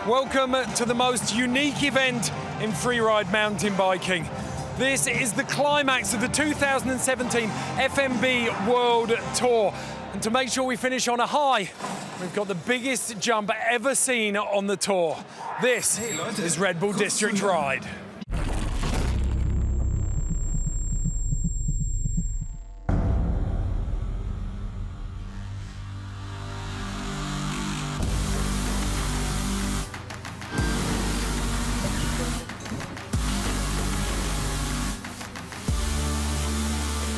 Welcome to the most unique event in freeride mountain biking. This is the climax of the 2017 FMB World Tour. And to make sure we finish on a high, we've got the biggest jump ever seen on the tour. This is Red Bull District Ride.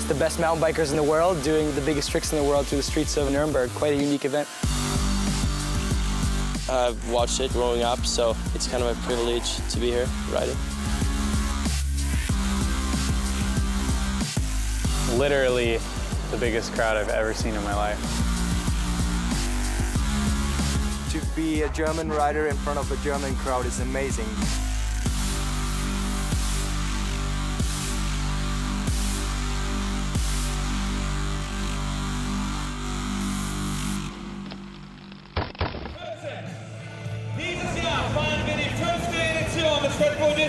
The best mountain bikers in the world doing the biggest tricks in the world through the streets of Nuremberg. Quite a unique event. I've watched it growing up, so it's kind of a privilege to be here riding. Literally the biggest crowd I've ever seen in my life. To be a German rider in front of a German crowd is amazing.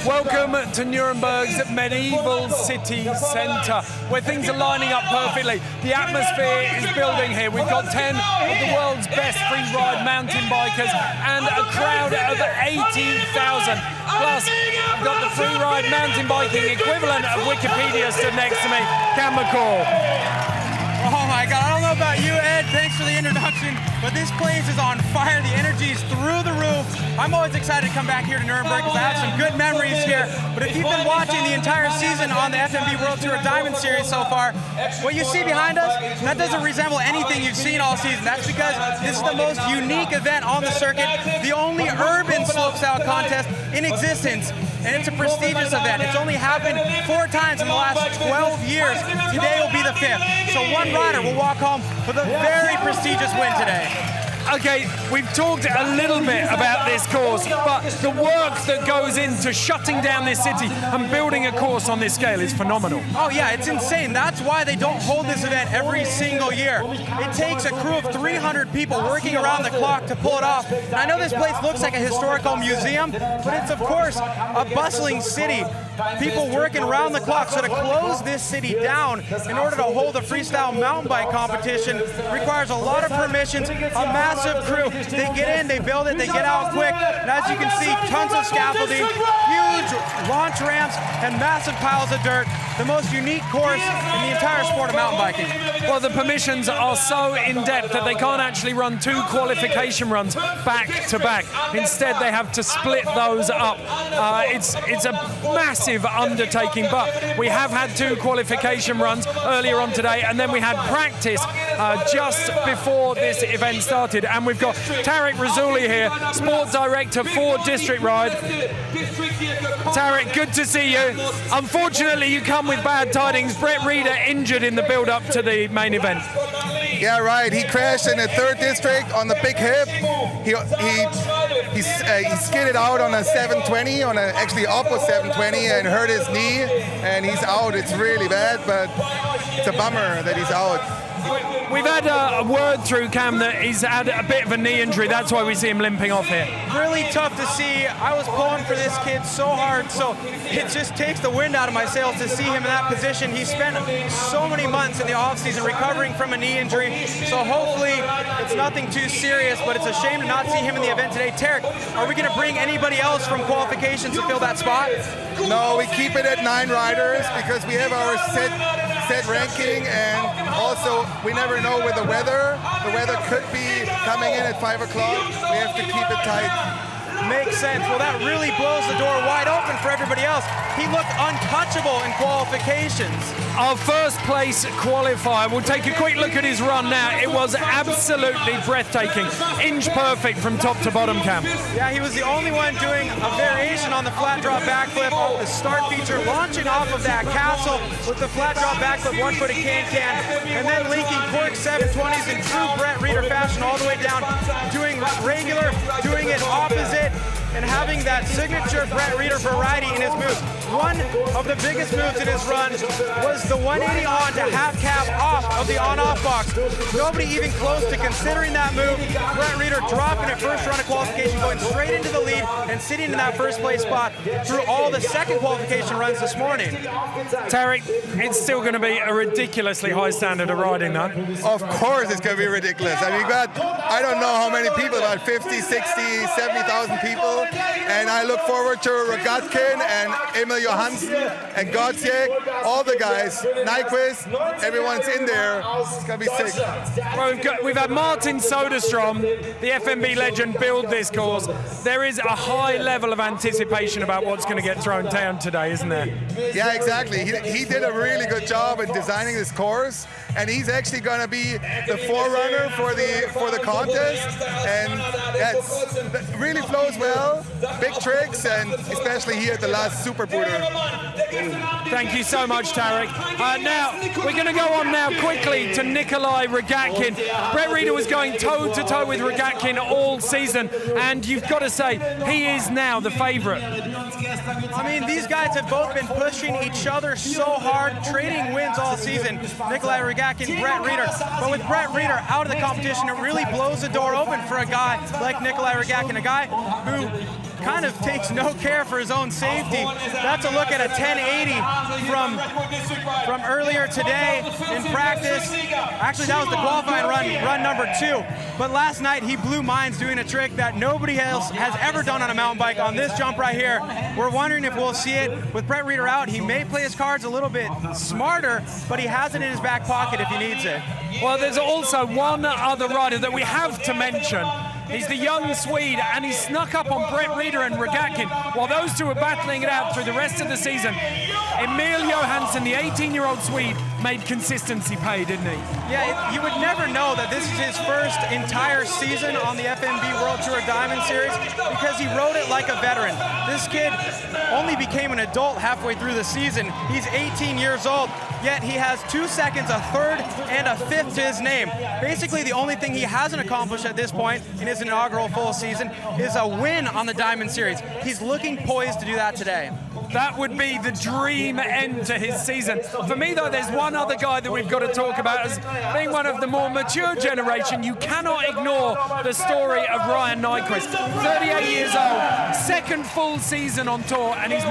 Welcome to Nuremberg's medieval city centre, where things are lining up perfectly. The atmosphere is building here. We've got 10 of the world's best freeride mountain bikers and a crowd of 80,000. Plus, I've got the freeride mountain biking equivalent of Wikipedia stood next to me, Cam McCall. Oh my God, I don't know about you, Ed, thanks for the introduction, but this place is on fire. The energy is through the roof. I'm always excited to come back here to Nuremberg because I have some good memories here. But if you've been watching the entire season on the FMB World Tour Diamond Series so far, what you see behind us, that doesn't resemble anything you've seen all season. That's because this is the most unique event on the circuit, the only urban slopestyle contest in existence. And it's a prestigious event. It's only happened 4 times in the last 12 years. Today will be the 5th. So one rider will walk home with a very prestigious win today. Okay, we've talked a little bit about this course, but the work that goes into shutting down this city and building a course on this scale is phenomenal. Oh yeah, it's insane. That's why they don't hold this event every single year. It takes a crew of 300 people working around the clock to pull it off. And I know this place looks like a historical museum, but it's of course a bustling city. People working around the clock. So to close this city down in order to hold a freestyle mountain bike competition requires a lot of permissions, a massive crew. They get in, they build it, they get out quick. And as you can see, tons of scaffolding, huge launch ramps, and massive piles of dirt. The most unique course in the entire sport of mountain biking. Well, the permissions are so in-depth that they can't actually run 2 qualification runs back to back. Instead, they have to split those up. It's a massive undertaking, but we have had 2 qualification runs earlier on today, and then we had practice just before this event started. And we've got Tarek Razuli here, Sport Director for District Ride. Tarek, good to see you. Unfortunately, you come with bad tidings. Brett Reeder injured in the build-up to the main event. Yeah, right. He crashed in the 3rd district on the big hip. He skidded out on a 720, on an actually upper 720, and hurt his knee, and he's out. It's really bad, but it's a bummer that he's out. We've had a word through, Cam, that he's had a bit of a knee injury. That's why we see him limping off here. Really tough to see. I was pulling for this kid so hard, so it just takes the wind out of my sails to see him in that position. He spent so many months in the offseason recovering from a knee injury, so hopefully it's nothing too serious, but it's a shame to not see him in the event today. Tarek, are we going to bring anybody else from qualifications to fill that spot? No, we keep it at 9 riders because we have our set ranking, and also we never know with the weather. The weather could be coming in at 5 o'clock. We have to keep it tight. Makes sense. Well, that really blows the door wide open for everybody else. He looked untouchable in qualifications. Our first place qualifier. We'll take a quick look at his run now. It was absolutely breathtaking. Inch perfect from top to bottom, Cam. Yeah, he was the only one doing a variation on the flat drop backflip off the start feature, launching off of that castle with the flat drop backflip, 1-footed can-can, and then linking cork 720s in true Brett Reeder fashion all the way down, doing regular, doing it opposite, and having that signature Brett Reeder variety in his moves. one of the biggest moves in his run was the 180 on to half cab off of the on-off box. Nobody even close to considering that move. Brett Reeder dropping it first run of qualification, going straight into the lead and sitting in that first place spot through all the second qualification runs this morning. Tarek, it's still going to be a ridiculously high standard of riding, though. Of course it's going to be ridiculous. I mean, I don't know how many people, about 50, 60, 70,000 people. And I look forward to Rogatkin and Emilio Hansen and Gottsiek, all the guys, Nyquist, everyone's in there. It's going to be sick. Well, we've had Martin Soderstrom, the FMB legend, build this course. There is a high level of anticipation about what's going to get thrown down today, isn't there? Yeah, exactly. He did a really good job in designing this course, and he's actually going to be the forerunner for the contest. And that really flows well, big tricks, and especially here at the last Super Booter. Thank you so much, Tarek. Now, we're going to go on now quickly to Nikolai Rogatkin. Brett Reeder was going toe-to-toe with Rogatkin all season, and you've got to say, he is now the favorite. I mean, these guys have both been pushing each other so hard, trading wins all season. Nikolai Rogatkin, Brett Reeder. But with Brett Reeder out of the competition, it really blows the door open for a guy like Nikolai Rogatkin, a guy who kind of takes no care for his own safety. That's a look at a 1080 from earlier today in practice. Actually, that was the qualifying run number 2. But last night, he blew minds doing a trick that nobody else has ever done on a mountain bike on this jump right here. We're wondering if we'll see it. With Brett Reeder out, he may play his cards a little bit smarter, but he has it in his back pocket if he needs it. Well, there's also one other rider that we have to mention. He's the young Swede, and he snuck up on Brett Reeder and Rogatkin while those two were battling it out through the rest of the season. Emilio Hansen, the 18-year-old Swede, made consistency pay, didn't he? Yeah, you would never know that this is his first entire season on the FMB World Tour Diamond Series because he rode it like a veteran. This kid only became an adult halfway through the season. He's 18 years old, yet he has 2 seconds, a third, and a fifth to his name. Basically, the only thing he hasn't accomplished at this point in his inaugural full season is a win on the Diamond Series. He's looking poised to do that today. That would be the dream end to his season. For me, though, there's one other guy that we've got to talk about as being one of the more mature generation. You cannot ignore the story of Ryan Nyquist. 38 years old, second full season on tour, and he's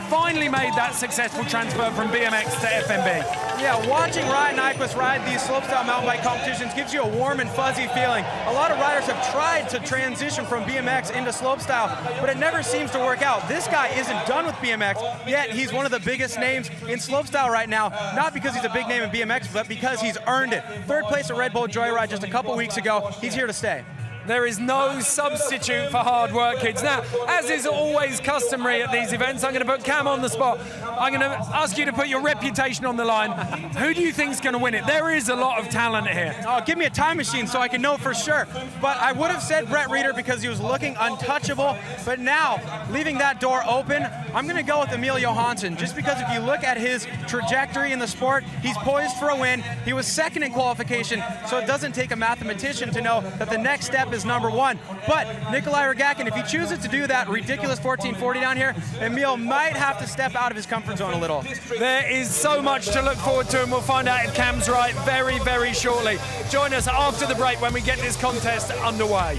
finally made that successful transfer from BMX to FMB. Yeah, watching Ryan Nyquist ride these slopestyle mountain bike competitions gives you a warm and fuzzy feeling. A lot of riders have tried to transition from BMX into slopestyle, but it never seems to work out. This guy isn't done with BMX, yet he's one of the biggest names in slopestyle right now, not because he's a big name in BMX, but because he's earned it. Third place at Red Bull Joyride just a couple weeks ago. He's here to stay. There is no substitute for hard work, kids. Now, as is always customary at these events, I'm going to put Cam on the spot. I'm going to ask you to put your reputation on the line. Who do you think is going to win it? There is a lot of talent here. Oh, give me a time machine so I can know for sure. But I would have said Brett Reeder because he was looking untouchable. But now, leaving that door open, I'm going to go with Emilio Hansen, just because if you look at his trajectory in the sport, he's poised for a win. He was second in qualification, so it doesn't take a mathematician to know that the next step is number 1. But Nikolai Rogatkin, if he chooses to do that ridiculous 1440 down here, Emil might have to step out of his comfort zone a little. There is so much to look forward to, and we'll find out if Cam's right very, very shortly. Join us after the break when we get this contest underway.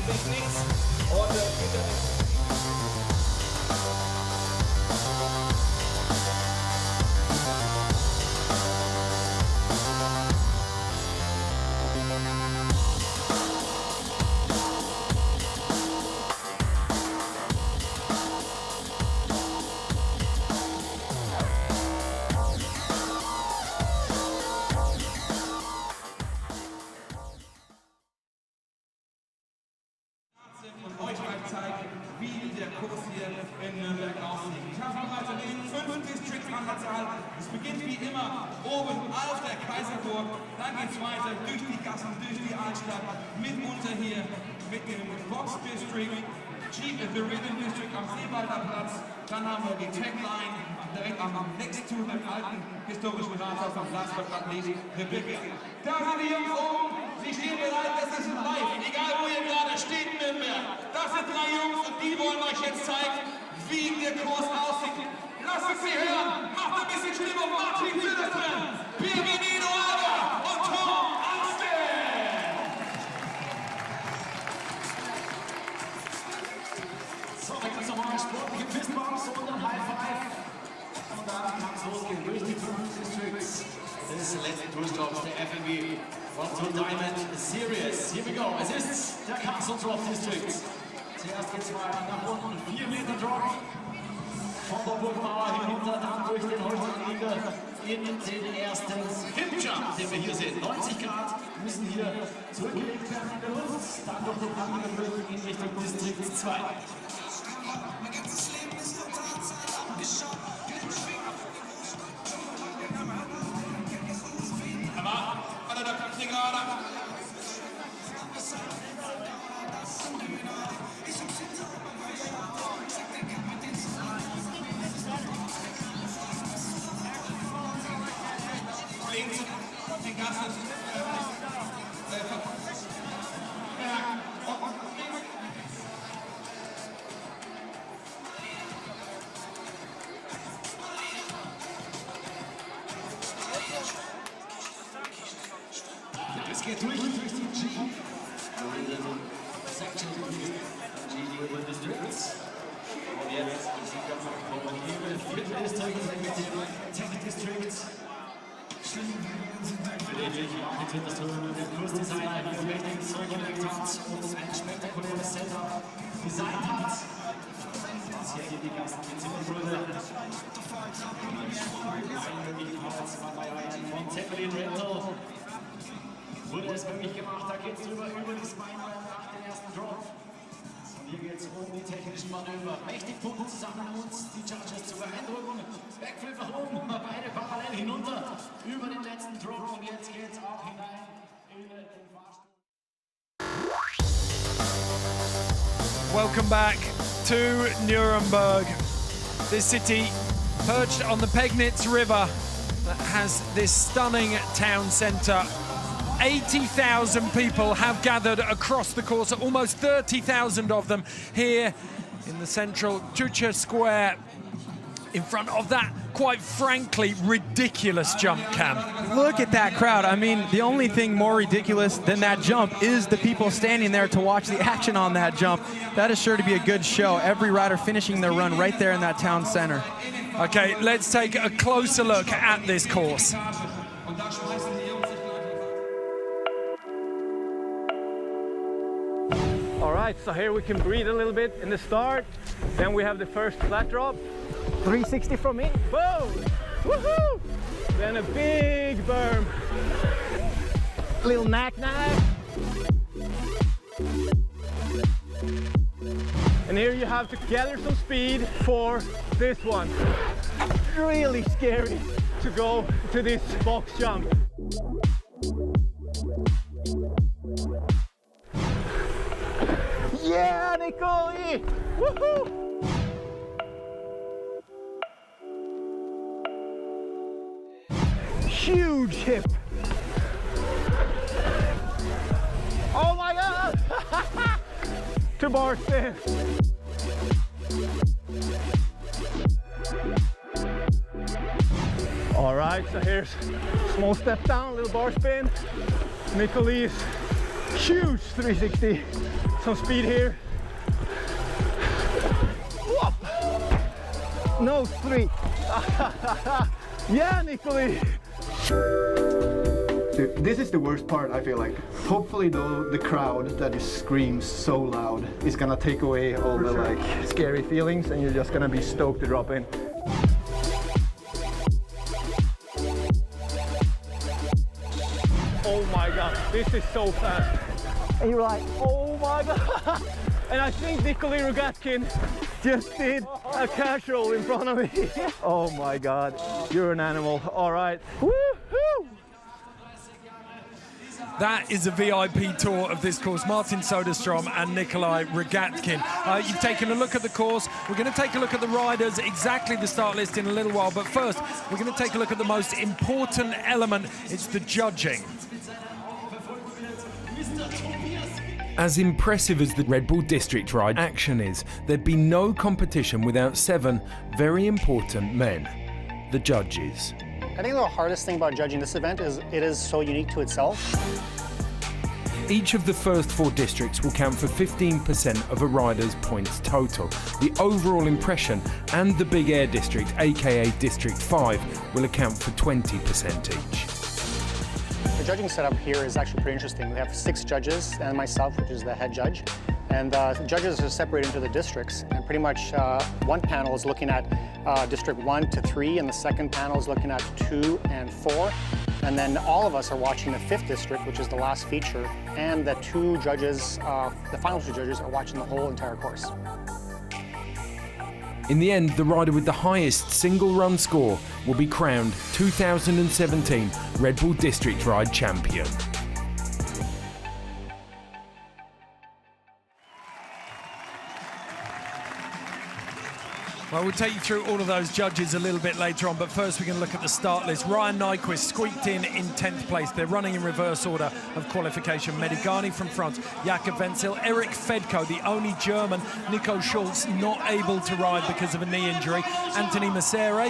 Wie der Kurs hier in Nürnberg aussieht. Ich habe bereits erwähnt, 5 Districts an der Zahl. Es beginnt wie immer oben auf der Kaiserburg. Dann geht es weiter durch die Gassen, durch die Altstadt. Mitunter hier mit dem Box District, the Rhythm District am Seewalder Platz. Dann haben wir die Tagline direkt am next to dem alten historischen Rathaus am Platz dort liegt Rebecca. Da sind die Jungs oben. Sie stehen bereit, das ist live. Egal wo ihr gerade steht in Nürnberg. Das sind 3 Jungs und die wollen euch jetzt zeigen, wie der Kurs aussieht. Lasst uns Tourstops der FMB One Diamond Series. Here we go. Es ist der Castle Drop District. Zuerst geht's mal nach unten, 4 Meter Drop. Von der Burgmauer hinunter, dann durch den Holzanlieger in den ersten Hip-Jump, den wir hier sehen. 90 Grad müssen hier zurückgelegt werden in der Luft, dann durch den Anlieger in Richtung District 2. Es geht durch die G. Section G Districts. Und jetzt ist die ganze vierte District mit dem Tech District. Für den der Kursdesigner hier mächtig zurückgelegt hat und ein spektakuläres Setup designt hat. Das hier die ganzen Zimmerbrüder. Von Zeppelin Rental wurde es möglich gemacht. Da geht es über die Spine nach dem ersten Drop. Und hier geht es um die technischen Manöver. Mächtig Punkte zusammen uns, die Judges zur Beeindruckung. Backflip nach oben, beide parallel hinunter über den letzten Drop. Und jetzt geht es auch hinein in den Fahrstuhl. Welcome back to Nuremberg. This city perched on the Pegnitz River that has this stunning town centre. 80,000 people have gathered across the course, almost 30,000 of them here in the central Jucha Square in front of that, quite frankly, ridiculous jump cam. Look at that crowd. I mean, the only thing more ridiculous than that jump is the people standing there to watch the action on that jump. That is sure to be a good show. Every rider finishing their run right there in that town center. Okay, let's take a closer look at this course. All right, so here we can breathe a little bit in the start. Then we have the first flat drop. 360 from me. Boom! Woohoo! Then a big berm. Little knack. And here you have to gather some speed for this one. Really scary to go to this box jump. Yeah, Nicole! Woohoo! Huge hip. Oh my God! 2 bar spin. All right, so here's small step down, little bar spin. Nicole's huge 360. Some speed here. Whoop. No 3. Yeah, Nicole. Dude, this is the worst part, I feel like. Hopefully though, the crowd that just screams so loud is gonna take away all the like scary feelings and you're just gonna be stoked to drop in. Oh my God, this is so fast. And you're like, Oh my God. And I think Nikolai Rogatkin just did a casual in front of me. Oh my God, you're an animal. All right. Woohoo! That is a VIP tour of this course. Martin Soderstrom and Nikolai Rogatkin. You've taken a look at the course. We're going to take a look at the riders, exactly the start list in a little while. But first, we're going to take a look at the most important element. It's the judging. As impressive as the Red Bull District Ride action is, there'd be no competition without 7 very important men, the judges. I think the hardest thing about judging this event is it is so unique to itself. Each of the first 4 districts will count for 15% of a rider's points total. The overall impression and the Big Air District, aka District 5, will account for 20% each. judging setup here is actually pretty interesting. We have 6 judges and myself, which is the head judge. And the judges are separated into the districts. And pretty much one panel is looking at District 1 to 3, and the second panel is looking at 2 and 4. And then all of us are watching the 5th district, which is the last feature. And the 2 judges, the final 2 judges, are watching the whole entire course. In the end, the rider with the highest single run score will be crowned 2017 Red Bull District Ride Champion. Well, we'll take you through all of those judges a little bit later on, but first we're going to look at the start list. Ryan Nyquist squeaked in 10th place. They're running in reverse order of qualification. Medigani from France, Jakob Wenzel, Eric Fedko, the only German, Nico Schulz, not able to ride because of a knee injury. Anthony Messere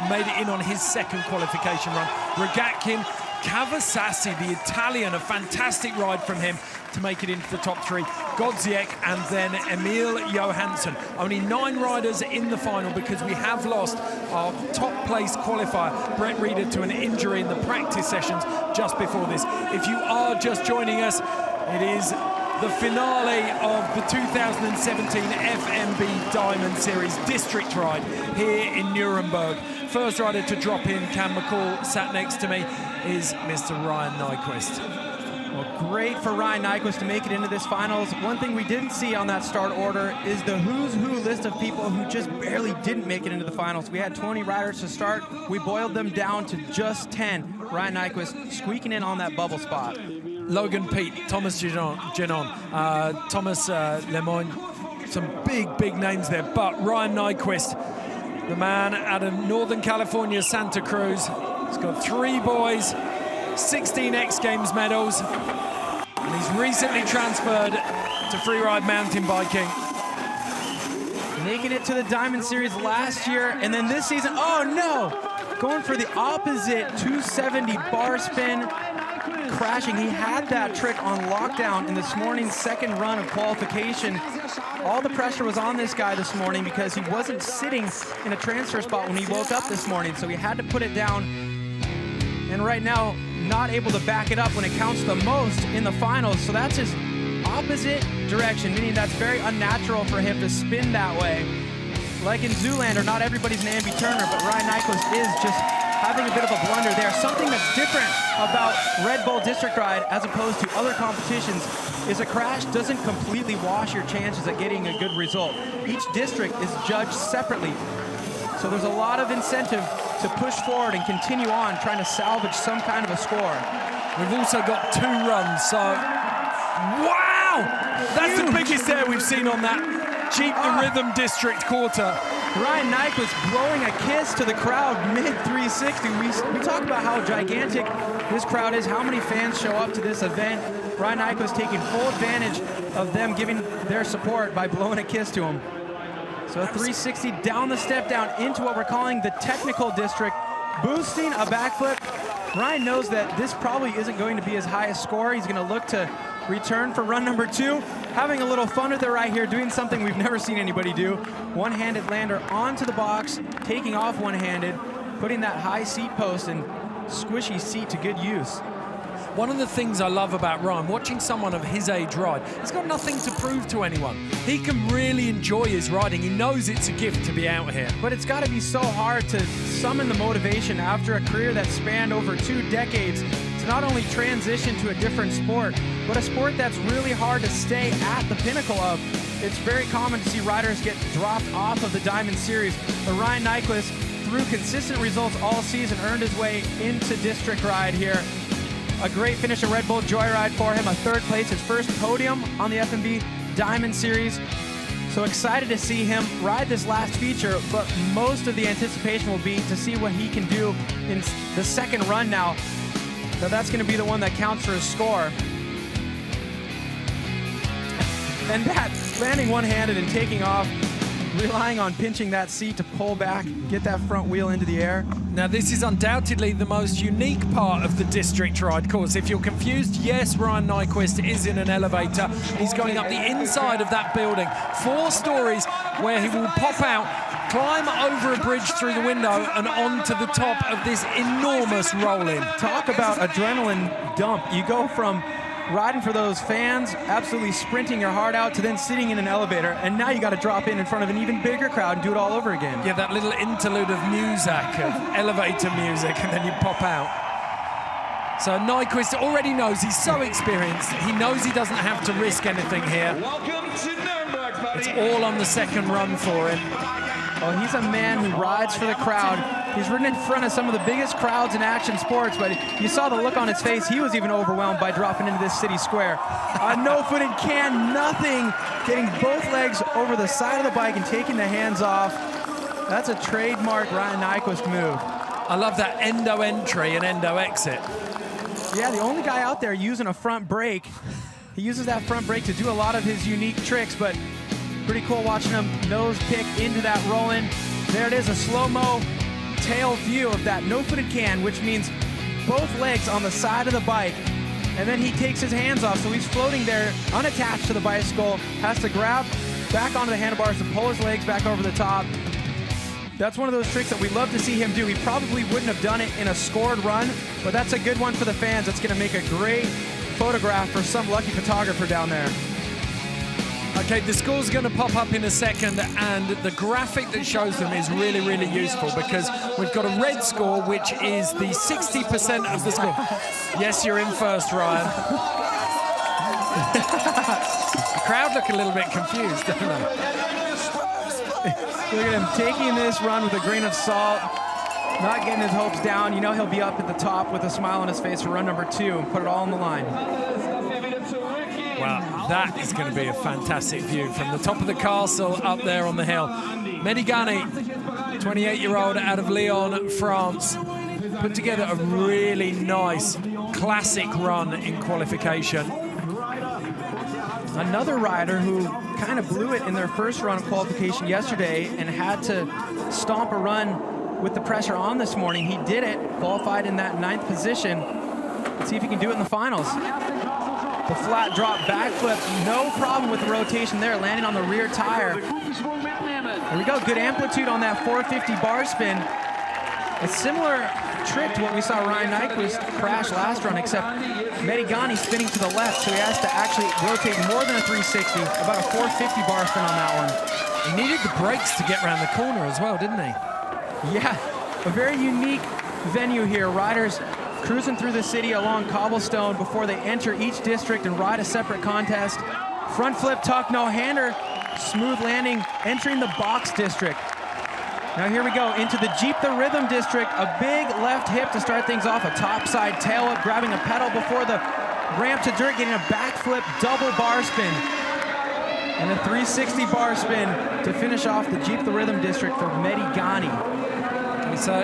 made it in on his second qualification run. Rogatkin, Cavassassi, the Italian, a fantastic ride from him to make it into the top 3. Godziek and then Emilio Hansen. Only 9 riders in the final because we have lost our top place qualifier, Brett Reeder, to an injury in the practice sessions just before this. If you are just joining us, it is the finale of the 2017 FMB Diamond Series District Ride here in Nuremberg. First rider to drop in, Cam McCall, sat next to me, is Mr. Ryan Nyquist. Well, great for Ryan Nyquist to make it into this finals. One thing we didn't see on that start order is the who's who list of people who just barely didn't make it into the finals. We had 20 riders to start. We boiled them down to just 10. Ryan Nyquist squeaking in on that bubble spot. Logan Pete, Thomas Genon, Thomas Lemoyne, some big names there, but Ryan Nyquist, the man out of Northern California, Santa Cruz, he's got 3 boys, 16 X Games medals, and he's recently transferred to freeride mountain biking. Making it to the Diamond Series last year, and then this season, oh no! Going for the opposite 270 bar spin, crashing. He had that trick on lockdown in this morning's second run of qualification. All the pressure was on this guy this morning because he wasn't sitting in a transfer spot when he woke up this morning, so he had to put it down. And right now, not able to back it up when it counts the most in the finals, so that's his opposite direction, meaning that's very unnatural for him to spin that way. Like in Zoolander, not everybody's an Amby Turner, but Ryan Nyquist is just having a bit of a blunder there. Something that's different about Red Bull District Ride as opposed to other competitions is a crash doesn't completely wash your chances at getting a good result. Each district is judged separately, so there's a lot of incentive to push forward and continue on trying to salvage some kind of a score. We've also got 2 runs, so wow! That's the biggest air we've seen on that Jeep the Rhythm District quarter. Ryan Nyquist blowing a kiss to the crowd mid-360. We talk about how gigantic this crowd is, how many fans show up to this event. Ryan Nyquist taking full advantage of them giving their support by blowing a kiss to him. So a 360 down the step down into what we're calling the technical district, boosting a backflip. Ryan knows that this probably isn't going to be his highest score. He's going to look to return for run number 2. Having a little fun with it right here, doing something we've never seen anybody do. One-handed lander onto the box, taking off one-handed, putting that high seat post and squishy seat to good use. One of the things I love about Ryan, watching someone of his age ride, he's got nothing to prove to anyone. He can really enjoy his riding. He knows it's a gift to be out here. But it's got to be so hard to summon the motivation after a career that spanned over 2 decades to not only transition to a different sport, but a sport that's really hard to stay at the pinnacle of. It's very common to see riders get dropped off of the Diamond Series, but Ryan Nyquist, through consistent results all season, earned his way into District Ride here. A great finish at Red Bull Joyride for him, a 3rd place, his first podium on the FMB Diamond Series. So excited to see him ride this last feature, but most of the anticipation will be to see what he can do in the second run now. So that's going to be the one that counts for his score. And that, landing one-handed and taking off, relying on pinching that seat to pull back, get that front wheel into the air. Now this is undoubtedly the most unique part of the District Ride course. If you're confused, yes, Ryan Nyquist is in an elevator. He's going up the inside of that building. 4 stories where he will pop out, climb over a bridge through the window and onto the top of this enormous roll-in. Talk about adrenaline dump. You go from riding for those fans, absolutely sprinting your heart out, to then sitting in an elevator, and now you got to drop in front of an even bigger crowd and do it all over again. Yeah, that little interlude of music, of elevator music, and then you pop out. So Nyquist already knows, he's so experienced, he knows he doesn't have to risk anything here. Welcome to Nuremberg, buddy. It's all on the second run for him. Well, he's a man who rides for the crowd. He's ridden in front of some of the biggest crowds in action sports, but you saw the look on his face. He was even overwhelmed by dropping into this city square. A no-footed can, nothing. Getting both legs over the side of the bike and taking the hands off. That's a trademark Ryan Nyquist move. I love that endo entry and endo exit. Yeah, the only guy out there using a front brake. He uses that front brake to do a lot of his unique tricks, but pretty cool watching him nose pick into that roll-in. There it is, a slow-mo tail view of that no-footed can, which means both legs on the side of the bike, and then he takes his hands off, so he's floating there unattached to the bicycle, has to grab back onto the handlebars to pull his legs back over the top. That's one of those tricks that we love to see him do. He probably wouldn't have done it in a scored run, but that's a good one for the fans. It's going to make a great photograph for some lucky photographer down there. Okay, the score's going to pop up in a second, and the graphic that shows them is really, really useful because we've got a red score, which is the 60% of the score. Yes, you're in first, Ryan. The crowd look a little bit confused, don't they? Look at him taking this run with a grain of salt, not getting his hopes down. You know he'll be up at the top with a smile on his face for run number 2 and put it all on the line. Wow, that is going to be a fantastic view from the top of the castle up there on the hill. Medigani, 28-year-old out of Lyon, France, put together a really nice classic run in qualification. Another rider who kind of blew it in their first run of qualification yesterday and had to stomp a run with the pressure on this morning. He did it, qualified in that 9th position. Let's see if he can do it in the finals. The flat drop backflip, no problem with the rotation there, landing on the rear tire. There we go, good amplitude on that 450 bar spin. A similar trick to what we saw Ryan Nyquist crash last run, except Medigani spinning to the left, so he has to actually rotate more than a 360, about a 450 bar spin on that one. He needed the brakes to get around the corner as well, didn't he? Yeah, a very unique venue here. Riders cruising through the city along cobblestone before they enter each district and ride a separate contest. Front flip tuck, no-hander, smooth landing, entering the box district. Now here we go into the Jeep the Rhythm district. A big left hip to start things off. A topside tail whip, grabbing a pedal before the ramp to dirt, getting a backflip double bar spin. And a 360 bar spin to finish off the Jeep the Rhythm district for Medigani. So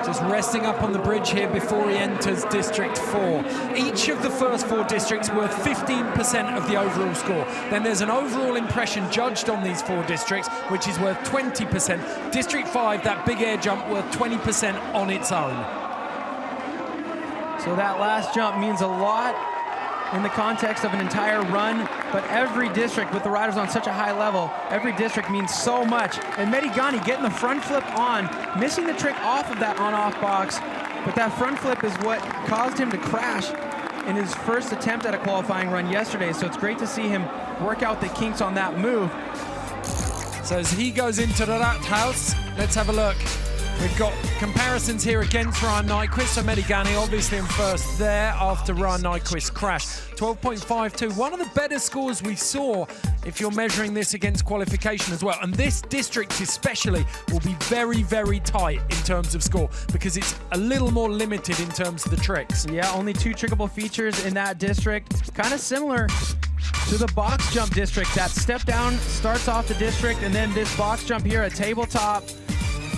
just resting up on the bridge here before he enters District 4. Each of the first 4 districts worth 15% of the overall score. Then there's an overall impression judged on these 4 districts, which is worth 20%. District 5, that big air jump, worth 20% on its own. So that last jump means a lot in the context of an entire run, but every district with the riders on such a high level, every district means so much. And Medigani getting the front flip on, missing the trick off of that on-off box, but that front flip is what caused him to crash in his first attempt at a qualifying run yesterday, so it's great to see him work out the kinks on that move. So as he goes into the Rathaus, let's have a look. We've got comparisons here against Ryan Nyquist. So Medigani obviously in first there after Ryan Nyquist's crash. 12.52, one of the better scores we saw if you're measuring this against qualification as well. And this district especially will be very, very tight in terms of score because it's a little more limited in terms of the tricks. Yeah, only 2 trickable features in that district. Kind of similar to the box jump district. That step down starts off the district, and then this box jump here, a tabletop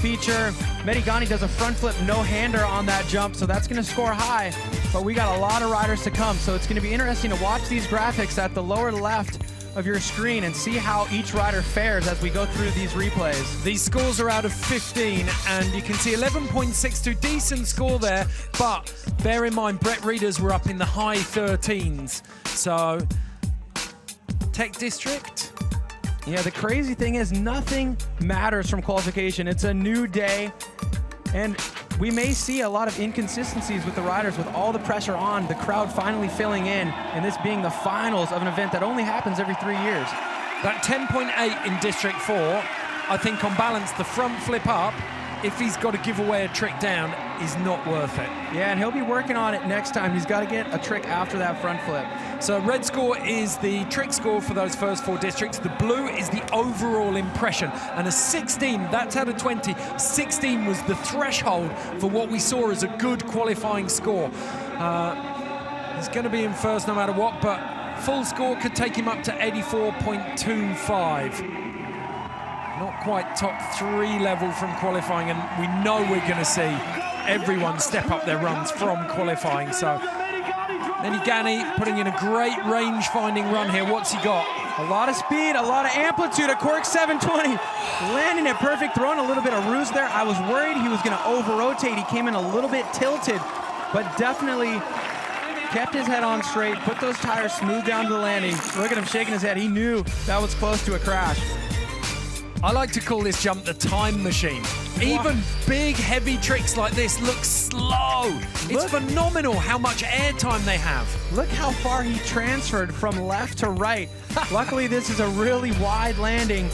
feature. Medigani does a front flip no-hander on that jump, so that's going to score high, but we got a lot of riders to come, so it's going to be interesting to watch these graphics at the lower left of your screen and see how each rider fares as we go through these replays. These scores are out of 15, and you can see 11.62, decent score there, but bear in mind Brett Readers were up in the high 13s, so Tech District, Yeah, the crazy thing is nothing matters from qualification. It's a new day, and we may see a lot of inconsistencies with the riders with all the pressure on, the crowd finally filling in, and this being the finals of an event that only happens every 3 years. That 10.8 in District 4, I think on balance, the front flip up, if he's got to give away a trick down, is not worth it. Yeah, and he'll be working on it next time. He's got to get a trick after that front flip. So red score is the trick score for those first 4 districts. The blue is the overall impression. And a 16, that's out of 20. 16 was the threshold for what we saw as a good qualifying score. He's going to be in first no matter what, but full score could take him up to 84.25. Not quite top 3 level from qualifying, and we know we're going to see everyone step up their runs from qualifying. So Medigani putting in a great range-finding run here. What's he got? A lot of speed, a lot of amplitude. A cork 720, landing it perfect, throwing a little bit of ruse there. I was worried he was going to over-rotate. He came in a little bit tilted, but definitely kept his head on straight, put those tires smooth down to the landing. Look at him shaking his head. He knew that was close to a crash. I like to call this jump the time machine. Even big, heavy tricks like this look slow. It's phenomenal how much air time they have. Look how far he transferred from left to right. Luckily, this is a really wide landing.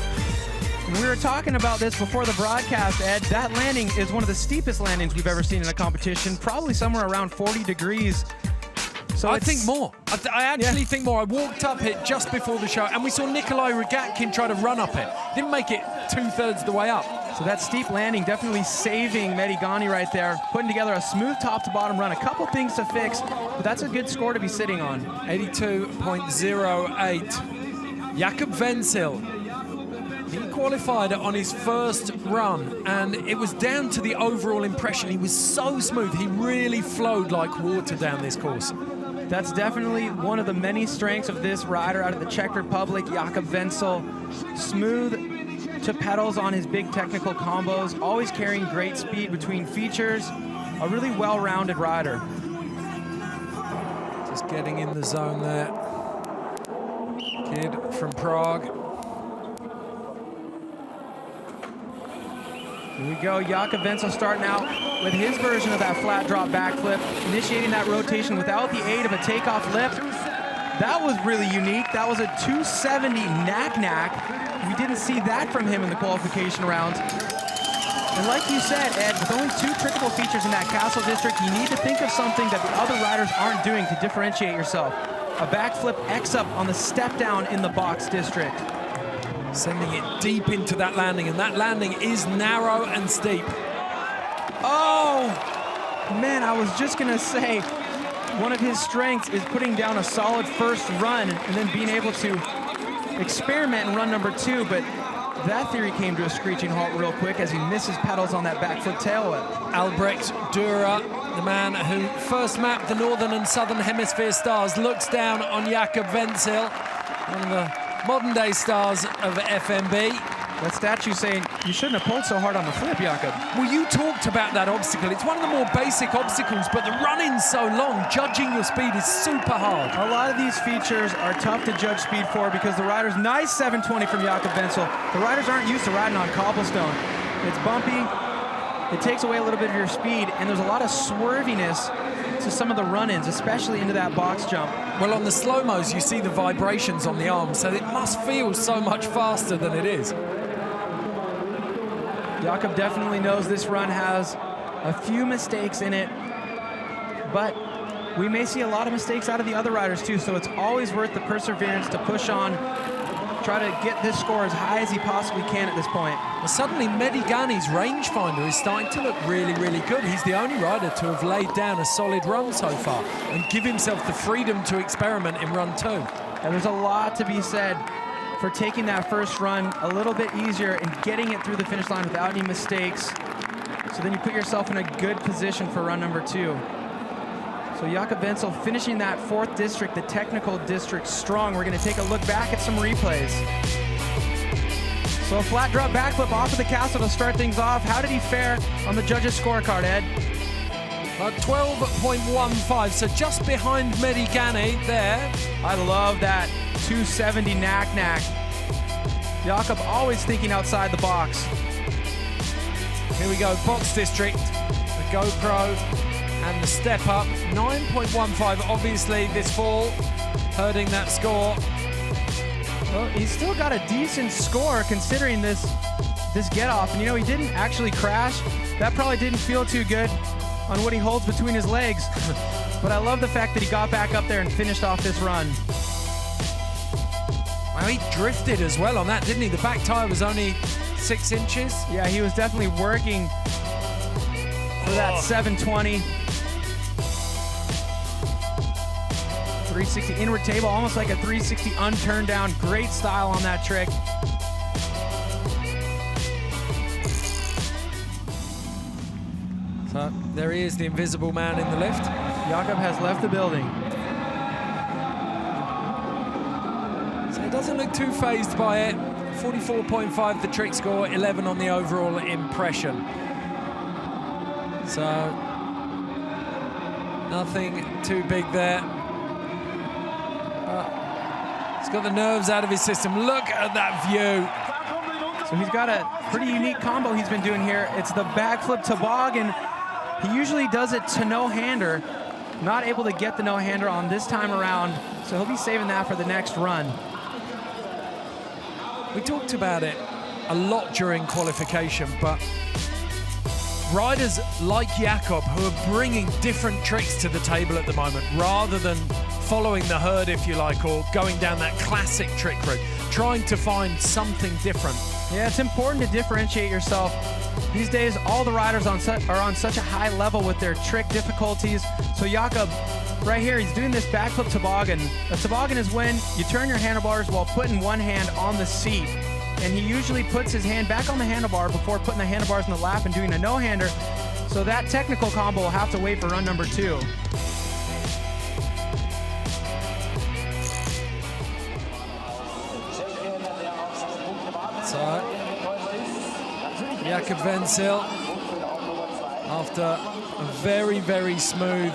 We were talking about this before the broadcast, Ed. That landing is one of the steepest landings we've ever seen in a competition, probably somewhere around 40 degrees. So I think more. I actually think more. I walked up it just before the show, and we saw Nikolai Rogatkin try to run up it. Didn't make it 2/3 the way up. So that steep landing definitely saving Medigani right there, putting together a smooth top to bottom run. A couple things to fix, but that's a good score to be sitting on. 82.08. Jakob Wenzel. He qualified on his first run, and it was down to the overall impression. He was so smooth. He really flowed like water down this course. That's definitely one of the many strengths of this rider out of the Czech Republic, Jakob Wenzel. Smooth to pedals on his big technical combos, always carrying great speed between features. A really well-rounded rider. Just getting in the zone there. Kid from Prague. Here we go, Jakob Wenzel starting out with his version of that flat drop backflip, initiating that rotation without the aid of a takeoff lip. That was really unique. That was a 270 knack-knack. We didn't see that from him in the qualification rounds. And like you said, Ed, with only 2 trickable features in that castle district, you need to think of something that the other riders aren't doing to differentiate yourself. A backflip X-up on the step down in the box district. Sending it deep into that landing, and that landing is narrow and steep. Oh, man, I was just gonna say, one of his strengths is putting down a solid first run and then being able to experiment in run number 2, but that theory came to a screeching halt real quick as he misses pedals on that backflip tail whip. Albrecht Dürer, the man who first mapped the Northern and Southern Hemisphere stars, looks down on Jakob Wenzel, one of the modern-day stars of FMB. That statue saying, you shouldn't have pulled so hard on the flip, Jakob. Well, you talked about that obstacle. It's one of the more basic obstacles, but the run-in's so long, judging your speed is super hard. A lot of these features are tough to judge speed for because the riders, nice 720 from Jakob Wenzel. The riders aren't used to riding on cobblestone. It's bumpy, it takes away a little bit of your speed, and there's a lot of swerviness to some of the run-ins, especially into that box jump. Well, on the slow-mos, you see the vibrations on the arms, so it must feel so much faster than it is. Jakob definitely knows this run has a few mistakes in it, but we may see a lot of mistakes out of the other riders too, so it's always worth the perseverance to push on, try to get this score as high as he possibly can at this point. Well, suddenly Medigani's rangefinder is starting to look really, really good. He's the only rider to have laid down a solid run so far and give himself the freedom to experiment in run 2. And there's a lot to be said for taking that first run a little bit easier and getting it through the finish line without any mistakes. So then you put yourself in a good position for run number 2. So Jakob Wenzel finishing that 4th district, the technical district, strong. We're gonna take a look back at some replays. So a flat drop backflip off of the castle to start things off. How did he fare on the judges' scorecard, Ed? 12.15, so just behind Medigani there. I love that 270 knack-knack. Jakob always thinking outside the box. Here we go, box district, the GoPro and the step up. 9.15, obviously this fall, hurting that score. Well, he's still got a decent score considering this get off. And you know, he didn't actually crash. That probably didn't feel too good on what he holds between his legs. But I love the fact that he got back up there and finished off this run. Well, he drifted as well on that, didn't he? The back tire was only 6 inches. Yeah, he was definitely working for that 720. 360 inward table, almost like a 360 unturned down. Great style on that trick. So there he is, the invisible man in the lift. Jakob has left the building. So he doesn't look too phased by it. 44.5 the trick score, 11 on the overall impression. So nothing too big there. He's got the nerves out of his system. Look at that view. So he's got a pretty unique combo he's been doing here. It's the backflip toboggan. He usually does it to no-hander. Not able to get the no-hander on this time around, so he'll be saving that for the next run. We talked about it a lot during qualification, but riders like Jakob who are bringing different tricks to the table at the moment rather than following the herd, if you like, or going down that classic trick route, trying to find something different. Yeah, it's important to differentiate yourself. These days, all the riders are on such a high level with their trick difficulties. So Jakob, right here, he's doing this backflip toboggan. A toboggan is when you turn your handlebars while putting one hand on the seat. And he usually puts his hand back on the handlebar before putting the handlebars in the lap and doing a no-hander. So that technical combo will have to wait for run number 2. So, Jakob Wenzel, after a very, very smooth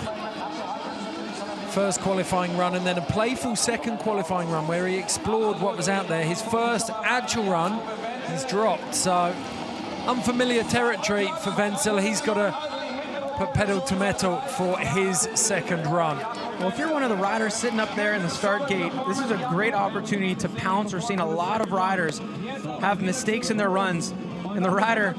first qualifying run and then a playful second qualifying run where he explored what was out there. His first actual run, he's dropped. So, unfamiliar territory for Wenzel. He's got to put pedal to metal for his second run. Well, if you're one of the riders sitting up there in the start gate, this is a great opportunity to pounce. We're seeing a lot of riders have mistakes in their runs. And the rider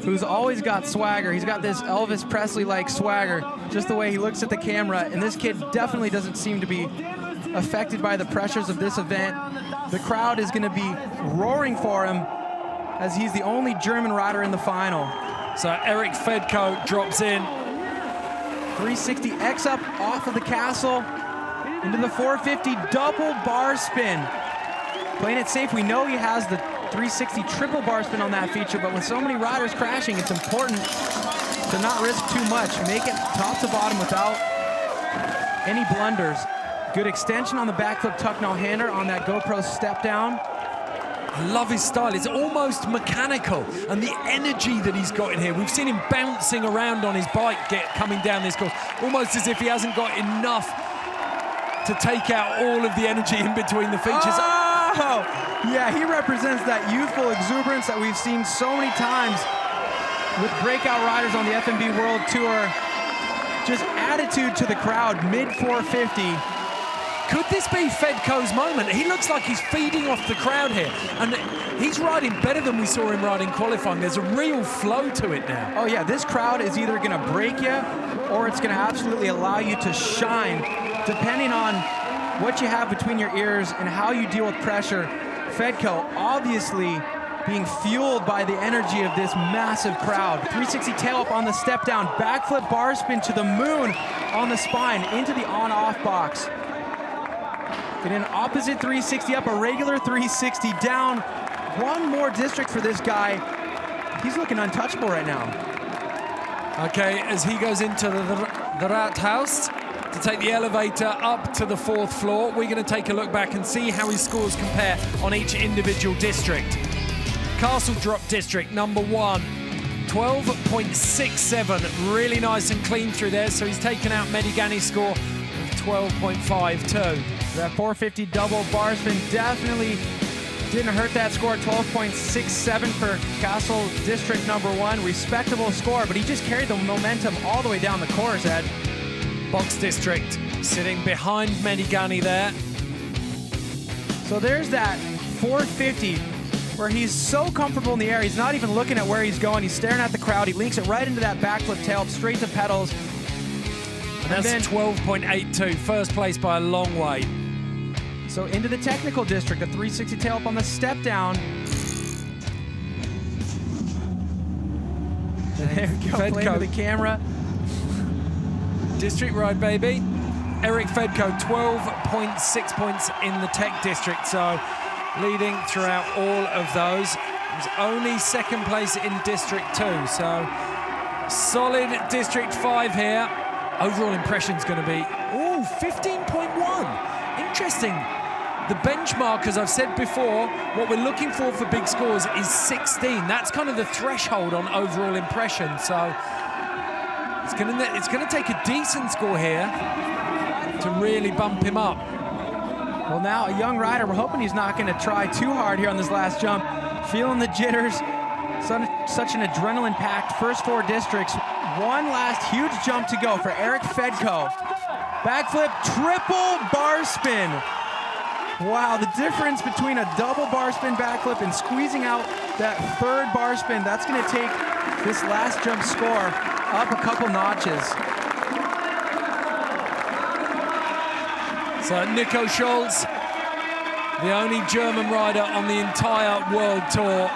who's always got swagger, he's got this Elvis Presley-like swagger, just the way he looks at the camera. And this kid definitely doesn't seem to be affected by the pressures of this event. The crowd is going to be roaring for him as he's the only German rider in the final. So Eric Fedko drops in. 360 X up off of the castle into the 450 double bar spin. Playing it safe, we know he has the 360 triple bar spin on that feature, but with so many riders crashing, it's important to not risk too much. Make it top to bottom without any blunders. Good extension on the backflip tuck no-hander on that GoPro step down. I love his style. It's almost mechanical, and the energy that he's got in here. We've seen him bouncing around on his bike coming down this course, almost as if he hasn't got enough to take out all of the energy in between the features. Oh, yeah, he represents that youthful exuberance that we've seen so many times with breakout riders on the FMB World Tour. Just attitude to the crowd, mid 450. Could this be Fedko's moment? He looks like he's feeding off the crowd here, and he's riding better than we saw him riding qualifying. There's a real flow to it now. Oh yeah, this crowd is either gonna break you or it's gonna absolutely allow you to shine, depending on what you have between your ears and how you deal with pressure. Fedko obviously being fueled by the energy of this massive crowd. 360 tail up on the step down, backflip bar spin to the moon on the spine into the on-off box. Get an opposite 360 up, a regular 360 down. One more district for this guy. He's looking untouchable right now. Okay, as he goes into the Rathaus to take the elevator up to the 4th floor, we're going to take a look back and see how his scores compare on each individual district. Castle Drop District, number 1, 12.67. Really nice and clean through there, so he's taken out Medigani's score of 12.52. That 450 double bar spin definitely Didn't hurt that score, 12.67 for Castle District number 1. Respectable score, but he just carried the momentum all the way down the course, Ed. Box District sitting behind Medigani there. So there's that 450 where he's so comfortable in the air, he's not even looking at where he's going. He's staring at the crowd. He links it right into that backflip tail, straight to pedals. And that's 12.82, first place by a long way. So into the technical district, a 360 tail up on the step down. There we go, playing to the camera. District ride, baby. Eric Fedko, 12.6 points in the tech district, so leading throughout all of those. He was only second place in District 2, so solid District 5 here. Overall impression's going to be, 15.1. Interesting. The benchmark, as I've said before, what we're looking for big scores is 16. That's kind of the threshold on overall impression. So it's going to take a decent score here to really bump him up. Well, now a young rider, we're hoping he's not going to try too hard here on this last jump. Feeling the jitters, such an adrenaline-packed first 4 districts. One last huge jump to go for Eric Fedko. Backflip, triple bar spin. Wow, the difference between a double bar spin backflip and squeezing out that third bar spin, that's going to take this last jump score up a couple notches. So Nico Schulz, the only German rider on the entire world tour.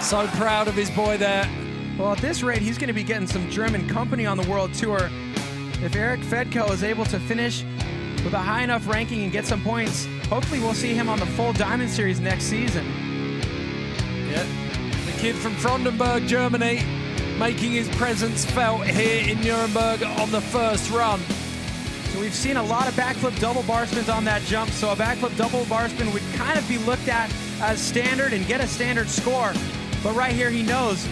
So proud of his boy there. Well, at this rate, he's going to be getting some German company on the world tour. If Eric Fedko is able to finish with a high enough ranking and get some points, hopefully we'll see him on the full Diamond Series next season. Yeah, the kid from Frondenberg, Germany, making his presence felt here in Nuremberg on the first run. So we've seen a lot of backflip double bar spins on that jump, so a backflip double bar spin would kind of be looked at as standard and get a standard score. But right here he knows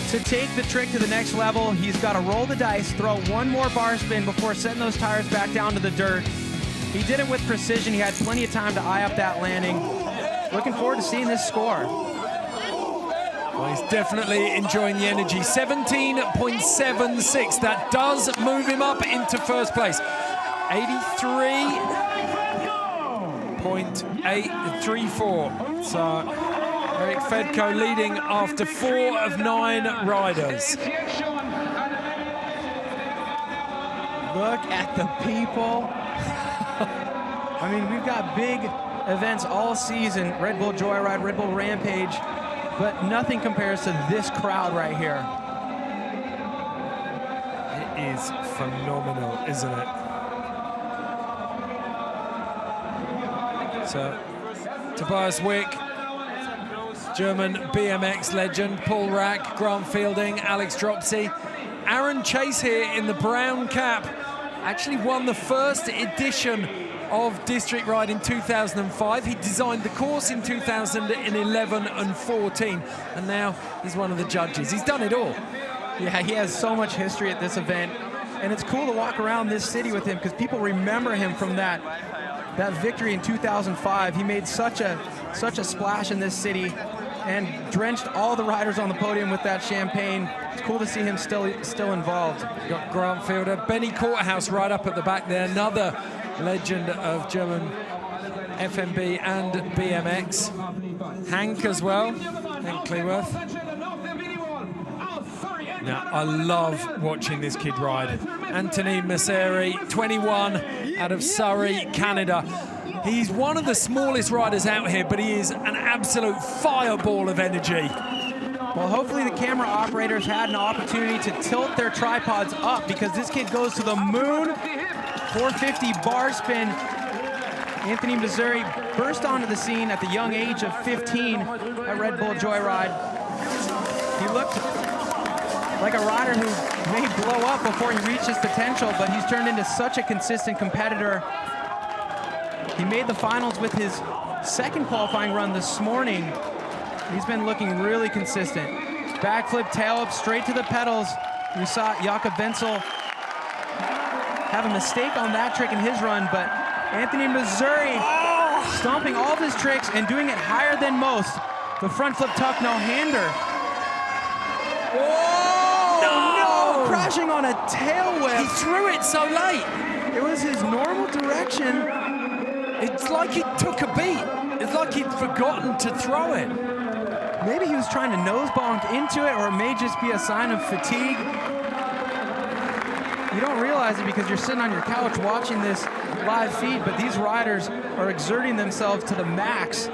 to take the trick to the next level, he's got to roll the dice, throw one more bar spin before setting those tires back down to the dirt. He did it with precision. He had plenty of time to eye up that landing. Looking forward to seeing this score. Well, he's definitely enjoying the energy. 17.76. That does move him up into first place. 83.834. So Eric Fedko leading after 4 of 9 riders. Look at the people. I mean, we've got big events all season, Red Bull Joyride, Red Bull Rampage, but nothing compares to this crowd right here. It is phenomenal, isn't it? So, Tobias Wick, German BMX legend, Paul Rack, Grant Fielding, Alex Dropsy. Aaron Chase here in the brown cap actually won the first edition of District Ride in 2005. He designed the course in 2011 and 14, and now he's one of the judges. He's done it all. Yeah, he has so much history at this event, and it's cool to walk around this city with him because people remember him from that victory in 2005. He made such a splash in this city and drenched all the riders on the podium with that champagne. It's cool to see him still involved. Got Grant Fielder, Benny Courthouse right up at the back there, another legend of German FMB and BMX. Hank as well, Hank Cleworth. Now, I love watching this kid ride. Anthony Messeri, 21, out of Surrey, Canada. He's one of the smallest riders out here, but he is an absolute fireball of energy. Well, hopefully the camera operators had an opportunity to tilt their tripods up because this kid goes to the moon. 450 bar spin. Anthony Missouri burst onto the scene at the young age of 15 at Red Bull Joyride. He looked like a rider who may blow up before he reaches potential, but he's turned into such a consistent competitor. He made the finals with his second qualifying run this morning. He's been looking really consistent. Backflip, tail up, straight to the pedals. We saw Jakob Wenzel have a mistake on that trick in his run, but Anthony Missouri stomping all of his tricks and doing it higher than most. The front flip tuck no-hander. Oh, no! Crashing on a tail whip. He threw it so late. It was his normal direction. It's like he took a beat. It's like he'd forgotten to throw it. Maybe he was trying to nose bonk into it, or it may just be a sign of fatigue. You don't realize it because you're sitting on your couch watching this live feed, but these riders are exerting themselves to the max.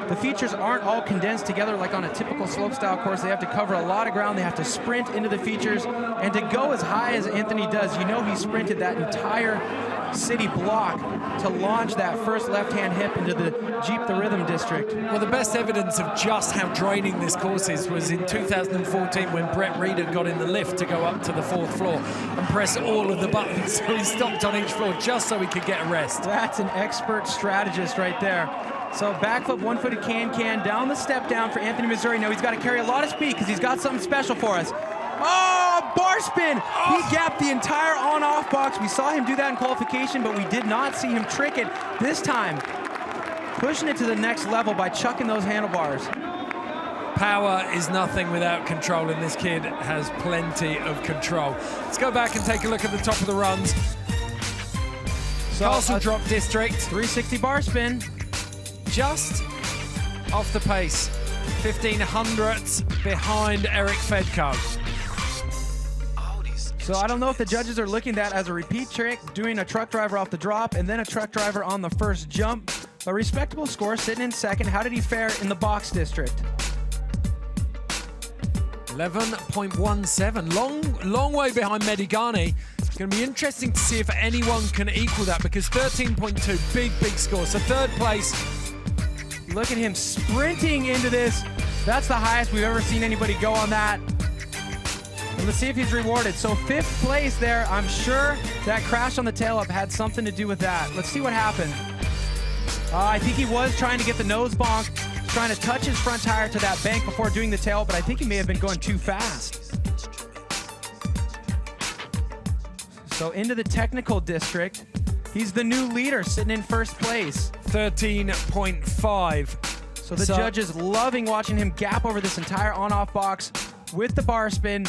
The features aren't all condensed together like on a typical slopestyle course. They have to cover a lot of ground. They have to sprint into the features. And to go as high as Anthony does, you know he sprinted that entire city block to launch that first left-hand hip into the Jeep the Rhythm district. Well, the best evidence of just how draining this course is was in 2014 when Brett Reeder got in the lift to go up to the 4th floor and press all of the buttons. So he stopped on each floor just so he could get a rest. That's an expert strategist right there. So backflip, one-footed can-can, down the step down for Anthony Missouri. Now he's got to carry a lot of speed because he's got something special for us. Oh, bar spin! He gapped the entire on-off box. We saw him do that in qualification, but we did not see him trick it this time. Pushing it to the next level by chucking those handlebars. Power is nothing without control, and this kid has plenty of control. Let's go back and take a look at the top of the runs. So, Castle Drop District. 360 bar spin. Just off the pace. 1500ths behind Eric Fedko. So I don't know if the judges are looking at that as a repeat trick, doing a truck driver off the drop and then a truck driver on the first jump. A respectable score, sitting in second. How did he fare in the box district? 11.17, long way behind Medigani. It's going to be interesting to see if anyone can equal that because 13.2, big score. So third place. Look at him sprinting into this. That's the highest we've ever seen anybody go on that. And let's see if he's rewarded. So 5th place there. I'm sure that crash on the tail up had something to do with that. Let's see what happened. I think he was trying to get the nose bonk, trying to touch his front tire to that bank before doing the tail, but I think he may have been going too fast. So into the technical district. He's the new leader, sitting in 1st place. 13.5. So the judges loving watching him gap over this entire on-off box with the bar spin.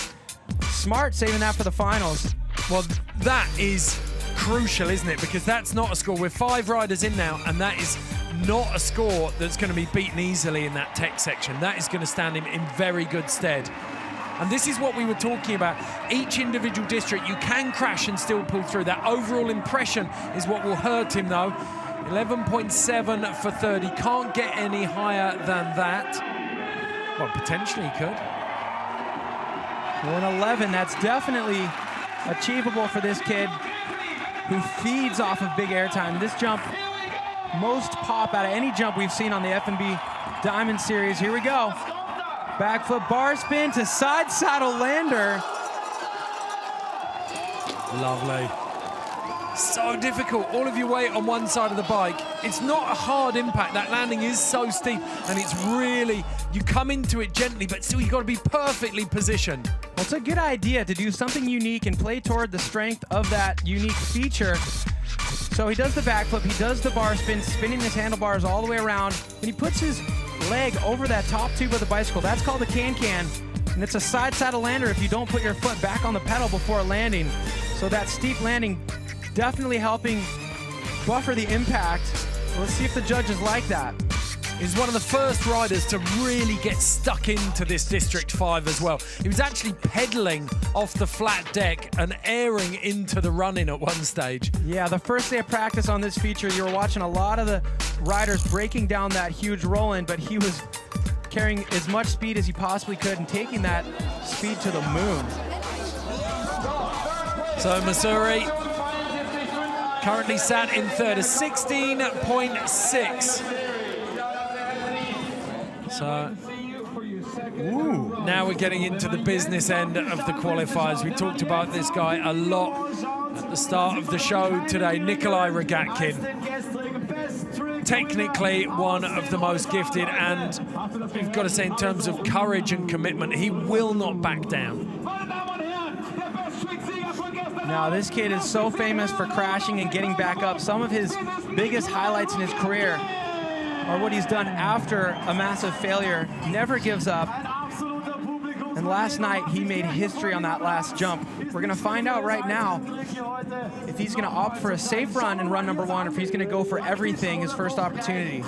Smart saving that for the finals. Well, that is crucial, isn't it? Because that's not a score. We're 5 riders in now, and that is not a score that's going to be beaten easily in that tech section. That is going to stand him in very good stead. And this is what we were talking about. Each individual district, you can crash and still pull through. That overall impression is what will hurt him, though. 11.7 for third. He can't get any higher than that. Well, potentially he could. Well, an 11, that's definitely achievable for this kid who feeds off of big airtime. This jump, most pop out of any jump we've seen on the F&B Diamond Series. Here we go. Backflip bar spin to side saddle lander. Lovely. So difficult. All of your weight on one side of the bike. It's not a hard impact. That landing is so steep, and it's really, you come into it gently, but still you've got to be perfectly positioned. Well, it's a good idea to do something unique and play toward the strength of that unique feature. So he does the backflip, he does the bar spin, spinning his handlebars all the way around, and he puts his leg over that top tube of the bicycle. That's called a can-can, and it's a side saddle lander if you don't put your foot back on the pedal before landing. So that steep landing definitely helping buffer the impact. Let's see if the judges like that. He's one of the first riders to really get stuck into this District 5 as well. He was actually pedaling off the flat deck and airing into the run-in at one stage. Yeah, the first day of practice on this feature, you were watching a lot of the riders breaking down that huge roll-in, but he was carrying as much speed as he possibly could and taking that speed to the moon. So Missouri currently sat in third, a 16.6. So now we're getting into the business end of the qualifiers. We talked about this guy a lot at the start of the show today, Nikolai Rogatkin. Technically one of the most gifted, and we've got to say in terms of courage and commitment, he will not back down. Now, this kid is so famous for crashing and getting back up. Some of his biggest highlights in his career are what he's done after a massive failure. Never gives up. And last night, he made history on that last jump. We're going to find out right now if he's going to opt for a safe run in run number 1, or if he's going to go for everything his first opportunity.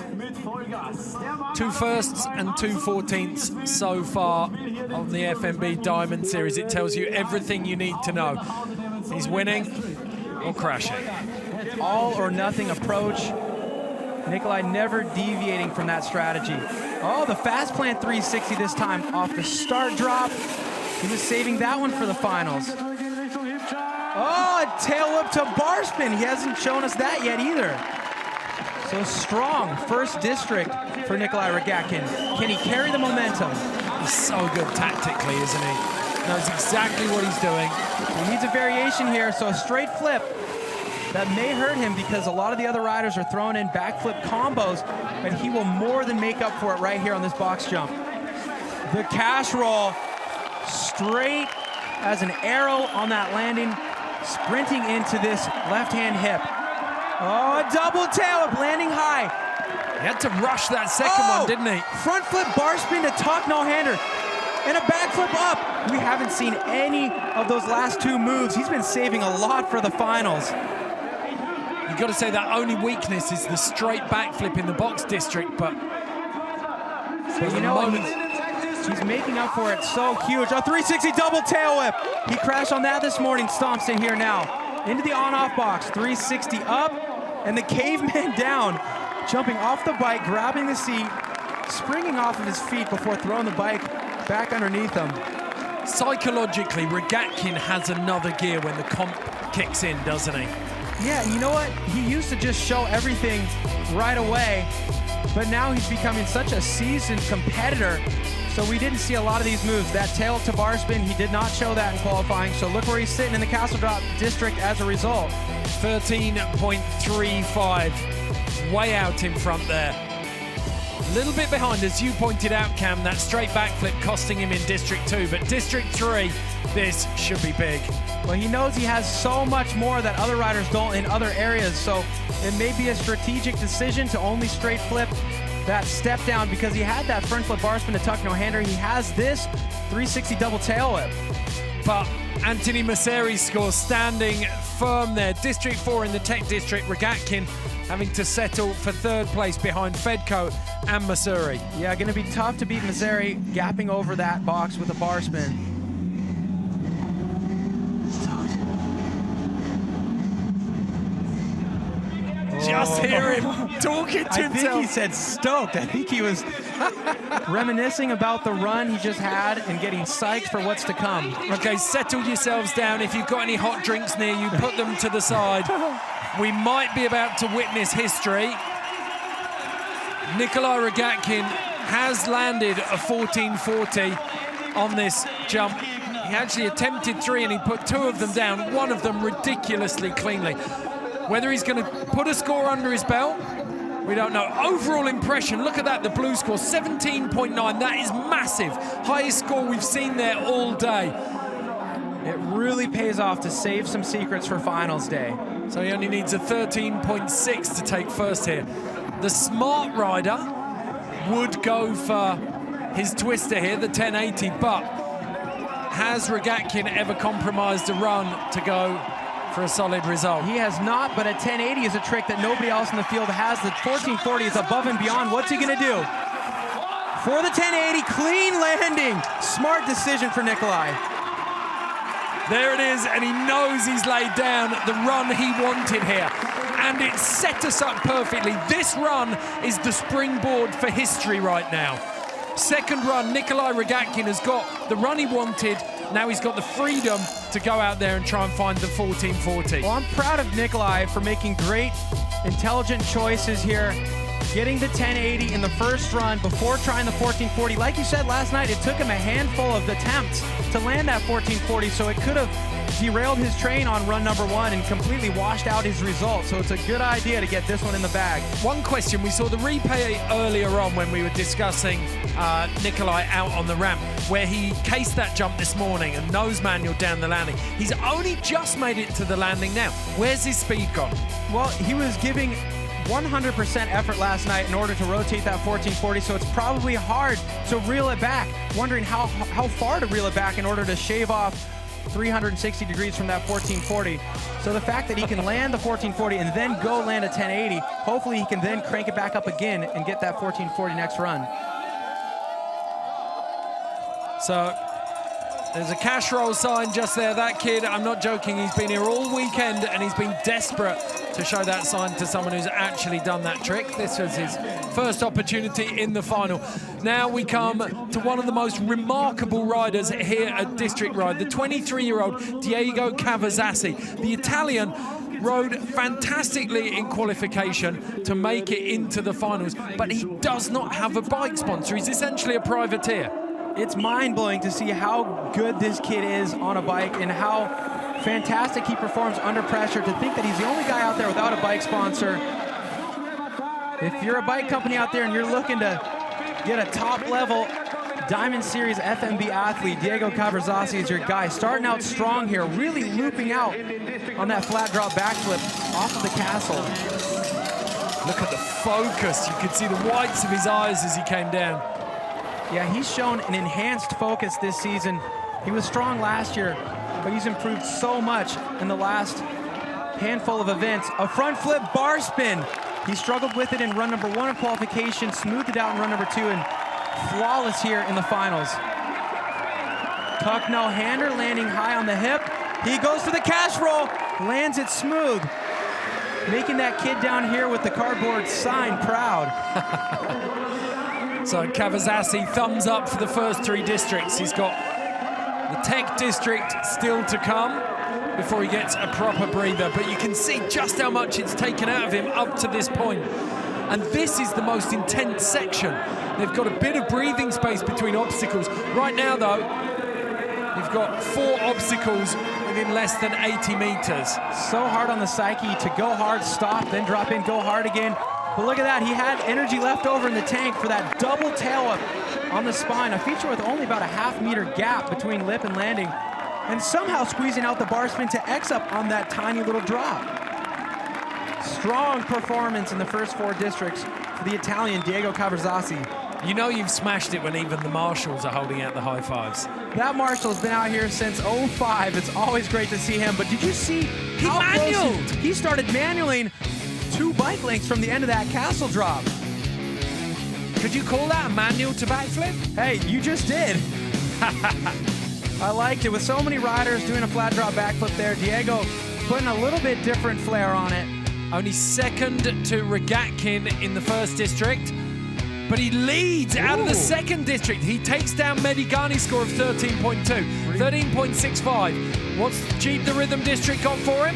2 firsts and 2 14ths so far on the FMB Diamond Series. It tells you everything you need to know. He's winning or crashing. All or nothing approach. Nikolai never deviating from that strategy. Oh, the fast plant 360 this time off the start drop. He was saving that one for the finals. Oh, a tail whip to bar spin. He hasn't shown us that yet either. So strong first district for Nikolai Rogatkin. Can he carry the momentum? He's so good tactically, isn't he? Knows exactly what he's doing. He needs a variation here, so a straight flip. That may hurt him because a lot of the other riders are throwing in backflip combos, but he will more than make up for it right here on this box jump. The cash roll, straight as an arrow on that landing, sprinting into this left-hand hip. Oh, a double tail whip, landing high. He had to rush that second one, didn't he? Front flip bar spin to tuck no-hander, and a backflip up. We haven't seen any of those last 2 moves. He's been saving a lot for the finals. You've got to say that only weakness is the straight backflip in the box district, but you know what? He's making up for it so huge. A 360 double tail whip. He crashed on that this morning, stomps in here now. Into the on-off box, 360 up, and the caveman down. Jumping off the bike, grabbing the seat, springing off of his feet before throwing the bike back underneath him. Psychologically, Rogatkin has another gear when the comp kicks in, doesn't he? Yeah, and you know what? He used to just show everything right away, but now he's becoming such a seasoned competitor, so we didn't see a lot of these moves. That tail to bar spin, he did not show that in qualifying, so look where he's sitting in the Castle Drop district as a result. 13.35, way out in front there. A little bit behind, as you pointed out, Cam, that straight backflip costing him in District 2, but District 3, this should be big. Well, he knows he has so much more that other riders don't in other areas, so it may be a strategic decision to only straight flip that step down because he had that front flip bar spin to tuck no-hander. He has this 360 double tail whip. But Anthony Masseri's score standing firm there. District 4 in the Tech District, Rogatkin having to settle for 3rd place behind Fedko and Masseri. Yeah, going to be tough to beat Masseri, gapping over that box with a bar spin. Just hear him talking to himself. I think he said stoked. I think he was reminiscing about the run he just had and getting psyched for what's to come. Okay, settle yourselves down. If you've got any hot drinks near you, put them to the side. We might be about to witness history. Nikolai Rogatkin has landed a 1440 on this jump. He actually attempted 3 and he put 2 of them down, one of them ridiculously cleanly. Whether he's going to put a score under his belt, we don't know. Overall impression, look at that, the blue score, 17.9. That is massive. Highest score we've seen there all day. It really pays off to save some secrets for finals day. So he only needs a 13.6 to take first here. The smart rider would go for his twister here, the 1080, but has Rogatkin ever compromised a run to go for a solid result? He has not, but a 1080 is a trick that nobody else in the field has. The 1440 is above and beyond. What's he gonna do? For the 1080, clean landing. Smart decision for Nikolai. There it is, and he knows he's laid down the run he wanted here. And it set us up perfectly. This run is the springboard for history right now. Second run, Nikolai Rogatkin has got the run he wanted. Now he's got the freedom to go out there and try and find the 1440. Well, I'm proud of Nikolai for making great, intelligent choices here. Getting the 1080 in the first run before trying the 1440. Like you said last night, it took him a handful of attempts to land that 1440, so it could have derailed his train on run number 1 and completely washed out his results. So it's a good idea to get this one in the bag. One question, we saw the replay earlier on when we were discussing Nikolai out on the ramp, where he cased that jump this morning and nose manual down the landing. He's only just made it to the landing now. Where's his speed gone? Well, he was giving 100% effort last night in order to rotate that 1440, so it's probably hard to reel it back. Wondering how far to reel it back in order to shave off 360 degrees from that 1440. So the fact that he can land the 1440 and then go land a 1080, hopefully he can then crank it back up again and get that 1440 next run. So there's a cash roll sign just there. That kid, I'm not joking, he's been here all weekend and he's been desperate to show that sign to someone who's actually done that trick. This was his first opportunity in the final. Now we come to one of the most remarkable riders here at District Ride, the 23-year-old Diego Cavazzassi. The Italian rode fantastically in qualification to make it into the finals, but he does not have a bike sponsor. He's essentially a privateer. It's mind-blowing to see how good this kid is on a bike and how fantastic he performs under pressure. To think that he's the only guy out there without a bike sponsor. If you're a bike company out there and you're looking to get a top-level Diamond Series FMB athlete, Diego Cavazzassi is your guy. Starting out strong here, really looping out on that flat drop backflip off of the castle. Look at the focus. You could see the whites of his eyes as he came down. Yeah, he's shown an enhanced focus this season. He was strong last year, but he's improved so much in the last handful of events. A front flip bar spin. He struggled with it in run number 1 of qualification, smoothed it out in run number 2, and flawless here in the finals. Tuck no-hander, landing high on the hip. He goes for the cash roll, lands it smooth, making that kid down here with the cardboard sign proud. So Cavazzassi, thumbs up for the first 3 districts. He's got the Tech district still to come before he gets a proper breather, but you can see just how much it's taken out of him up to this point. And this is the most intense section. They've got a bit of breathing space between obstacles. Right now, though, they've got 4 obstacles within less than 80 meters. So hard on the psyche to go hard, stop, then drop in, go hard again. But look at that, he had energy left over in the tank for that double tail up on the spine, a feature with only about a half-meter gap between lip and landing, and somehow squeezing out the bar spin to X up on that tiny little drop. Strong performance in the first 4 districts for the Italian Diego Cavazzassi. You know you've smashed it when even the marshals are holding out the high fives. That marshal's been out here since 05. It's always great to see him, but did you see how close he started manualing 2 bike lengths from the end of that castle drop? Could you call that a manual to backflip? Hey, you just did. I liked it. With so many riders doing a flat drop backflip there, Diego putting a little bit different flair on it. Only second to Rogatkin in the first district, but he leads out of the second district. He takes down Medigani's score of 13.2, 13.65. What's Jeep the Rhythm district got for him?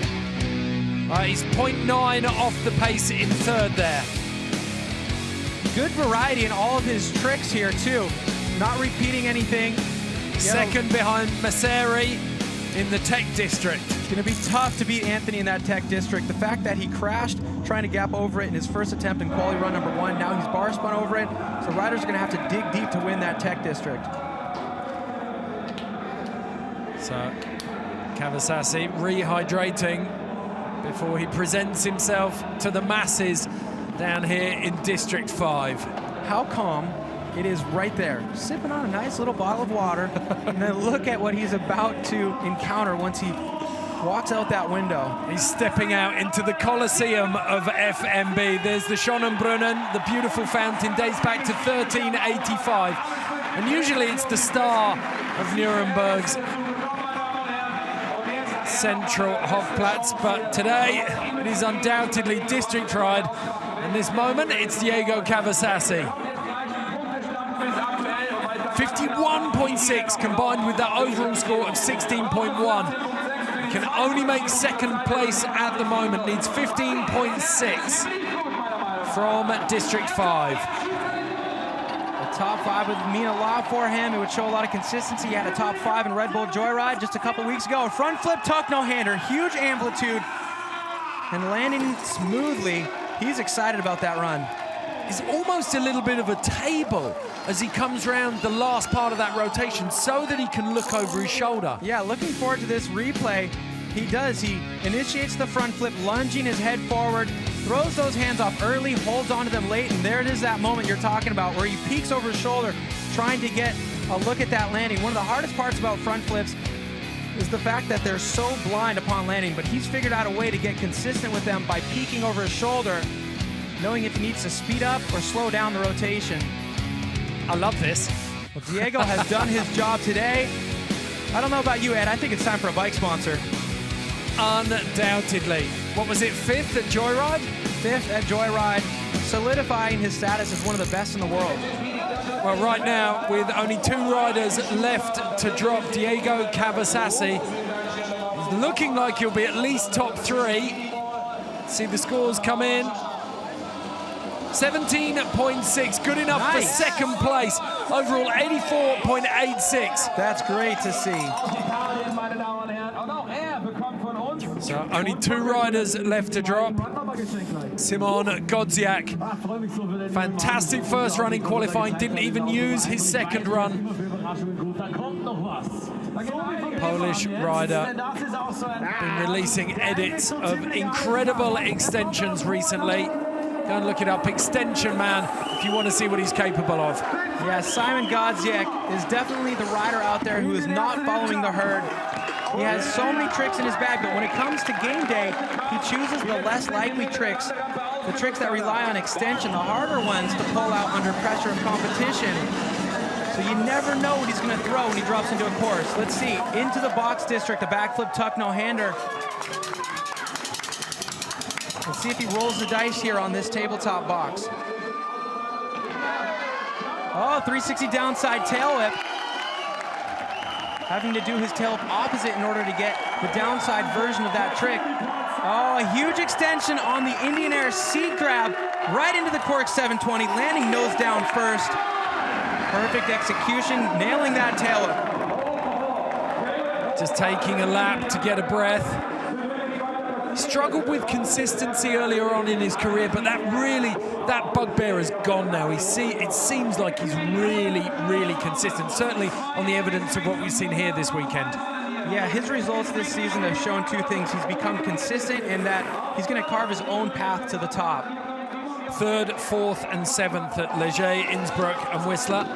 He's 0.9 off the pace in third there. Good variety in all of his tricks here, too. Not repeating anything. Second behind Masseri in the Tech district. It's going to be tough to beat Anthony in that Tech district. The fact that he crashed trying to gap over it in his first attempt in quali run number 1, now he's bar spun over it. So riders are going to have to dig deep to win that Tech district. So Cavazzassi rehydrating before he presents himself to the masses down here in District 5. How calm it is right there, sipping on a nice little bottle of water, and then look at what he's about to encounter once he walks out that window. He's stepping out into the Colosseum of FMB. There's the Schonenbrunnen, the beautiful fountain, dates back to 1385. And usually it's the star of Nuremberg's central Hofplatz, but today it is undoubtedly District Ride, and this moment it's Diego Cavazzassi. 51.6 combined with that overall score of 16.1. He can only make second place at the moment, needs 15.6 from District 5. top 5 would mean a lot for him. It would show a lot of consistency. He had a top 5 in Red Bull Joyride just a couple weeks ago. A front flip tuck no-hander, huge amplitude, and landing smoothly. He's excited about that run. It's almost a little bit of a table as he comes around the last part of that rotation so that he can look over his shoulder. Yeah, looking forward to this replay. He does. He initiates the front flip, lunging his head forward, throws those hands off early, holds onto them late, and there it is, that moment you're talking about where he peeks over his shoulder trying to get a look at that landing. One of the hardest parts about front flips is the fact that they're so blind upon landing, but he's figured out a way to get consistent with them by peeking over his shoulder, knowing if he needs to speed up or slow down the rotation. I love this. Well, Diego has done his job today. I don't know about you, Ed. I think it's time for a bike sponsor. Undoubtedly. What was it, 5th at Joyride? 5th at Joyride, solidifying his status as one of the best in the world. Well, right now, with only 2 riders left to drop, Diego Cavasassi is looking like he'll be at least top 3. See the scores come in. 17.6, good enough for second place. Overall, 84.86. That's great to see. So only 2 riders left to drop. Simon Godziak, fantastic first run in qualifying, didn't even use his second run. Polish rider, been releasing edits of incredible extensions recently. Go and look it up, Extension Man, if you want to see what he's capable of. Yeah, Simon Godziak is definitely the rider out there who is not following the herd. He has so many tricks in his bag, but when it comes to game day, he chooses the less likely tricks, the tricks that rely on extension, the harder ones to pull out under pressure of competition. So you never know what he's going to throw when he drops into a course. Let's see, into the box district, a backflip tuck no-hander. Let's see if he rolls the dice here on this tabletop box. Oh, 360 downside tail whip. Having to do his tail whip opposite in order to get the downside version of that trick. Oh, a huge extension on the Indian Air seat grab right into the cork 720, landing nose down first. Perfect execution, nailing that tail whip. Just taking a lap to get a breath. Struggled with consistency earlier on in his career, but that bugbear has gone now. It seems like he's really consistent, certainly on the evidence of what we've seen here this weekend. Yeah, his results this season have shown 2 things. He's become consistent in that he's going to carve his own path to the top. 3rd, 4th, and 7th at Leger, Innsbruck, and Whistler.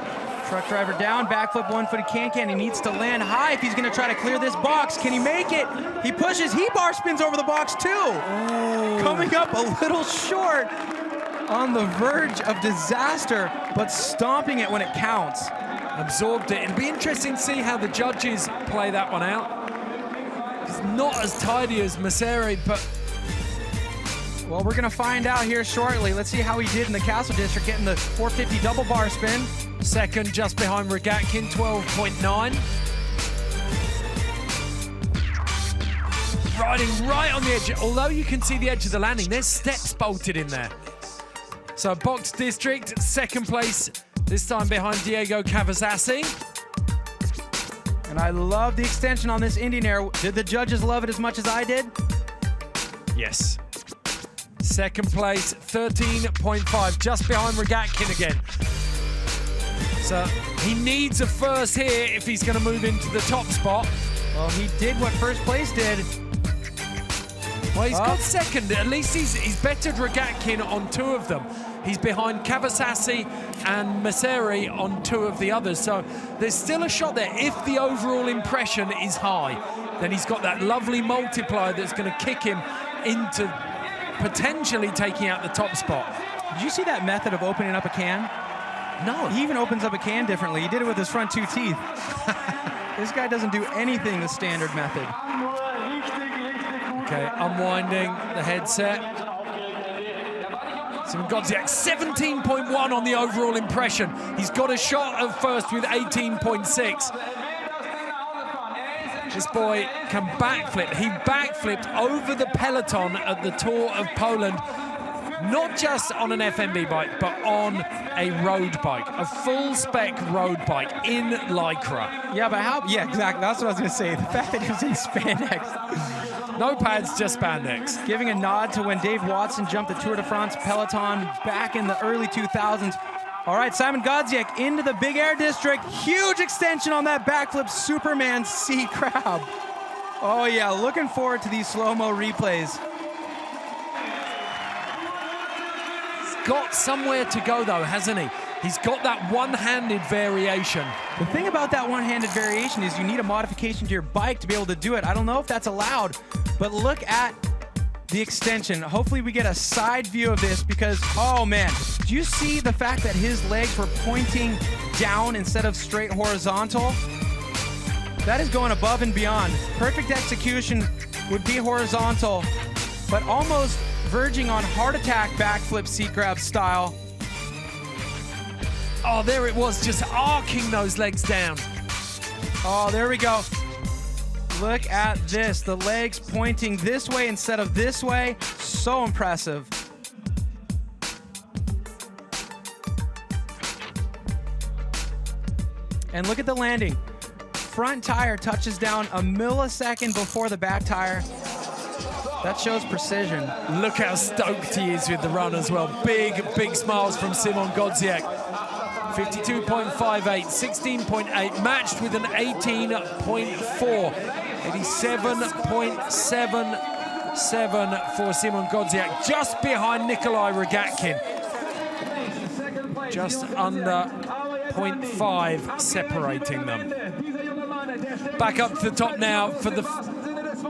Truck driver down, backflip, one-footed can-can. He needs to land high if he's going to try to clear this box. Can he make it? He pushes, he bar spins over the box too. Ooh. Coming up a little short, on the verge of disaster, but stomping it when it counts. Absorbed it. It'll be interesting to see how the judges play that one out. It's not as tidy as Masseri, but... Well, we're going to find out here shortly. Let's see how he did in the Castle District, getting the 450 double bar spin. Second, just behind Rogatkin, 12.9. Riding right on the edge. Although you can see the edge of the landing, there's steps bolted in there. So Box District, second place, this time behind Diego Cavasassi. And I love the extension on this Indian Air. Did the judges love it as much as I did? Yes. Second place, 13.5, just behind Rogatkin again. So he needs a first here if he's going to move into the top spot. Well, he did what first place did. Well, he's got second. At least he's bettered Rogatkin on 2 of them. He's behind Cavasassi and Masseri on 2 of the others. So there's still a shot there. If the overall impression is high, then he's got that lovely multiplier that's going to kick him into potentially taking out the top spot. Did you see that method of opening up a can? No. He even opens up a can differently. He did it with his front 2 teeth. This guy doesn't do anything the standard method. Okay, unwinding the headset. Simon Godziak, 17.1 on the overall impression. He's got a shot at first with 18.6. This boy can backflip. He backflipped over the peloton at the Tour of Poland not just on an FMB bike, but on a road bike, a full-spec road bike in Lycra. Yeah, but how? Yeah, exactly. That's what I was going to say. The fact that he was in spandex. No pads, just spandex. Giving a nod to when Dave Watson jumped the Tour de France peloton back in the early 2000s. All right, Simon Godziak into the Big Air District. Huge extension on that backflip Superman sea crab. Oh yeah, looking forward to these slow-mo replays. He's got somewhere to go though, hasn't he? He's got that one-handed variation. The thing about that one-handed variation is you need a modification to your bike to be able to do it. I don't know if that's allowed, but look at the extension. Hopefully we get a side view of this because, oh man, do you see the fact that his legs were pointing down instead of straight horizontal? That is going above and beyond. Perfect execution would be horizontal, but almost verging on heart attack backflip seat grab style. Oh, there it was, just arcing those legs down. Oh, there we go. Look at this, the legs pointing this way instead of this way. So impressive. And look at the landing. Front tire touches down a millisecond before the back tire. That shows precision. Look how stoked he is with the run as well. Big, big smiles from Simon Godziak. 52.58, 16.8, matched with an 18.4. 87.77 for Simon Godziak, just behind Nikolai Rogatkin. Just under 0.5 separating them. Back up to the top now for the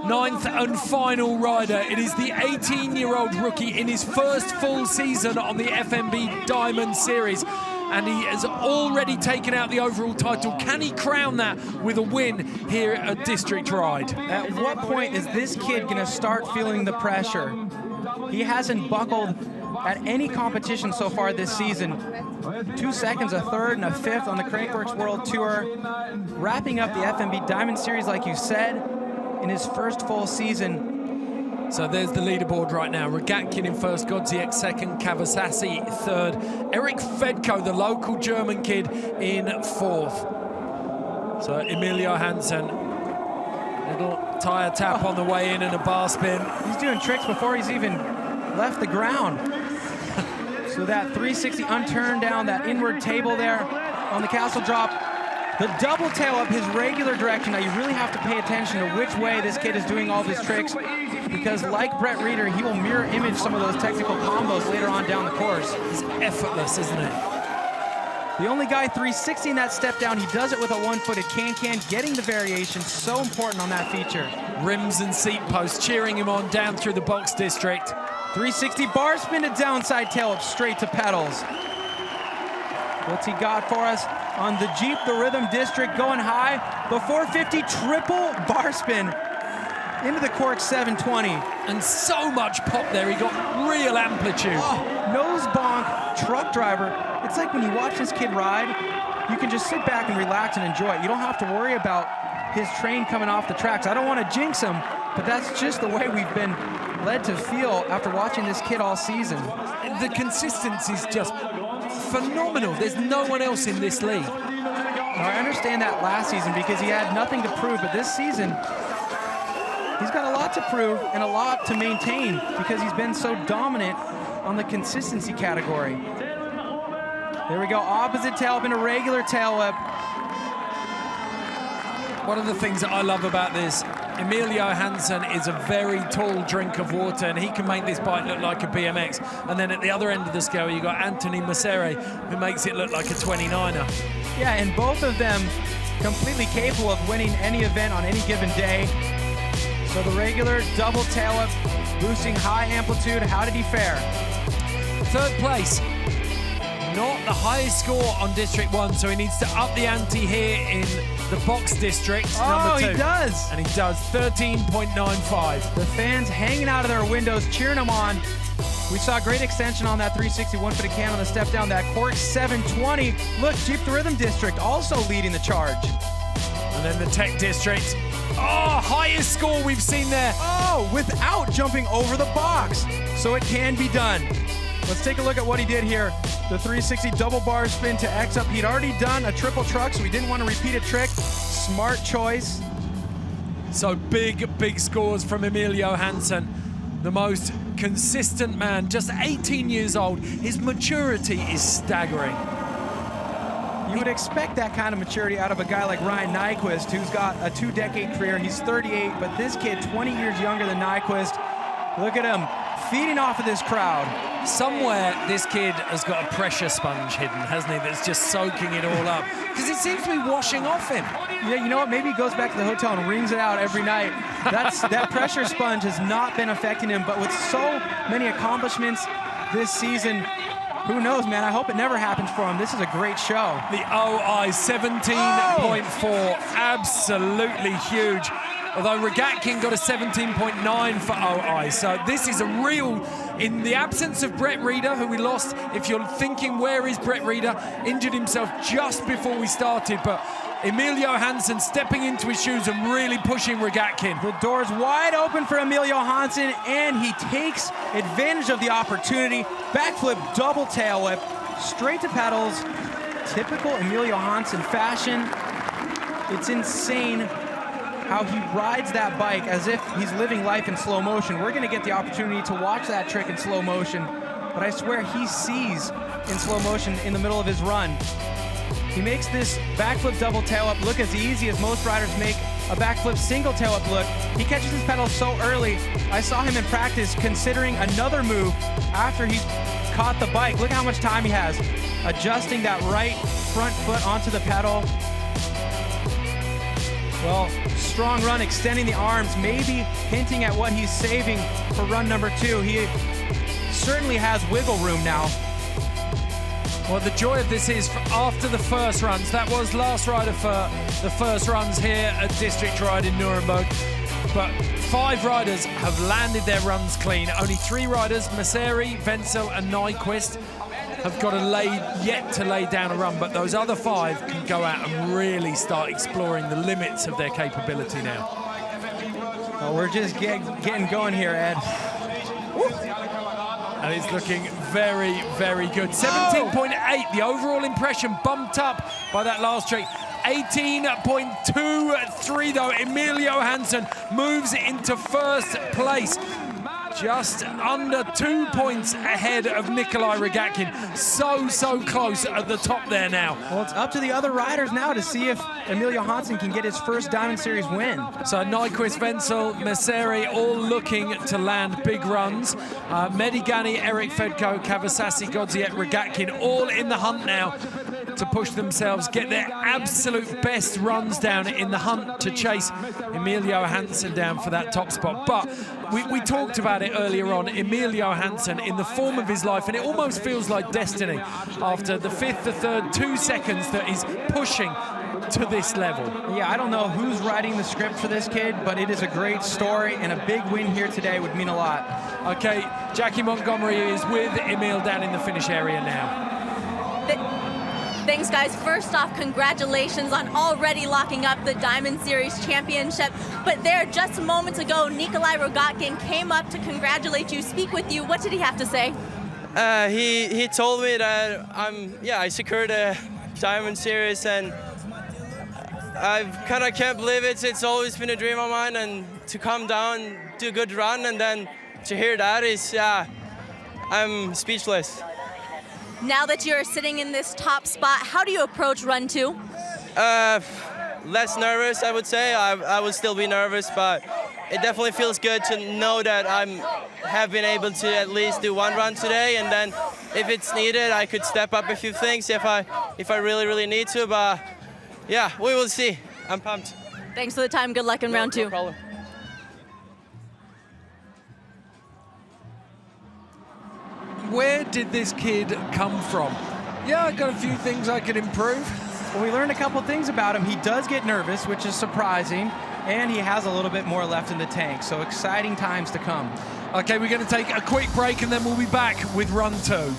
ninth and final rider. It is the 18-year-old rookie in his first full season on the FMB Diamond Series. And he has already taken out the overall title. Can he crown that with a win here at District Ride? At what point is this kid gonna start feeling the pressure? He hasn't buckled at any competition so far this season. 2 seconds, a third, and a fifth on the Crankworx World Tour. Wrapping up the FMB Diamond Series, like you said, in his first full season. So there's the leaderboard right now. Rogatkin in first, Godziak second, Kawasaki third. Eric Fedko, the local German kid, in fourth. So Emilio Hansen, little tire tap on the way in and a bar spin. He's doing tricks before he's even left the ground. So that 360 unturned down, that inward table there on the castle drop. The double tail up his regular direction. Now you really have to pay attention to which way this kid is doing all his tricks, because like Brett Reeder, he will mirror image some of those technical combos later on down the course. It's effortless, isn't it? The only guy 360 that step down, he does it with a one-footed can-can, getting the variation, so important on that feature. Rims and seat posts cheering him on down through the box district. 360 bar spin to downside tail up straight to pedals. What's he got for us? On the Jeep, the Rhythm District going high. The 450 triple bar spin into the Cork 720. And so much pop there, he got real amplitude. Oh, nose bonk, truck driver. It's like when you watch this kid ride, you can just sit back and relax and enjoy it. You don't have to worry about his train coming off the tracks. I don't want to jinx him, but that's just the way we've been led to feel after watching this kid all season. The consistency is just phenomenal. There's no one else in this league. Now, I understand that last season because he had nothing to prove, but this season, he's got a lot to prove and a lot to maintain because he's been so dominant on the consistency category. There we go, opposite tail up into regular tail whip. One of the things that I love about this, Emilio Hansen is a very tall drink of water, and he can make this bike look like a BMX. And then at the other end of the scale, you've got Anthony Massere, who makes it look like a 29er. Yeah, and both of them completely capable of winning any event on any given day. So the regular double tail up, boosting high amplitude. How did he fare? Third place. Not the highest score on District 1, so he needs to up the ante here in the box district, number 2. He does! And he does, 13.95. The fans hanging out of their windows, cheering him on. We saw great extension on that 360 one-footed can on the step down. That Cork 720. Look, Jeep the Rhythm District also leading the charge. And then the Tech District. Oh, highest score we've seen there. Oh, without jumping over the box. So it can be done. Let's take a look at what he did here. The 360 double bar spin to X up. He'd already done a triple truck, so he didn't want to repeat a trick. Smart choice. So big scores from Emilio Hansen, the most consistent man, just 18 years old. His maturity is staggering. You would expect that kind of maturity out of a guy like Ryan Nyquist, who's got a 2-decade career. He's 38, but this kid, 20 years younger than Nyquist. Look at him, feeding off of this crowd. Somewhere this kid has got a pressure sponge hidden, hasn't he, that's just soaking it all up, because it seems to be washing off him. Yeah, you know what, maybe he goes back to the hotel and wrings it out every night. That pressure sponge has not been affecting him, but with so many accomplishments this season, who knows, man? I hope it never happens for him. This is a great show. The OI 17.4, absolutely huge. Although Rogatkin got a 17.9 for OI. So this is a real, in the absence of Brett Reeder, who we lost, if you're thinking, where is Brett Reeder? Injured himself just before we started, but Emilio Hansen stepping into his shoes and really pushing Rogatkin. The door's wide open for Emilio Hansen, and he takes advantage of the opportunity. Backflip, double tail whip, straight to pedals. Typical Emilio Hansen fashion. It's insane how he rides that bike as if he's living life in slow motion. We're gonna get the opportunity to watch that trick in slow motion, but I swear he sees in slow motion in the middle of his run. He makes this backflip double tail up look as easy as most riders make a backflip single tail up look. He catches his pedals so early. I saw him in practice considering another move after he caught the bike. Look how much time he has adjusting that right front foot onto the pedal. Well, strong run, extending the arms, maybe hinting at what he's saving for run number 2. He certainly has wiggle room now. Well, the joy of this is after the first runs. That was last rider for the first runs here at District Ride in Nuremberg. But 5 riders have landed their runs clean. Only 3 riders, Messeri, Wenzel and Nyquist, have got yet to lay down a run, but those other 5 can go out and really start exploring the limits of their capability now. Well, we're just getting going here, Ed. And it's looking very, very good. 17.8, the overall impression bumped up by that last trick. 18.23 though. Emilio Hansen moves into first place, just under 2 points ahead of Nikolai Rogatkin. So close at the top there now. Well, it's up to the other riders now to see if Emilio Hansen can get his first Diamond Series win. So Nyquist, Wenzel, Messeri all looking to land big runs. Medigani, Eric Fedko, Kawasaki, Godziet, Rogatkin all in the hunt now to push themselves, get their absolute best runs down in the hunt to chase Emilio Hansen down for that top spot. But we talked about it earlier on, Emilio Hansen in the form of his life, and it almost feels like destiny after the 5th, the 3rd, 2 seconds that he's pushing to this level. Yeah, I don't know who's writing the script for this kid, but it is a great story, and a big win here today would mean a lot. Okay, Jackie Montgomery is with Emil down in the finish area now. Thanks, guys. First off, congratulations on already locking up the Diamond Series Championship. But there, just moments ago, Nikolai Rogatkin came up to congratulate you, speak with you. What did he have to say? He told me that I secured a Diamond Series, and I kind of can't believe it. It's always been a dream of mine, and to come down, do a good run, and then to hear that is, I'm speechless. Now that you're sitting in this top spot, how do you approach run 2? Less nervous, I would say. I would still be nervous, but it definitely feels good to know that I have been able to at least do 1 run today, and then if it's needed, I could step up a few things if I really need to. But yeah, we will see. I'm pumped. Thanks for the time. Good luck in round 2. No problem. Where did this kid come from? Yeah, I got a few things I could improve. Well, we learned a couple things about him. He does get nervous, which is surprising, and he has a little bit more left in the tank, so exciting times to come. Okay, we're going to take a quick break, and then we'll be back with run 2.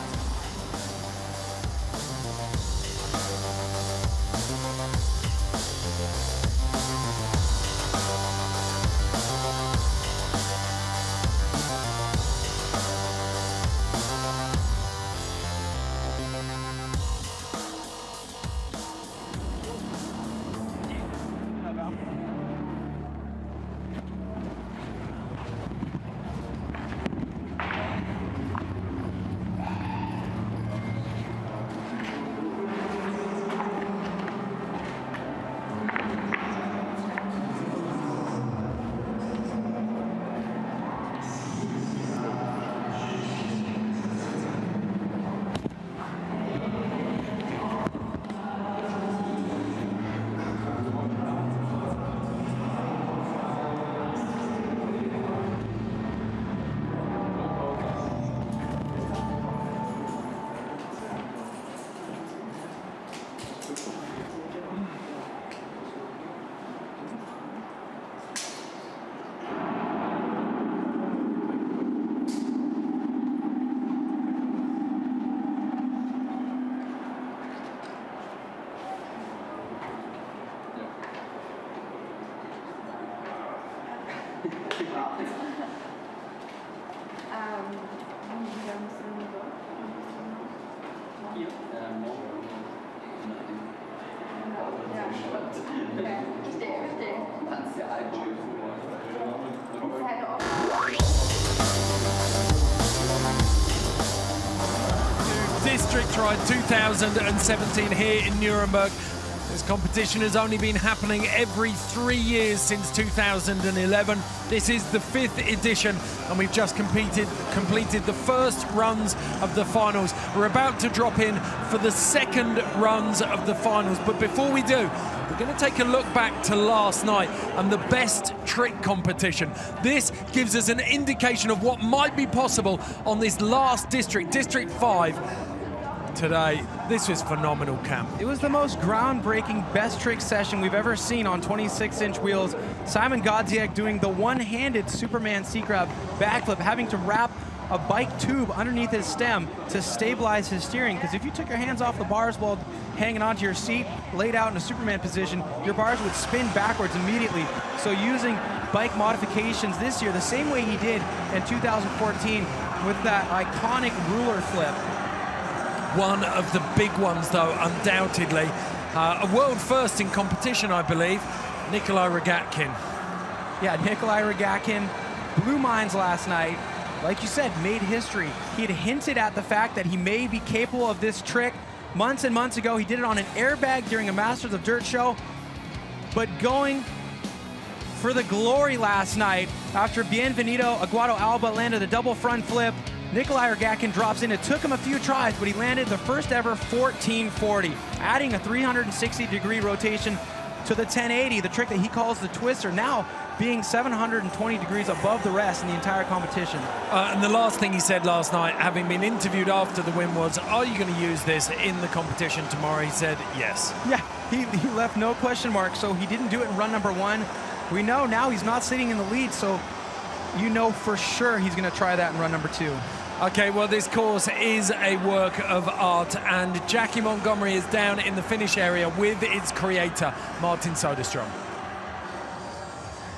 District Ride 2017 here in Nuremberg. This competition has only been happening every 3 years since 2011. This is the 5th edition, and we've just completed the first runs of the finals. We're about to drop in for the second runs of the finals, but before we do, we're going to take a look back to last night and the best trick competition. This gives us an indication of what might be possible on this last district, District 5. Today, this was phenomenal, Cam. It was the most groundbreaking best trick session we've ever seen on 26-inch wheels. Simon Godziak doing the one-handed Superman C-Grab backflip, having to wrap a bike tube underneath his stem to stabilize his steering, because if you took your hands off the bars while hanging onto your seat, laid out in a Superman position, your bars would spin backwards immediately. So using bike modifications this year, the same way he did in 2014 with that iconic ruler flip. One of the big ones, though, undoubtedly. A world first in competition, I believe. Nikolai Rogatkin. Yeah, Nikolai Rogatkin blew minds last night. Like you said, made history. He had hinted at the fact that he may be capable of this trick months and months ago. He did it on an airbag during a Masters of Dirt show. But going for the glory last night, after Bienvenido Aguado Alba landed a double front flip, Nikolai Rogatkin drops in. It took him a few tries, but he landed the first ever 1440, adding a 360-degree rotation to the 1080, the trick that he calls the twister, now being 720 degrees above the rest in the entire competition. And the last thing he said last night, having been interviewed after the win, was, are you going to use this in the competition tomorrow? He said yes. Yeah, he left no question mark, so he didn't do it in run number 1. We know now he's not sitting in the lead, so you know for sure he's going to try that in run number 2. Okay, well, this course is a work of art, and Jackie Montgomery is down in the finish area with its creator, Martin Soderstrom.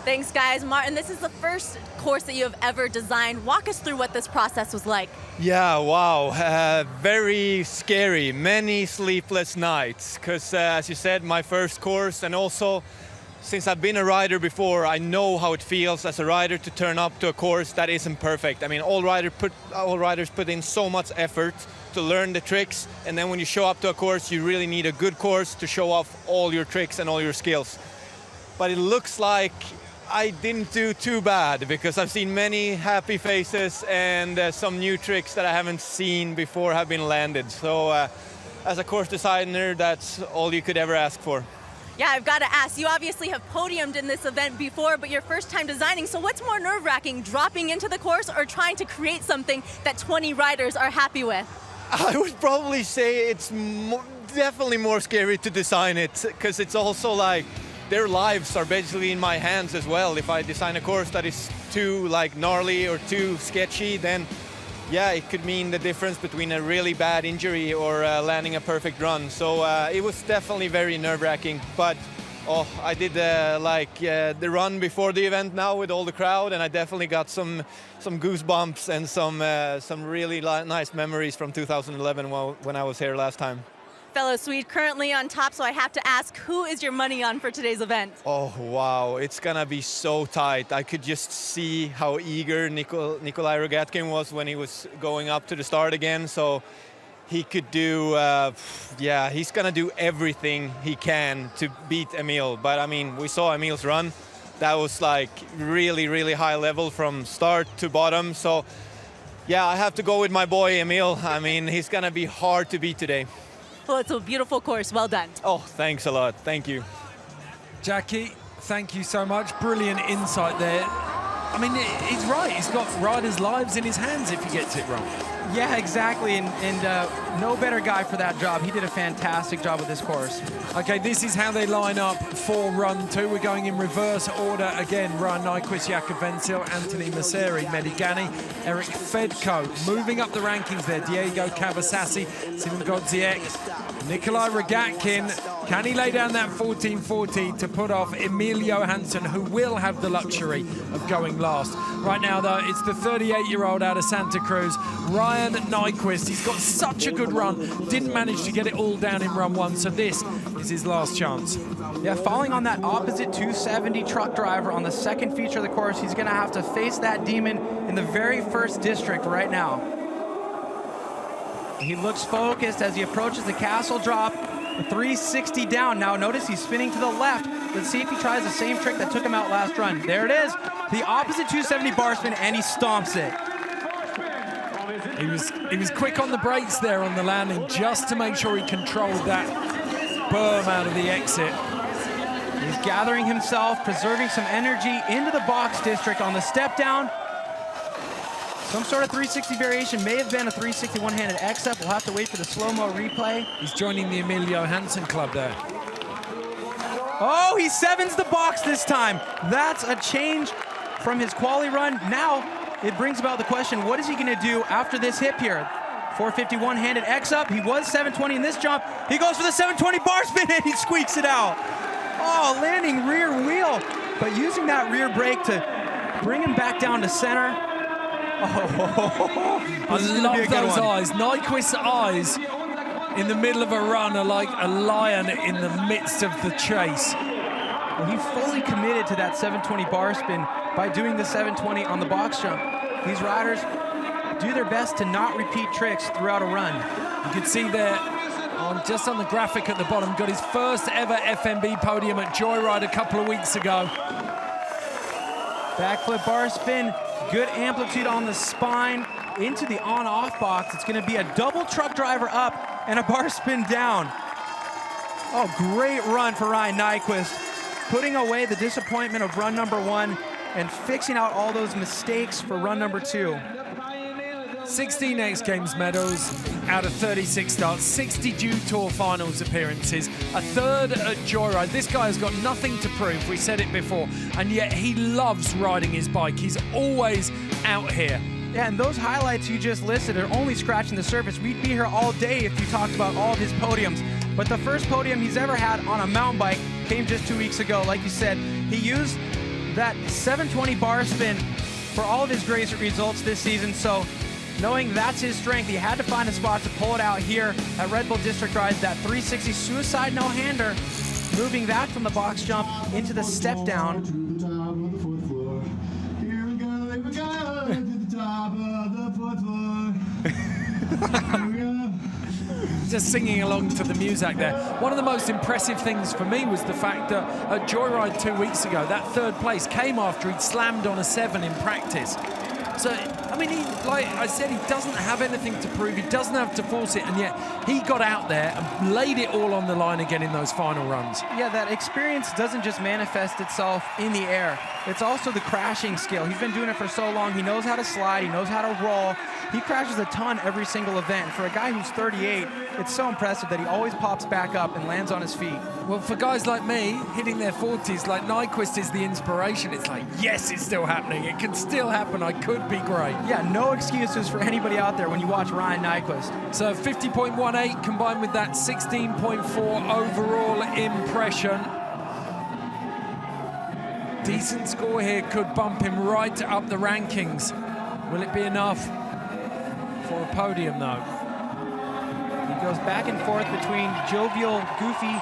Thanks, guys. Martin, this is the first course that you have ever designed. Walk us through what this process was like. Yeah, wow, very scary. Many sleepless nights, because as you said, my first course, and also since I've been a rider before, I know how it feels as a rider to turn up to a course that isn't perfect. I mean, all riders put in so much effort to learn the tricks, and then when you show up to a course, you really need a good course to show off all your tricks and all your skills. But it looks like I didn't do too bad, because I've seen many happy faces and some new tricks that I haven't seen before have been landed. So as a course designer, that's all you could ever ask for. Yeah, I've got to ask, you obviously have podiumed in this event before, but your first time designing, so what's more nerve-wracking, dropping into the course or trying to create something that 20 riders are happy with? I would probably say it's definitely more scary to design it, because it's also like their lives are basically in my hands as well. If I design a course that is too like gnarly or too sketchy, then yeah, it could mean the difference between a really bad injury or landing a perfect run. So it was definitely very nerve-wracking. But I did the run before the event now with all the crowd, and I definitely got some goosebumps and some really nice memories from 2011 when I was here last time. Fellow Swede, currently on top, so I have to ask, who is your money on for today's event? Oh, wow, it's gonna be so tight. I could just see how eager Nikolai Rogatkin was when he was going up to the start again, so he could do, yeah, he's gonna do everything he can to beat Emil. But I mean, we saw Emil's run. That was like really, really high level from start to bottom, so yeah, I have to go with my boy Emil. I mean, he's gonna be hard to beat today. Well, it's a beautiful course. Well done. Oh, thanks a lot. Thank you. Jackie, thank you so much. Brilliant insight there. I mean, he's right. He's got riders' lives in his hands if he gets it wrong. Yeah, exactly. And no better guy for that job. He did a fantastic job with this course. Okay, this is how they line up for run 2. We're going in reverse order again. Ryan Nyquist, Jakob Vencil, Anthony Masseri, Medigani, Eric Fedko. Moving up the rankings there, Diego Cavasassi, Simon Godziek, Nikolai Rogatkin. Can he lay down that 1440 to put off Emilio Hansen, who will have the luxury of going last? Right now, though, it's the 38-year-old out of Santa Cruz, Ryan Nyquist. He's got such a good run. Didn't manage to get it all down in run one, so this is his last chance. Yeah, falling on that opposite 270 truck driver on the second feature of the course, he's going to have to face that demon in the very first district right now. He looks focused as he approaches the castle drop. The 360 down. Now notice he's spinning to the left. Let's see if he tries the same trick that took him out last run. There it is. The opposite 270 bar spin, and he stomps it. He was quick on the brakes there on the landing just to make sure he controlled that berm out of the exit. He's gathering himself, preserving some energy into the box district on the step down. Some sort of 360 variation, may have been a 360 one-handed X-up. We'll have to wait for the slow-mo replay. He's joining the Emilio Hansen club there. Oh, he sevens the box this time. That's a change from his quali run. Now it brings about the question, what is he gonna do after this hip here? 450 one-handed X-up. He was 720 in this jump. He goes for the 720 bar spin and he squeaks it out. Oh, landing rear wheel, but using that rear brake to bring him back down to center. Oh, I love those eyes. Nyquist's eyes in the middle of a run are like a lion in the midst of the chase. Well, he fully committed to that 720 bar spin by doing the 720 on the box jump. These riders do their best to not repeat tricks throughout a run. You can see there, just on the graphic at the bottom, got his first ever FMB podium at Joyride a couple of weeks ago. Backflip bar spin, good amplitude on the spine, into the on-off box. It's gonna be a double truck driver up and a bar spin down. Oh, great run for Ryan Nyquist, putting away the disappointment of run number one and fixing out all those mistakes for run number two. 16 X Games medals out of 36 starts, 62 Tour Finals appearances, a third at Joyride. This guy has got nothing to prove, we said it before, and yet he loves riding his bike. He's always out here. Yeah, and those highlights you just listed are only scratching the surface. We'd be here all day if you talked about all of his podiums. But the first podium he's ever had on a mountain bike came just 2 weeks ago. Like you said, he used that 720 bar spin for all of his great results this season. So knowing that's his strength, he had to find a spot to pull it out here at Red Bull District Ride. That 360 suicide no-hander, moving that from the box jump into the step down. Just singing along to the music there. One of the most impressive things for me was the fact that at Joyride 2 weeks ago, that third place came after he'd slammed on a 7 in practice. So, I mean, like I said, he doesn't have anything to prove. He doesn't have to force it, and yet he got out there and laid it all on the line again in those final runs. Yeah, that experience doesn't just manifest itself in the air. It's also the crashing skill. He's been doing it for so long. He knows how to slide. He knows how to roll. He crashes a ton every single event. For a guy who's 38, it's so impressive that he always pops back up and lands on his feet. Well, for guys like me, hitting their 40s, like Nyquist is the inspiration. It's like, yes, it's still happening. It can still happen. I could be great. Yeah, no excuses for anybody out there when you watch Ryan Nyquist. So 50.18 combined with that 16.4 overall impression. Decent score here, could bump him right up the rankings. Will it be enough for a podium, though? He goes back and forth between jovial, goofy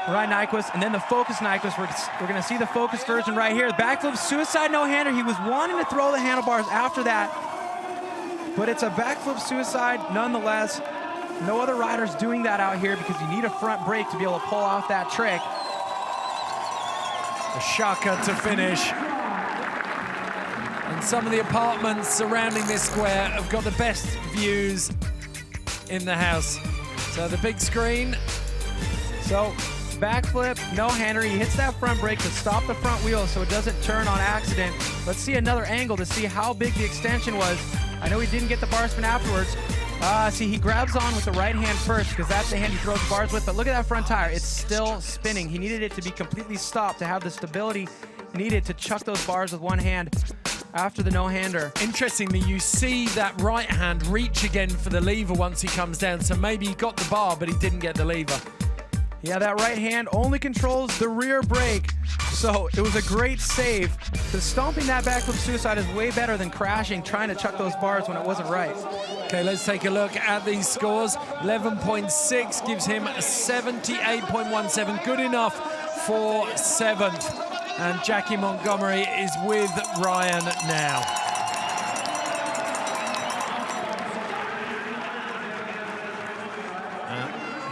Ryan Nyquist and then the focus Nyquist. We're going to see the focus version right here. The backflip suicide no-hander. He was wanting to throw the handlebars after that, but it's a backflip suicide nonetheless. No other riders doing that out here because you need a front brake to be able to pull off that trick. A shaka to finish. And some of the apartments surrounding this square have got the best views in the house. So the big screen. So backflip, no-hander. He hits that front brake to stop the front wheel so it doesn't turn on accident. Let's see another angle to see how big the extension was. I know he didn't get the bar spin afterwards. See, he grabs on with the right hand first because that's the hand he throws the bars with, but look at that front tire. It's still spinning. He needed it to be completely stopped to have the stability needed to chuck those bars with one hand after the no-hander. Interestingly, you see that right hand reach again for the lever once he comes down, so maybe he got the bar, but he didn't get the lever. Yeah, that right hand only controls the rear brake. So it was a great save. The stomping that backflip suicide is way better than crashing, trying to chuck those bars when it wasn't right. Okay, let's take a look at these scores. 11.6 gives him a 78.17, good enough for 7th. And Jackie Montgomery is with Ryan now.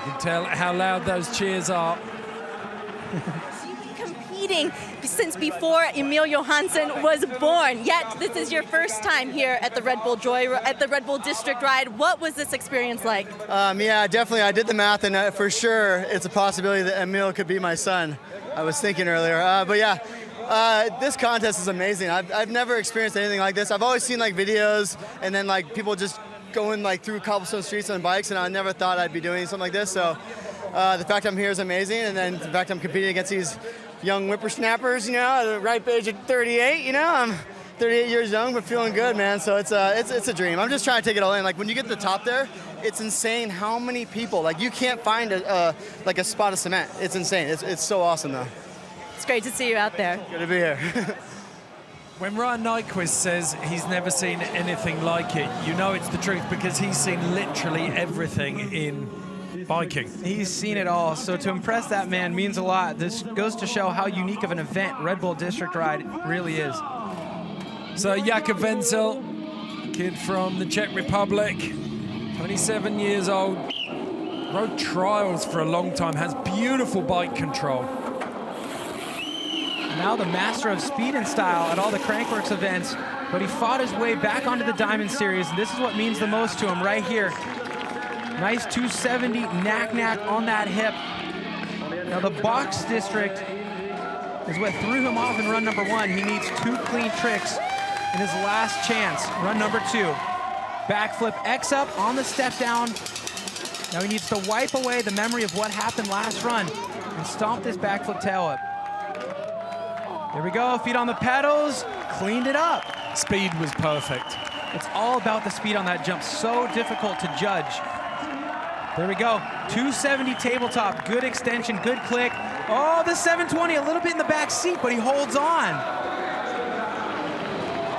You can tell how loud those cheers are. Competing since before Emilio Hansen was born, yet this is your first time here at the Red Bull District Ride. What was this experience like? Yeah, definitely. I did the math, and for sure it's a possibility that Emil could be my son. I was thinking earlier, but yeah, this contest is amazing. I've never experienced anything like this. I've always seen like videos and then like people just going like through cobblestone streets on bikes, and I never thought I'd be doing something like this. So the fact I'm here is amazing, and then the fact I'm competing against these young whippersnappers, you know, at the ripe age of 38, you know, I'm 38 years young, but feeling good, man. So it's a dream. I'm just trying to take it all in. Like when you get to the top there, it's insane how many people, like you can't find a spot of cement. It's insane. It's so awesome though. It's great to see you out there. Good to be here. When Ryan Nyquist says he's never seen anything like it, you know it's the truth, because he's seen literally everything in biking. He's seen it all, so to impress that man means a lot. This goes to show how unique of an event Red Bull District Ride really is. So Jakub Wenzel, kid from the Czech Republic, 27 years old, rode trials for a long time, has beautiful bike control. Now the master of speed and style at all the Crankworks events, but he fought his way back onto the Diamond Series, and this is what means the most to him right here. Nice 270 knack on that hip. Now the box district is what threw him off in run number 1. He needs 2 clean tricks in his last chance, run number 2. Backflip X up on the step down. Now he needs to wipe away the memory of what happened last run and stomp this backflip tail up. There we go, feet on the pedals, cleaned it up. Speed was perfect. It's all about the speed on that jump, so difficult to judge. There we go, 270 tabletop, good extension, good click. Oh, the 720, a little bit in the back seat, but he holds on.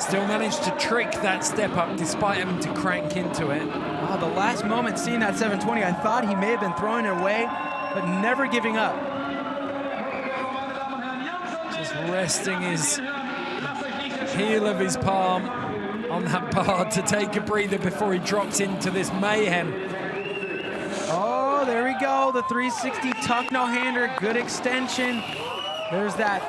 Still managed to trick that step up despite having to crank into it. Oh, the last moment seeing that 720, I thought he may have been throwing it away, but never giving up. Just resting his heel of his palm on that bar to take a breather before he drops into this mayhem. Oh, there we go, the 360 tuck no-hander, good extension. There's that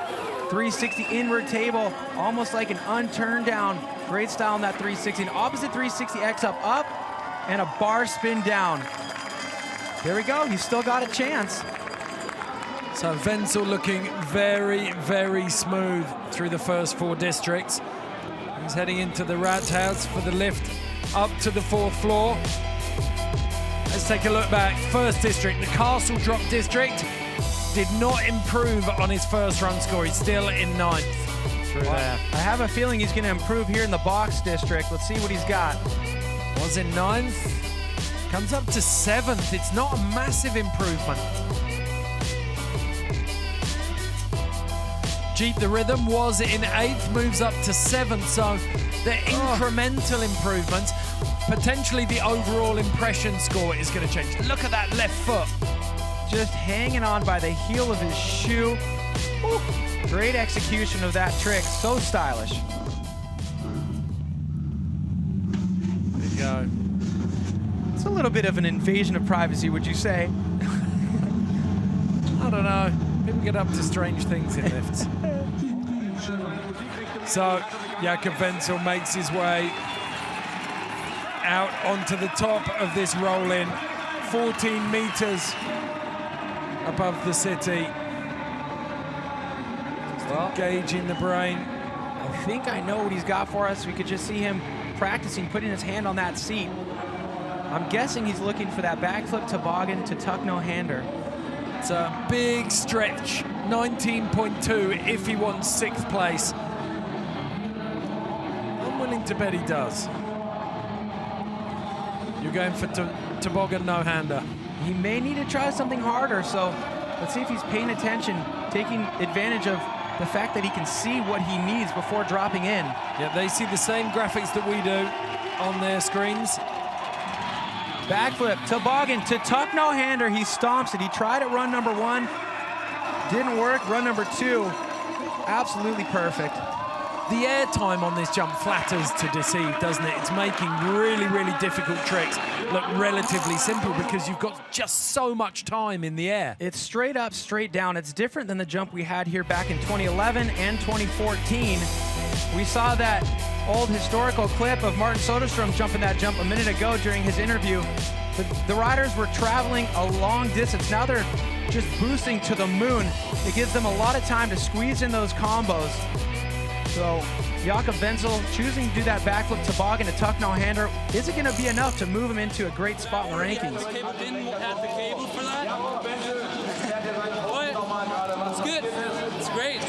360 inward table, almost like an unturned down. Great style on that 360. An opposite 360 X up, and a bar spin down. There we go, he's still got a chance. So Wenzel looking very, very smooth through the first 4 districts. He's heading into the Rathaus for the lift up to the 4th floor. Let's take a look back. First district, the Castle Drop district, did not improve on his first run score. He's still in 9th through there. I have a feeling he's going to improve here in the box district. Let's see what he's got. Was in 9th, comes up to 7th. It's not a massive improvement. Jeep the Rhythm was in 8th, moves up to 7th, so the incremental improvements. Potentially the overall impression score is going to change. Look at that left foot. Just hanging on by the heel of his shoe. Ooh, great execution of that trick, so stylish. There you go. It's a little bit of an invasion of privacy, would you say? I don't know. People get up to strange things in lifts. So Jakub Wenzel makes his way out onto the top of this roll-in, 14 meters above the city. Engaging the brain. I think I know what he's got for us. We could just see him practicing, putting his hand on that seat. I'm guessing he's looking for that backflip toboggan to tuck no-hander. It's a big stretch, 19.2 if he wants 6th place. I'm willing to bet he does. You're going for toboggan no-hander. he may need to try something harder. So let's see if he's paying attention, taking advantage of the fact that he can see what he needs before dropping in. Yeah, they see the same graphics that we do on their screens. Backflip, toboggan to tuck no-hander. He stomps it. He tried at run number 1. Didn't work. Run number 2, absolutely perfect. The air time on this jump flatters to deceive, doesn't it? It's making really, really difficult tricks look relatively simple because you've got just so much time in the air. It's straight up, straight down. It's different than the jump we had here back in 2011 and 2014. We saw that old historical clip of Martin Soderstrom jumping that jump a minute ago during his interview. But the riders were traveling a long distance. Now they're just boosting to the moon. It gives them a lot of time to squeeze in those combos. So Jakob Wenzel choosing to do that backflip toboggan to tuck no-hander. Is it going to be enough to move him into a great spot in the rankings? Didn't have the cable for that. It's good. It's great.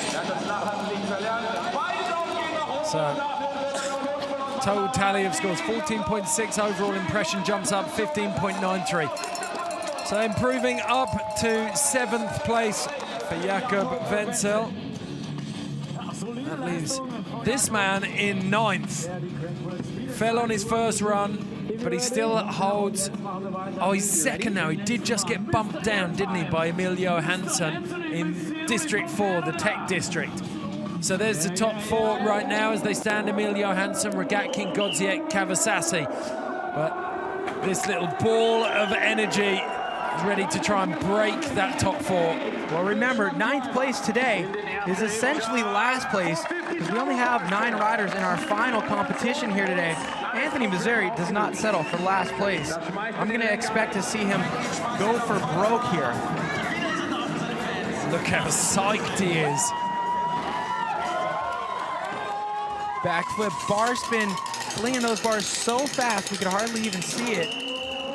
So total tally of scores, 14.6 overall impression, jumps up 15.93. So improving up to 7th place for Jakob Wenzel. That leaves this man in 9th. Fell on his first run, but he still holds. Oh, he's 2nd now. He did just get bumped down, didn't he, by Emilio Hansen in District 4, the Tech District. So there's the top 4 right now as they stand: Emilio Hansen, Rogatkin, Godziek, Kawasaki. But this little ball of energy is ready to try and break that top 4. Well, remember, 9th place today is essentially last place because we only have 9 riders in our final competition here today. Anthony Mazzeri does not settle for last place. I'm going to expect to see him go for broke here. Look how psyched he is. Backflip, bar spin, flinging those bars so fast we could hardly even see it.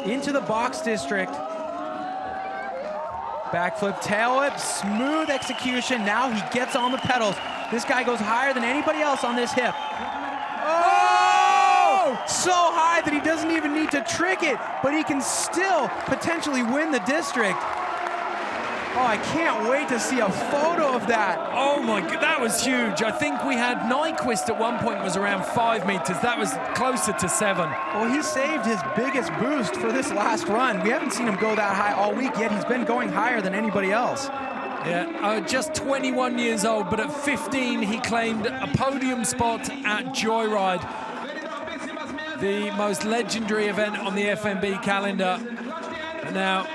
Into the box district. Backflip, tail whip, smooth execution. Now he gets on the pedals. This guy goes higher than anybody else on this hip. Oh! So high that he doesn't even need to trick it, but he can still potentially win the district. Oh, I can't wait to see a photo of that. Oh my God, that was huge. I think we had Nyquist at one point was around 5 meters. That was closer to 7. Well, he saved his biggest boost for this last run. We haven't seen him go that high all week, yet he's been going higher than anybody else. Yeah, just 21 years old, but at 15 he claimed a podium spot at Joyride, the most legendary event on the FMB calendar. Now,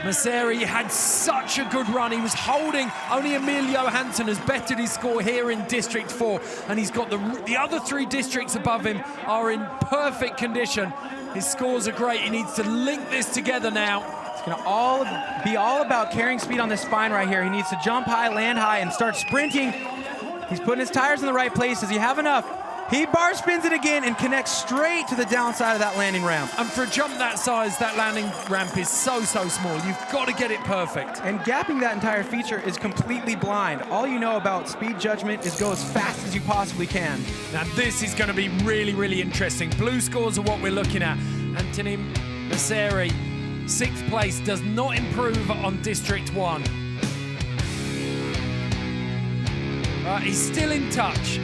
Mazzeri had such a good run. He was holding. Only Emilio Hansen has bettered his score here in District 4, and he's got the other 3 districts above him are in perfect condition. His scores are great. He needs to link this together now. It's going to be all about carrying speed on this spine right here. He needs to jump high, land high, and start sprinting. He's putting his tires in the right place. Does he have enough? He bar spins it again and connects straight to the downside of that landing ramp. And for a jump that size, that landing ramp is so small. You've got to get it perfect. And gapping that entire feature is completely blind. All you know about speed judgment is go as fast as you possibly can. Now this is going to be really, really interesting. Blue scores are what we're looking at. Anthony Mazzeri, 6th place, does not improve on District 1. He's still in touch.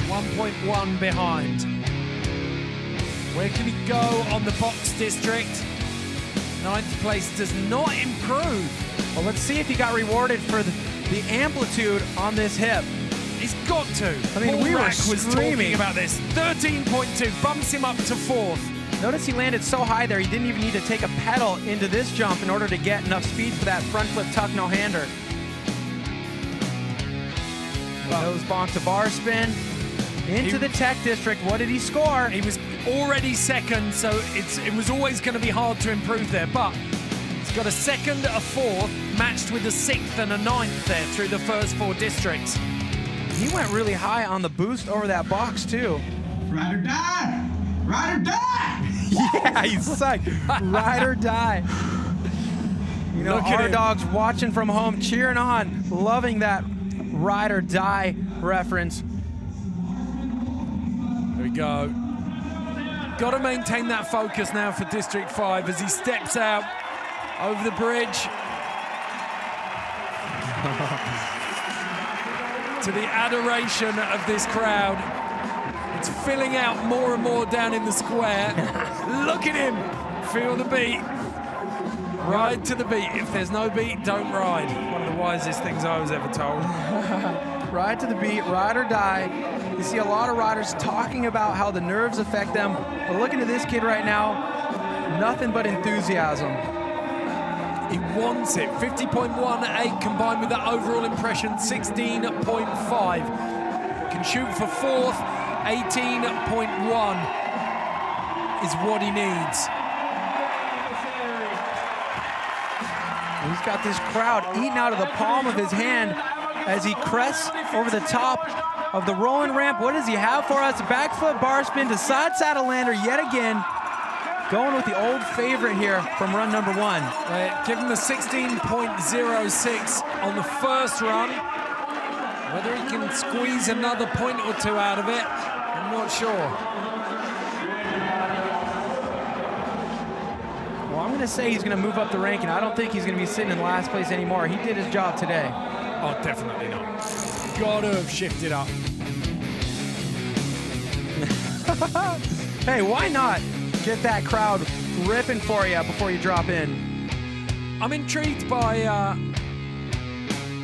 1.1 behind. Where can he go on the box district? 9th place does not improve. Well, let's see if he got rewarded for the amplitude on this hip. He's got to. I mean, we were was talking about this. 13.2 bumps him up to 4th. Notice he landed so high there, he didn't even need to take a pedal into this jump in order to get enough speed for that front flip tuck no-hander. Nose bonk to bar spin. Into the Tech District. What did he score? He was already 2nd, so it was always going to be hard to improve there, but he's got a 2nd, a 4th, matched with a 6th and a 9th there through the first 4 districts. He went really high on the boost over that box, too. Ride or die! Ride or die! Yeah, he's psyched. Ride or die. You know, our dogs watching from home, cheering on, loving that ride or die reference. There we go. Got to maintain that focus now for District 5 as he steps out over the bridge. To the adoration of this crowd. It's filling out more and more down in the square. Look at him. Feel the beat. Ride to the beat. If there's no beat, don't ride. One of the wisest things I was ever told. Ride to the beat, ride or die. You see a lot of riders talking about how the nerves affect them. But looking at this kid right now, nothing but enthusiasm. He wants it. 50.18 combined with that overall impression, 16.5. Can shoot for fourth, 18.1 is what he needs. He's got this crowd eating out of the palm of his hand as he crests over the top of the rolling ramp. What does he have for us? Back foot bar spin to side saddle lander yet again. Going with the old favorite here from run number 1. Give him a 16.06 on the first run. Whether he can squeeze another point or two out of it, I'm not sure. Well, I'm going to say he's going to move up the ranking. I don't think he's going to be sitting in last place anymore. He did his job today. Oh, definitely not. Got to have shifted up. Hey, why not get that crowd ripping for you before you drop in? I'm intrigued by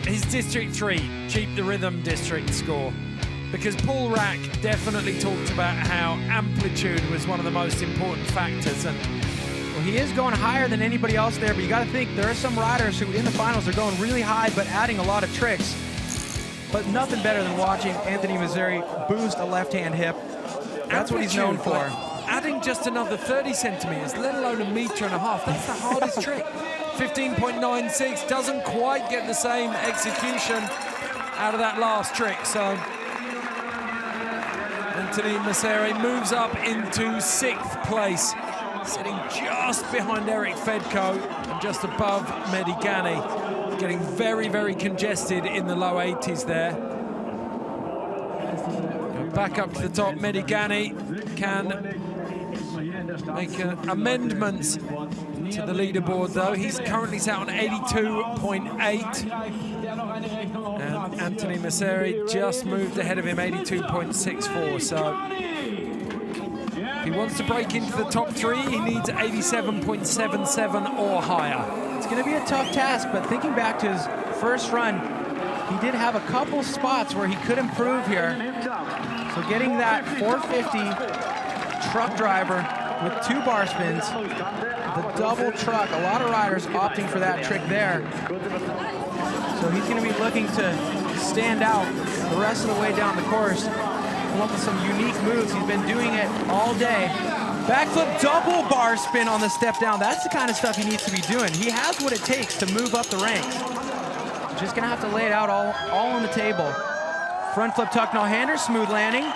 his District 3, Cheap the Rhythm District score, because Paul Rack definitely talked about how amplitude was one of the most important factors. And well, he is going higher than anybody else there, but you got to think there are some riders who in the finals are going really high but adding a lot of tricks. But nothing better than watching Anthony Missouri boost a left-hand hip. That's what he's known for. Adding just another 30 centimeters, let alone 1.5 meters, that's the hardest trick. 15.96 doesn't quite get the same execution out of that last trick. So Anthony Missouri moves up into 6th place, sitting just behind Eric Fedko and just above Medigani. Getting very, very congested in the low 80s there. Back up to the top, Medigani can make amendments to the leaderboard though. He's currently sat on 82.8. And Anthony Missouri just moved ahead of him, 82.64. So if he wants to break into the top 3, he needs 87.77 or higher. It's going to be a tough task, but thinking back to his first run, he did have a couple spots where he could improve here. So getting that 450 truck driver with 2 bar spins, the double truck, a lot of riders opting for that trick there. So he's going to be looking to stand out the rest of the way down the course, come up with some unique moves. He's been doing it all day. Backflip double bar spin on the step down. That's the kind of stuff he needs to be doing. He has what it takes to move up the ranks. Just gonna have to lay it out all on the table. Front flip tuck no hander, smooth landing.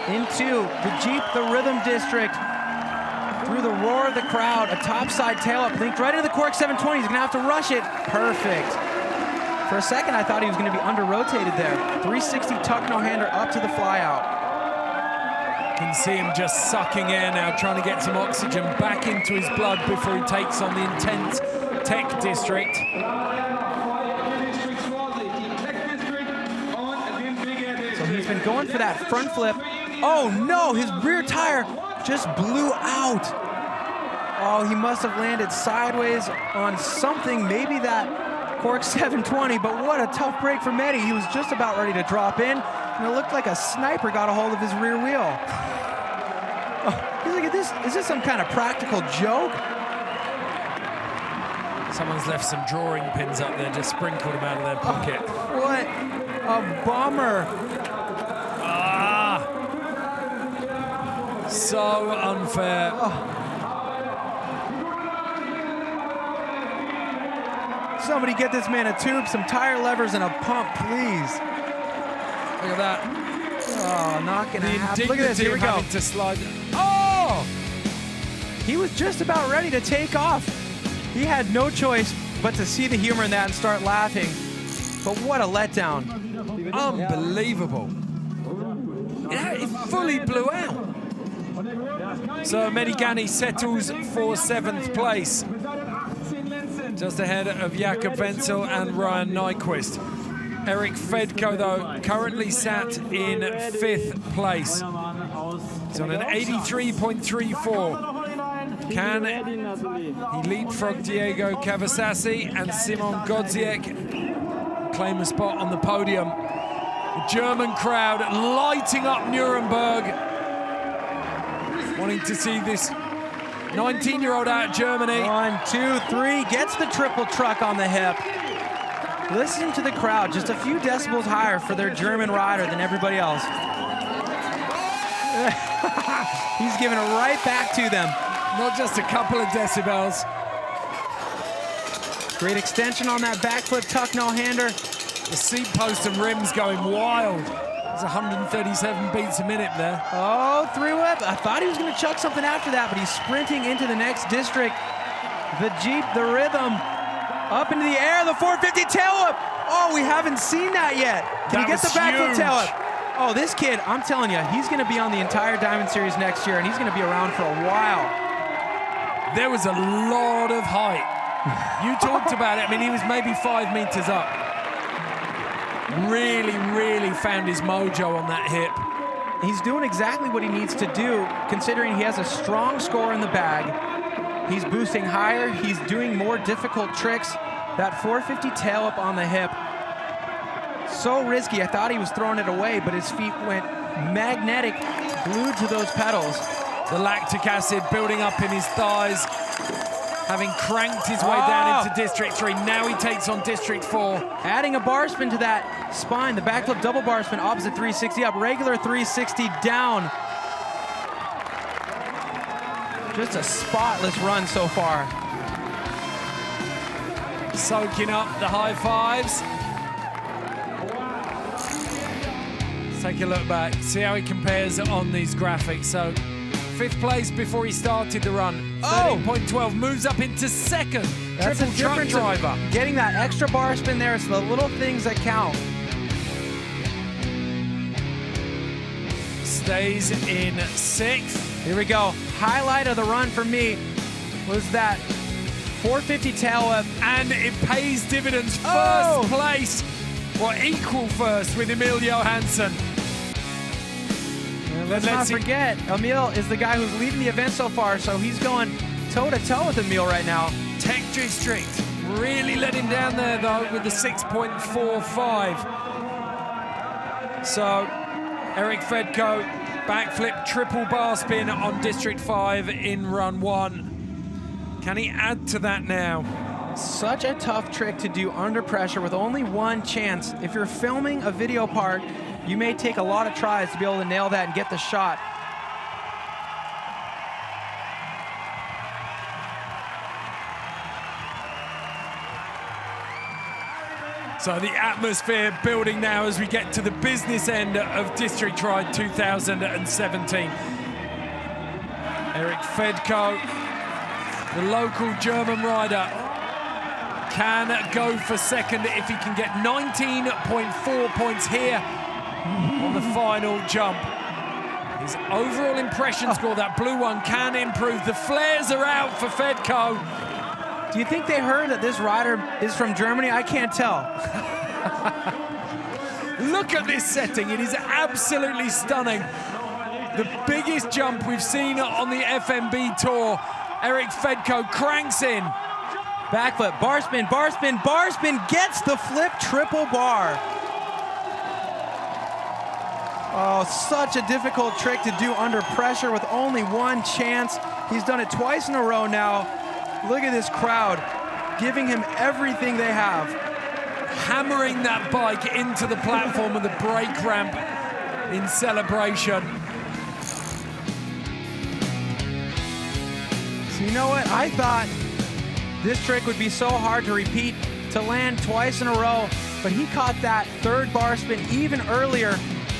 Into the Jeep the Rhythm District. Through the roar of the crowd, a topside tail up, linked right into the cork 720. He's gonna have to rush it. Perfect. For a second, I thought he was gonna be under-rotated there. 360 tuck no hander up to the fly out. Can see him just sucking air now, trying to get some oxygen back into his blood before he takes on the intense Tech District. So he's been going for that front flip. Oh no, his rear tire just blew out. Oh, he must have landed sideways on something, maybe that cork 720, but what a tough break for Medi. He was just about ready to drop in, and it looked like a sniper got a hold of his rear wheel. Oh, he's like, is this some kind of practical joke? Someone's left some drawing pins up there, just sprinkled them out of their pocket. Oh, what a bummer. Ah, so unfair. Oh. Somebody get this man a tube, some tire levers, and a pump, please. Look at that. Oh, not gonna happen. Look at this, here we go. To slide. Oh! He was just about ready to take off. He had no choice but to see the humor in that and start laughing. But what a letdown. Unbelievable. Yeah, it fully blew out. So Medigani settles for 7th place, just ahead of Jakob Wenzel and Ryan Nyquist. Eric Fedko, though, currently sat in 5th place. He's on an 83.34. Can he leapfrog Diego Cavasassi and Simon Godziek, claim a spot on the podium? The German crowd lighting up Nuremberg, wanting to see this 19-year-old out of Germany. 1, 2, 3, gets the triple truck on the hip. Listen to the crowd, just a few decibels higher for their German rider than everybody else. He's giving it right back to them. Not just a couple of decibels. Great extension on that backflip tuck no-hander. The seat post and rims going wild. It's 137 beats a minute there. Oh, 3-whip. I thought he was going to chuck something after that, but he's sprinting into the next district. The Jeep, the rhythm, up into the air, the 450 tail whip. Oh, we haven't seen that yet. Can he get the backflip tail whip? Oh, this kid, I'm telling you, he's going to be on the entire Diamond Series next year, and he's going to be around for a while. There was a lot of height. You talked about it. I mean, he was maybe 5 meters up. Really, really found his mojo on that hip. He's doing exactly what he needs to do, considering he has a strong score in the bag. He's boosting higher. He's doing more difficult tricks. That 450 tail up on the hip. So risky. I thought he was throwing it away, but his feet went magnetic, glued to those pedals. The lactic acid building up in his thighs, having cranked his way down into District 3. Now he takes on District 4. Adding a bar spin to that spine, the backflip double bar spin, opposite 360 up, regular 360 down. Just a spotless run so far. Soaking up the high fives. Let's take a look back, see how he compares on these graphics. So 5th place before he started the run. 13.12, moves up into 2nd. That's Triple truck driver. Getting that extra bar spin there, it's the little things that count. Stays in 6th. Here we go. Highlight of the run for me was that 450 tail whip. And it pays dividends. First place, or equal first with Emilio Hansen. Let's not forget, Emil is the guy who's leading the event so far, so he's going toe-to-toe with Emil right now. Tech District really let him down there, though, with the 6.45. So, Eric Fedko, backflip triple bar spin on District 5 in run 1. Can he add to that now? Such a tough trick to do under pressure with only one chance. If you're filming a video part, you may take a lot of tries to be able to nail that and get the shot. So the atmosphere building now as we get to the business end of District Ride 2017. Eric Fedko, the local German rider, can go for 2nd if he can get 19.4 points here on the final jump. His overall impression score, that blue one, can improve. The flares are out for Fedko. Do you think they heard that this rider is from Germany? I can't tell. Look at this setting. It is absolutely stunning. The biggest jump we've seen on the FMB Tour. Eric Fedko cranks in. Backflip, bar spin, bar spin, bar spin, gets the flip triple bar. Oh, such a difficult trick to do under pressure with only one chance. He's done it twice in a row now. Look at this crowd, giving him everything they have. Hammering that bike into the platform and the brake ramp in celebration. So you know what? I thought this trick would be so hard to repeat, to land twice in a row, but he caught that 3rd bar spin even earlier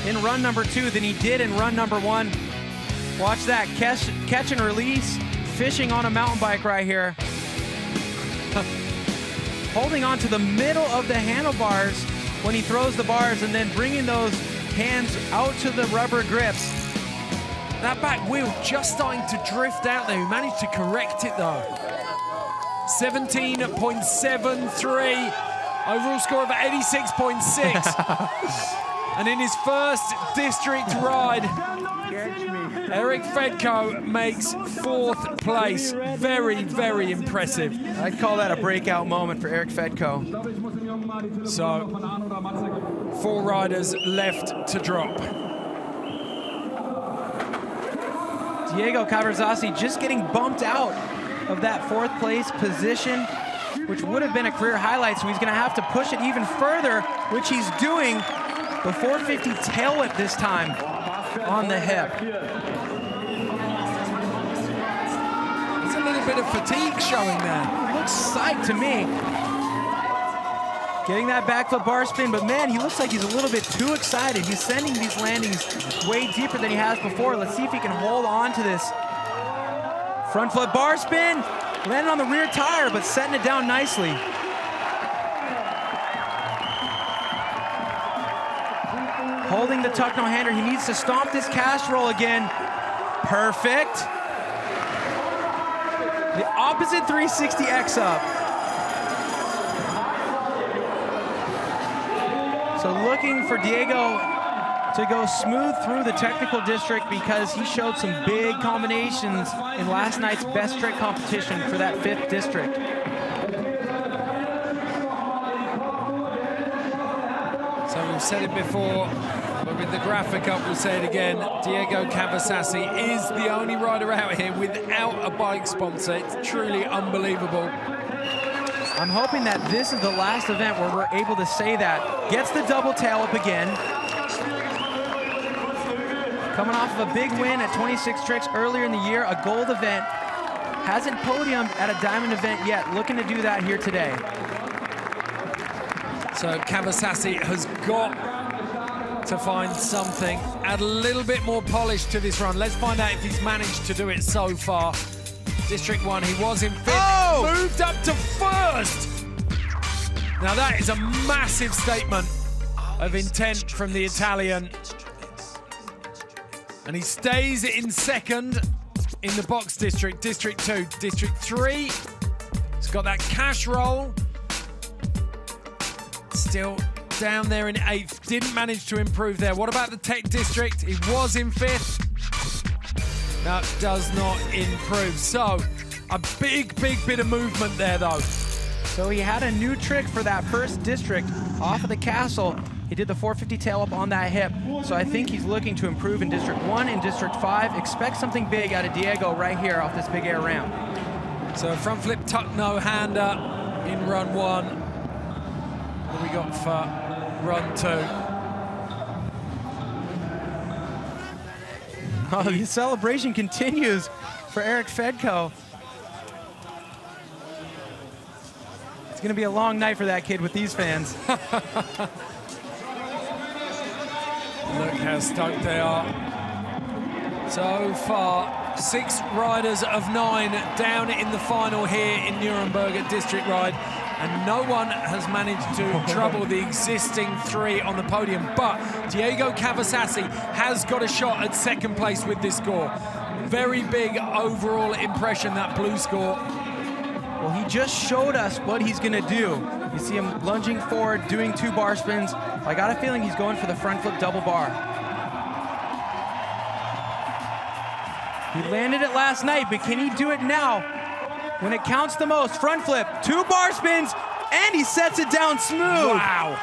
in run number 2 than he did in run number 1. Watch that, catch and release, fishing on a mountain bike right here. Holding on to the middle of the handlebars when he throws the bars and then bringing those hands out to the rubber grips. That back wheel just starting to drift out there. He managed to correct it though. 17.73. Overall score of 86.6. And in his first district ride, Eric Fedko makes 4th place. Very, very impressive. I'd call that a breakout moment for Eric Fedko. So, 4 riders left to drop. Diego Cavazzassi just getting bumped out of that 4th place position, which would have been a career highlight, so he's gonna have to push it even further, which he's doing. The 450 tail whip this time on the hip. There's a little bit of fatigue showing there. Looks psyched to me. Getting that backflip bar spin, but man, he looks like he's a little bit too excited. He's sending these landings way deeper than he has before. Let's see if he can hold on to this. Front flip bar spin, landing on the rear tire, but setting it down nicely. Holding the tuck no-hander, he needs to stomp this cast roll again. Perfect. The opposite 360 X up. So looking for Diego to go smooth through the technical district because he showed some big combinations in last night's best trick competition for that 5th district. So we've said it before, but with the graphic up, we'll say it again. Diego Cavazzassi is the only rider out here without a bike sponsor. It's truly unbelievable. I'm hoping that this is the last event where we're able to say that. Gets the double tail up again. Coming off of a big win at 26 Tricks earlier in the year, a gold event. Hasn't podiumed at a diamond event yet. Looking to do that here today. So Cavazzassi has got to find something, add a little bit more polish to this run. Let's find out if he's managed to do it so far. District 1, he was in 5th, moved up to 1st. Now that is a massive statement of intent from the Italian. And he stays in 2nd in the box district, District 2. District 3, he's got that cash roll. Still down there in 8th, didn't manage to improve there. What about the tech district? He was in 5th. That does not improve. So, a big, big bit of movement there, though. So he had a new trick for that 1st district off of the castle. He did the 450 tail up on that hip. So I think he's looking to improve in District 1 and District 5. Expect something big out of Diego right here off this big air ramp. So front flip tuck no hander in run 1. What do we got for run 2? Oh, the celebration continues for Eric Fedko. It's going to be a long night for that kid with these fans. Look how stoked they are. So far, 6 riders of 9 down in the final here in Nuremberg at District Ride. And no one has managed to trouble the existing 3 on the podium. But Diego Cavazzassi has got a shot at 2nd place with this score. Very big overall impression, that blue score. Well, he just showed us what he's gonna do. You see him lunging forward, doing 2 bar spins. I got a feeling he's going for the front flip double bar. He landed it last night, but can he do it now? When it counts the most, front flip, 2 bar spins, and he sets it down smooth. Wow.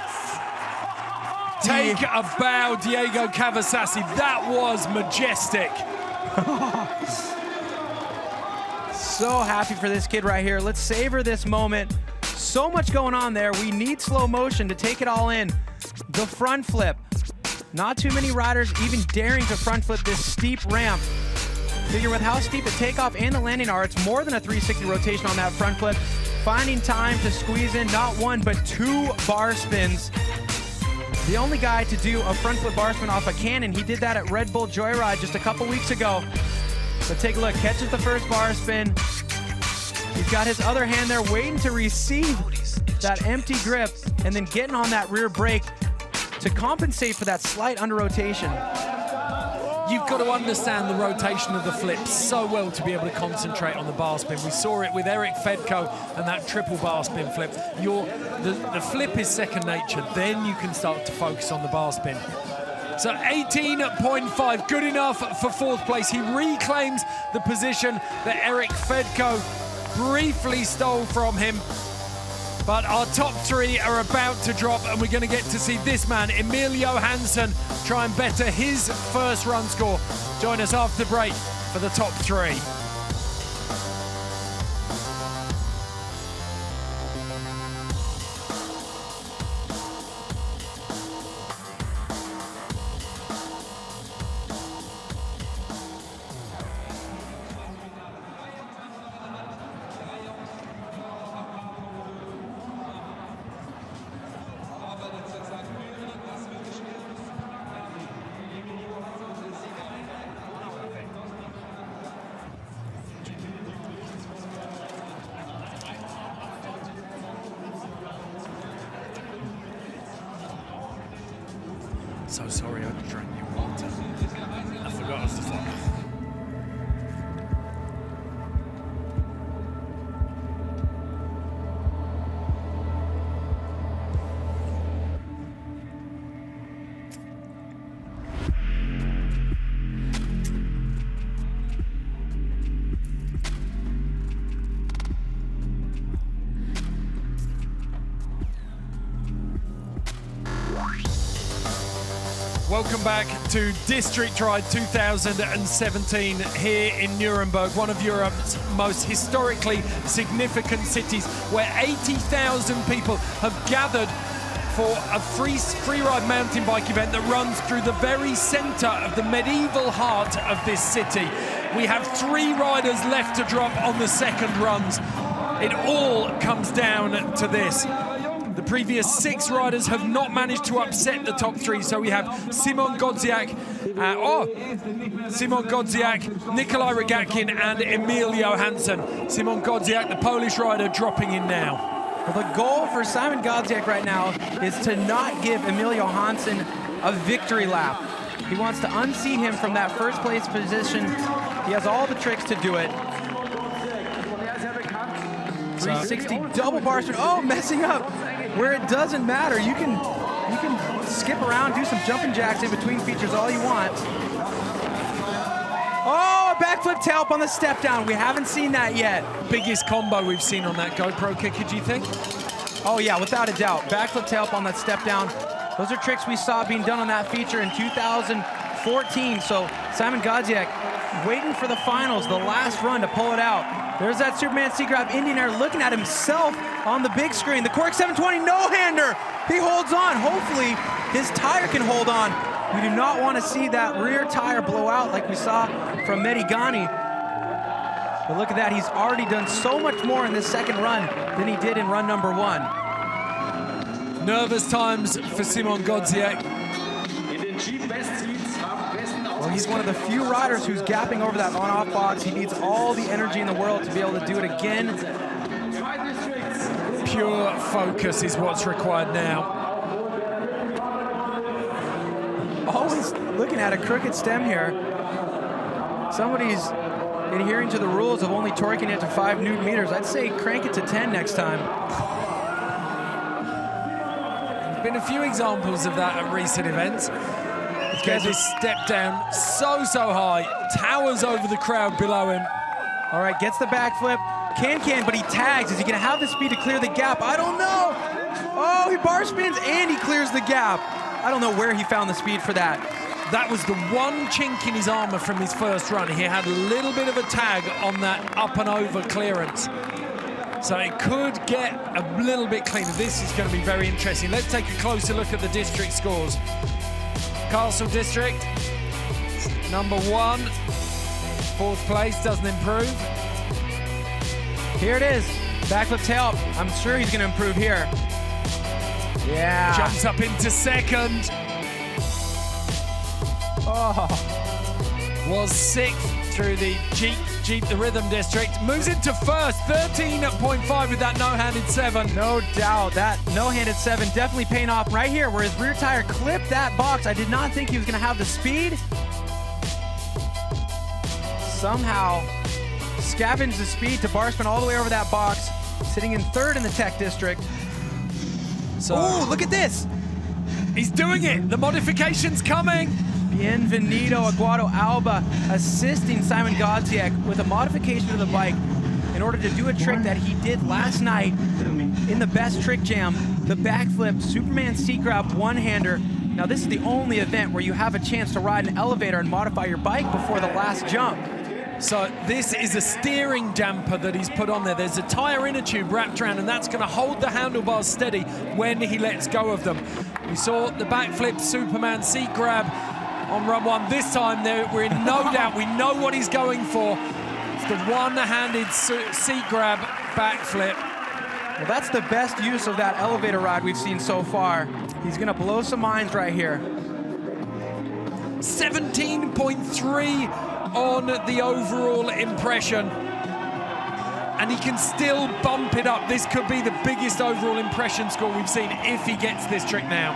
Take a bow, Diego Cavazzassi. That was majestic. So happy for this kid right here. Let's savor this moment. So much going on there. We need slow motion to take it all in. The front flip. Not too many riders even daring to front flip this steep ramp. Figure with how steep the takeoff and the landing are, it's more than a 360 rotation on that front flip. Finding time to squeeze in not 1, but 2 bar spins. The only guy to do a front flip bar spin off a cannon, he did that at Red Bull Joyride just a couple weeks ago. But take a look, catches the first bar spin. He's got his other hand there waiting to receive that empty grip and then getting on that rear brake to compensate for that slight under rotation. you've got to understand the rotation of the flip so well to be able to concentrate on the bar spin. We saw it with Eric Fedko and that triple bar spin flip. The flip is second nature, then you can start to focus on the bar spin. So 18.5, good enough for fourth place. He reclaims the position that Eric Fedko briefly stole from him. But our top three are about to drop, and we're going to get to see this man, Emilio Hansen, try and better his first run score. Join us after the break for the top three. So sorry, I drank your water. I forgot us to fuck. Welcome back to District Ride 2017 here in Nuremberg, one of Europe's most historically significant cities, where 80,000 people have gathered for a free ride mountain bike event that runs through the very center of the medieval heart of this city. We have 3 riders left to drop on the second runs. It all comes down to this. The previous 6 riders have not managed to upset the top 3, so we have Szymon Godziak, Nikolai Rogatkin, and Emilio Hansen. Szymon Godziak, the Polish rider, dropping in now. Well, the goal for Szymon Godziak right now is to not give Emilio Hansen a victory lap. He wants to unseat him from that first place position. He has all the tricks to do it. 360 double bar spin. Oh, messing up where it doesn't matter. You can skip around, do some jumping jacks in between features all you want. Oh, a backflip tailwhip on the step down. We haven't seen that yet. Biggest combo we've seen on that GoPro kicker, do you think? Oh yeah, without a doubt. Backflip tailwhip on that step down. Those are tricks we saw being done on that feature in 2014. So Szymon Godziak waiting for the finals, the last run to pull it out. There's that Superman C-Grab Indian Air looking at himself on the big screen. The Cork 720 no-hander. He holds on. Hopefully his tire can hold on. We do not want to see that rear tire blow out like we saw from Medigani. But look at that. He's already done so much more in this second run than he did in run number 1. Nervous times for Szymon Godziak. Well, he's one of the few riders who's gapping over that on-off box. He needs all the energy in the world to be able to do it again. Pure focus is what's required now. Always looking at a crooked stem here. Somebody's adhering to the rules of only torquing it to 5 Newton meters. I'd say crank it to 10 next time. There's been a few examples of that at recent events. Gets this step down so high, towers over the crowd below him. All right, gets the backflip. Can, but he tags. Is he gonna have the speed to clear the gap? I don't know. Oh, he bar spins and he clears the gap. I don't know where he found the speed for that. That was the one chink in his armor from his first run. He had a little bit of a tag on that up and over clearance. So it could get a little bit cleaner. This is going to be very interesting. Let's take a closer look at the district scores. Castle District, number 1. 4th place, doesn't improve. Here it is, backflip tail. I'm sure he's going to improve here. Yeah. Jumps up into 2nd. Oh. Was 6th through the Jeep the Rhythm District. Moves into 1st, 13.5 with that no-handed 7. No doubt, that no-handed 7 definitely paying off right here where his rear tire clipped that box. I did not think he was going to have the speed. somehow scavenged the speed to bar spin all the way over that box, sitting in third in the Tech District. So, look at this. He's doing it. The modification's coming. Bienvenido Aguado Alba assisting Simon Godziak with a modification to the bike in order to do a trick that he did last night in the best trick jam, the backflip Superman seat grab one-hander. Now this is the only event where you have a chance to ride an elevator and modify your bike before the last jump. So this is a steering damper that he's put on there. There's a tire inner tube wrapped around, and that's going to hold the handlebars steady when he lets go of them. We saw the backflip Superman seat grab on run one. This time we're in no doubt. We know what he's going for. It's the one-handed seat grab backflip. Well, that's the best use of that elevator ride we've seen so far. He's going to blow some minds right here. 17.3 on the overall impression. And he can still bump it up. This could be the biggest overall impression score we've seen if he gets this trick now.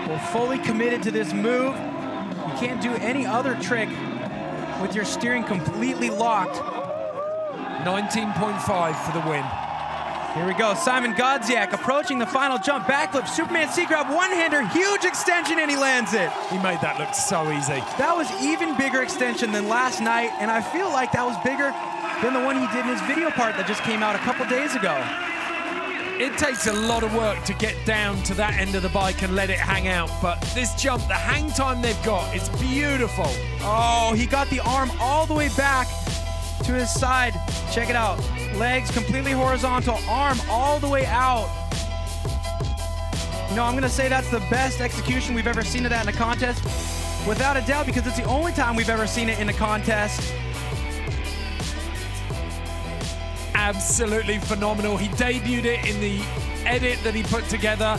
Well, fully committed to this move. You can't do any other trick with your steering completely locked. 19.5 for the win. Here we go, Simon Godziak approaching the final jump, backflip, Superman seat grab, one-hander, huge extension, and he lands it. He made that look so easy. That was even bigger extension than last night, and I feel like that was bigger than the one he did in his video part that just came out a couple days ago. It takes a lot of work to get down to that end of the bike and let it hang out, but this jump, the hang time they've got, it's beautiful. Oh, he got the arm all the way back to his side. Check it out. Legs completely horizontal, arm all the way out. You know, I'm gonna say that's the best execution we've ever seen of that in a contest, without a doubt, because it's the only time we've ever seen it in a contest. Absolutely phenomenal. He debuted it in the edit that he put together,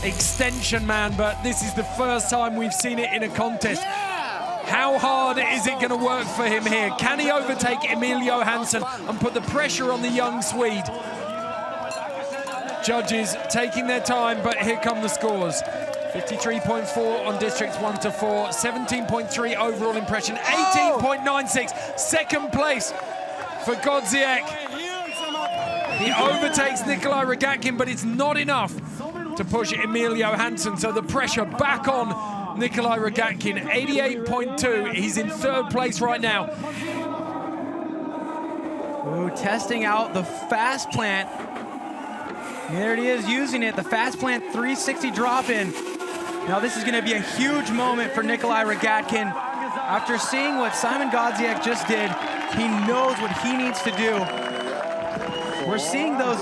Extension Man, but this is the first time we've seen it in a contest. How hard is it going to work for him here? Can he overtake Emilio Hansen and put the pressure on the young Swede? Judges taking their time, but here come the scores. 53.4 on districts 1 to 4, 17.3 overall impression, 18.96. Second place for Godziak. He overtakes Nikolai Rogatkin, but it's not enough to push Emilio Hansen, so the pressure back on Nikolai Rogatkin, 88.2. He's in third place right now. Ooh, testing out the fast plant. There it is, using it, the fast plant 360 drop in. Now this is gonna be a huge moment for Nikolai Rogatkin. After seeing what Simon Godziak just did, he knows what he needs to do. We're seeing those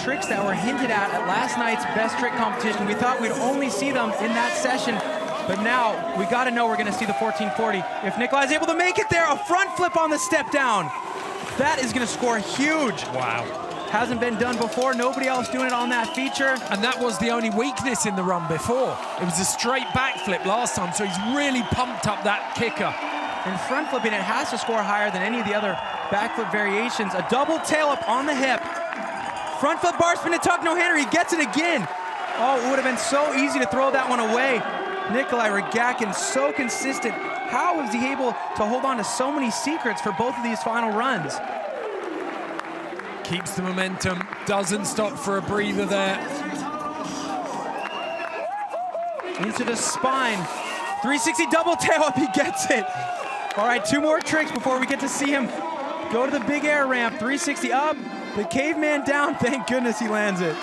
tricks that were hinted at last night's best trick competition. We thought we'd only see them in that session, but now we gotta know we're gonna see the 1440. If Nikolai's able to make it there, a front flip on the step down. That is gonna score huge. Wow. Hasn't been done before, nobody else doing it on that feature. And that was the only weakness in the run before. It was a straight backflip last time, so he's really pumped up that kicker. And front flipping, it has to score higher than any of the other backflip variations. A double tail up on the hip. Front flip bar spin to tuck no hander, he gets it again. Oh, it would have been so easy to throw that one away. Nikolai Rogatkin, so consistent. How was he able to hold on to so many secrets for both of these final runs? Keeps the momentum, doesn't stop for a breather there. Into the spine. 360 double tail up, he gets it. All right, 2 more tricks before we get to see him go to the big air ramp. 360 up, the caveman down. Thank goodness he lands it.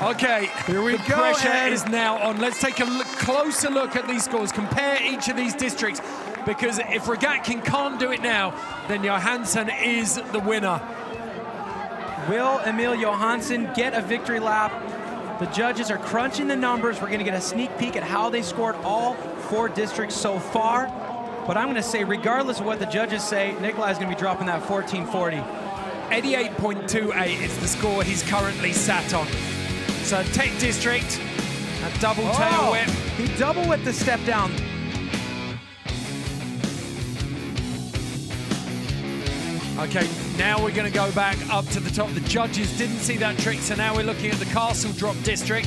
Okay, here we the go. Pressure Ed is now on. Let's take a closer look at these scores. Compare each of these districts, because if Rogatkin can't do it now, then Johansson is the winner. Will Emilio Hansen get a victory lap? The judges are crunching the numbers. We're gonna get a sneak peek at how they scored all 4 districts so far. But I'm gonna say, regardless of what the judges say, Nikolai's gonna be dropping that 1440. 88.28 is the score he's currently sat on. So Tech District, a double tail whip. He double whipped the step down. Okay, now we're going to go back up to the top. The judges didn't see that trick, so now we're looking at the Castle Drop District.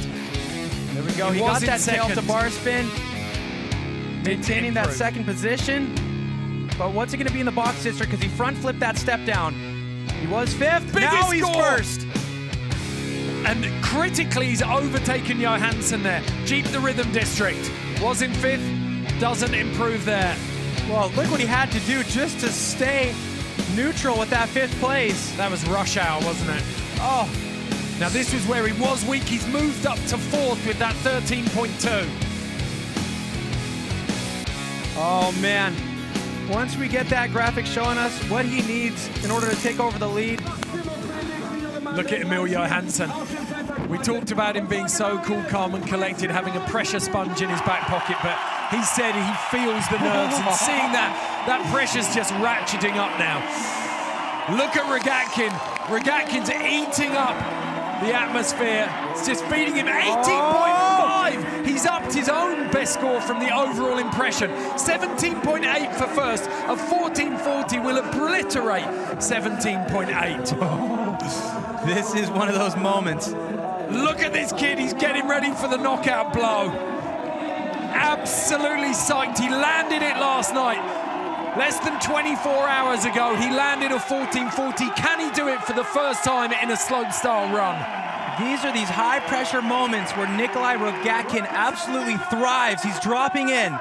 There we go. He got that tail to bar spin, maintaining that second position. but what's it going to be in the box district? Because he front flipped that step down. He was 5th, now he's score. 1st. And critically, he's overtaken Johansson there. Jeep the Rhythm District was in 5th, doesn't improve there. Well, look what he had to do just to stay neutral with that 5th place. That was rush hour, wasn't it? Oh. Now this was where he was weak. He's moved up to 4th with that 13.2. Oh man. Once we get that graphic showing us what he needs in order to take over the lead. Look at Emilio Hansen. We talked about him being so cool, calm and collected, having a pressure sponge in his back pocket, but he said he feels the nerves and seeing that pressure's just ratcheting up now. Look at Rogatkin. Rogatkin's eating up the atmosphere. It's just feeding him 18.5. He's upped his own best score from the overall impression. 17.8 for first. A 14.40 will obliterate 17.8. This is one of those moments. Look at this kid. He's getting ready for the knockout blow. Absolutely psyched. He landed it last night. Less than 24 hours ago, he landed a 14.40. Can he do it for the first time in a slope-style run? These are these high-pressure moments where Nikolai Rogatkin absolutely thrives. He's dropping in.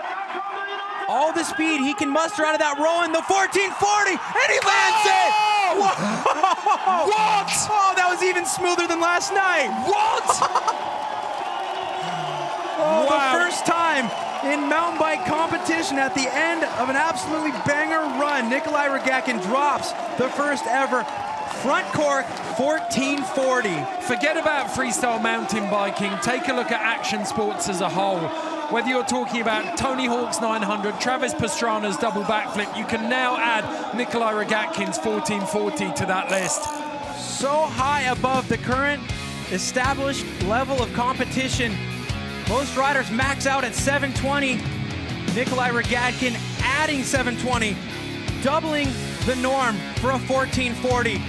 All the speed he can muster out of that row in the 14.40, and he lands it! What? Oh, that was even smoother than last night. What? Oh, wow. The first time in mountain bike competition at the end of an absolutely banger run, Nikolai Rogatkin drops the first ever front cork 14.40. Forget about freestyle mountain biking. Take a look at action sports as a whole. Whether you're talking about Tony Hawk's 900, Travis Pastrana's double backflip, you can now add Nikolai Rogatkin's 14.40 to that list. So high above the current established level of competition. Most riders max out at 720. Nikolai Rogatkin adding 720, doubling the norm for a 14.40.